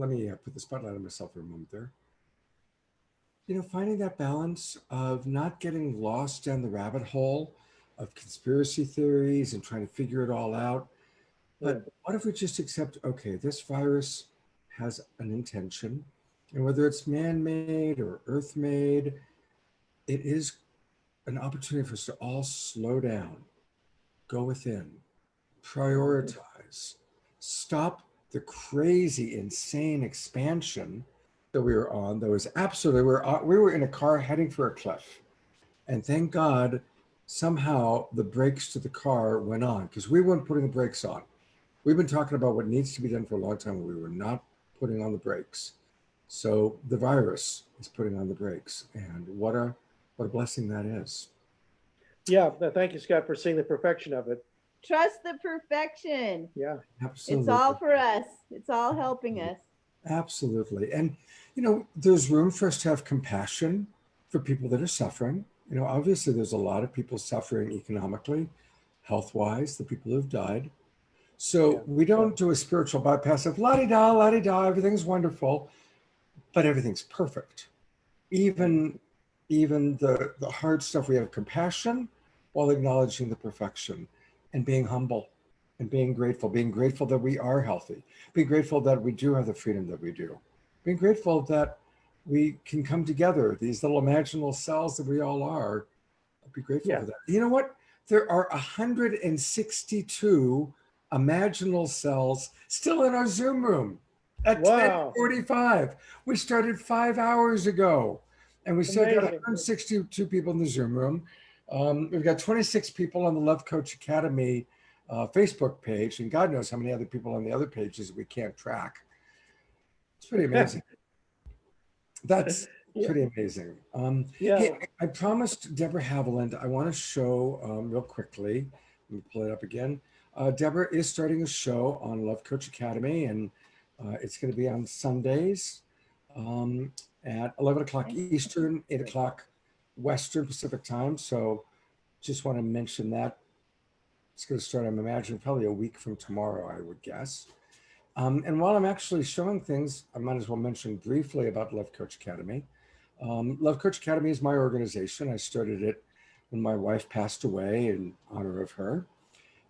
me put the spotlight on myself for a moment there. Finding that balance of not getting lost down the rabbit hole of conspiracy theories and trying to figure it all out, But what if we just accept, okay, this virus has an intention, and whether it's man-made or earth-made, it is an opportunity for us to all slow down, go within, prioritize, stop the crazy, insane expansion that we were on. That was absolutely, we were in a car heading for a cliff. And thank God, somehow the brakes to the car went on because we weren't putting the brakes on. We've been talking about what needs to be done for a long time, and we were not putting on the brakes. So the virus is putting on the brakes, and what a blessing that is. Yeah, thank you, Scott, for seeing the perfection of it. Trust the perfection. Yeah, absolutely. It's all for us. It's all helping us. Absolutely. And, there's room for us to have compassion for people that are suffering. Obviously, there's a lot of people suffering economically, health-wise, the people who've died. So we don't do a spiritual bypass of la-di-da, everything's wonderful, but everything's perfect. Even the hard stuff, we have compassion while acknowledging the perfection and being humble and being grateful that we are healthy, being grateful that we do have the freedom that we do, being grateful that we can come together, these little imaginal cells that we all are. Be grateful for that. You know what? There are 162 imaginal cells still in our Zoom room at 10:45. We started 5 hours ago, and we still got 162 people in the Zoom room. We've got 26 people on the Love Coach Academy Facebook page, and God knows how many other people on the other pages we can't track. It's pretty amazing. That's pretty amazing. Hey, I promised Deborah Haviland, I want to show real quickly. Let me pull it up again. Deborah is starting a show on Love Coach Academy, and it's going to be on Sundays at 11 o'clock Eastern, 8 o'clock Western Pacific time. So just want to mention that. It's going to start, I'm imagining, probably a week from tomorrow, I would guess. And while I'm actually showing things, I might as well mention briefly about Love Coach Academy. Love Coach Academy is my organization. I started it when my wife passed away in honor of her.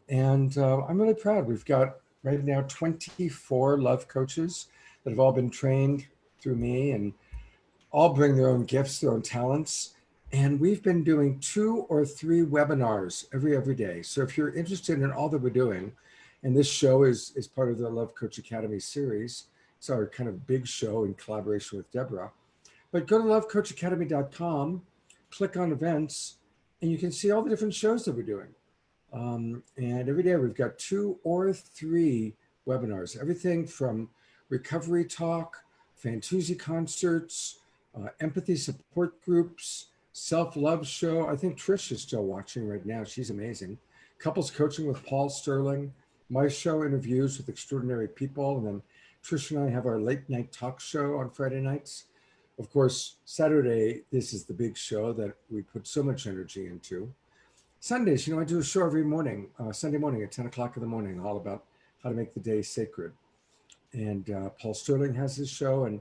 And I'm really proud. We've got right now 24 love coaches that have all been trained through me and all bring their own gifts, their own talents. And we've been doing 2 or 3 webinars every day. So if you're interested in all that we're doing, and this show is part of the Love Coach Academy series, it's our kind of big show in collaboration with Deborah. But go to lovecoachacademy.com, click on events, and you can see all the different shows that we're doing. And every day we've got 2 or 3 webinars, everything from recovery talk, Fantuzzi concerts, empathy support groups, self-love show. I think Trish is still watching right now. She's amazing. Couples coaching with Paul Sterling, my show, interviews with extraordinary people. And then Trish and I have our late night talk show on Friday nights. Of course, Saturday, this is the big show that we put so much energy into. Sundays, I do a show every morning, Sunday morning at 10 o'clock in the morning, all about how to make the day sacred. And Paul Sterling has his show, and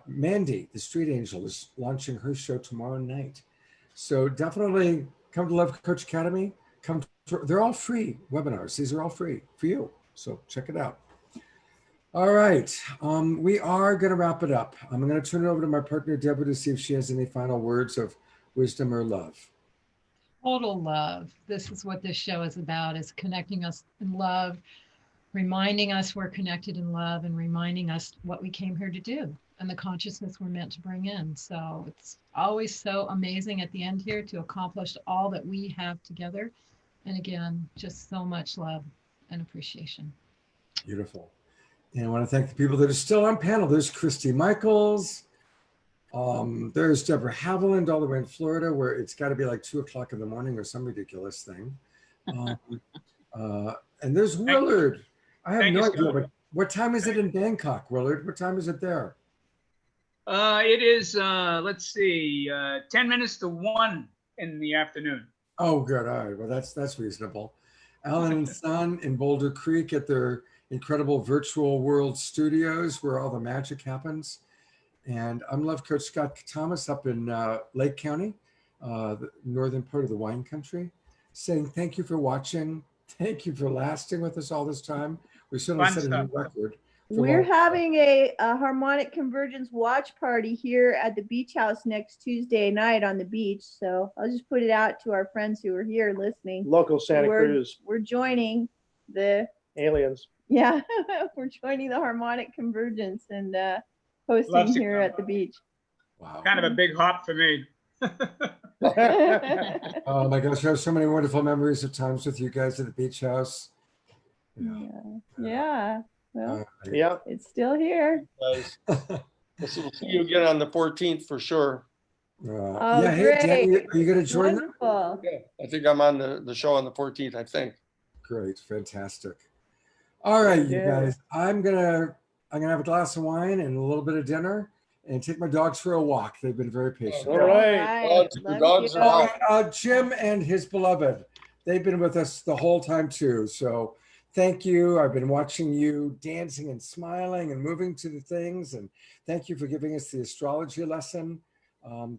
Mandy, the street angel, is launching her show tomorrow night. So definitely come to Love Coach Academy. They're all free webinars. These are all free for you. So check it out. All right. We are going to wrap it up. I'm going to turn it over to my partner, Deborah, to see if she has any final words of wisdom or love. Total love. This is what this show is about, is connecting us in love, reminding us we're connected in love, and reminding us what we came here to do and the consciousness we're meant to bring in. So it's always so amazing at the end here to accomplish all that we have together. And again, just so much love and appreciation. Beautiful. And I want to thank the people that are still on panel. There's Christy Michaels. There's Deborah Haviland all the way in Florida, where it's got to be like 2 o'clock in the morning or some ridiculous thing. And there's Willard. I have no idea. But what time is it in Bangkok, Willard? What time is it there? It is, let's see, 10 minutes to 1 in the afternoon. Oh, good. All right. Well, that's reasonable. Alan and Son in Boulder Creek at their incredible virtual world studios where all the magic happens. And I'm Love Coach Scott Thomas up in Lake County, the northern part of the wine country, saying thank you for watching. Thank you for lasting with us all this time. We certainly Fun set a new stuff. record. for We're long- having a harmonic convergence watch party here at the beach house next Tuesday night on the beach. So I'll just put it out to our friends who are here listening. Local Santa we're, Cruz We're joining the, aliens. yeah, we're joining the harmonic convergence and Love hosting to here come. at the beach. Wow. Kind of a big hop for me. Oh my gosh, I have so many wonderful memories of times with you guys at the beach house. Yeah. Well, Yeah. it's still here. Guys, we'll see you again on the 14th for sure. Oh, yeah, hey, great. Danny, are you going to join them? Wonderful. Yeah, I think I'm on the show on the 14th, I think. Great, fantastic. All right, you Yeah. guys, I'm gonna have a glass of wine and a little bit of dinner and take my dogs for a walk. They've been very patient. All right. Dogs are Oh, out. Jim and his beloved, they've been with us the whole time too. So thank you. I've been watching you dancing and smiling and moving to the things. And thank you for giving us the astrology lesson.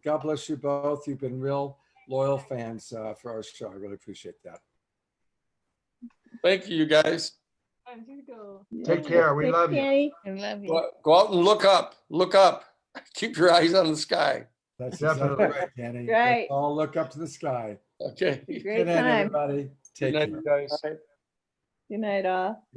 God bless you both. You've been real loyal fans for our show. I really appreciate that. Thank you, you guys. Take care. We love you. I love you. Go out and look up. Look up. Keep your eyes on the sky. That's exactly Definitely. right, Danny. Right. Let's all look up to the sky. Okay. Great Good night, time. everybody. Take Good night, care. you guys. Good night, all.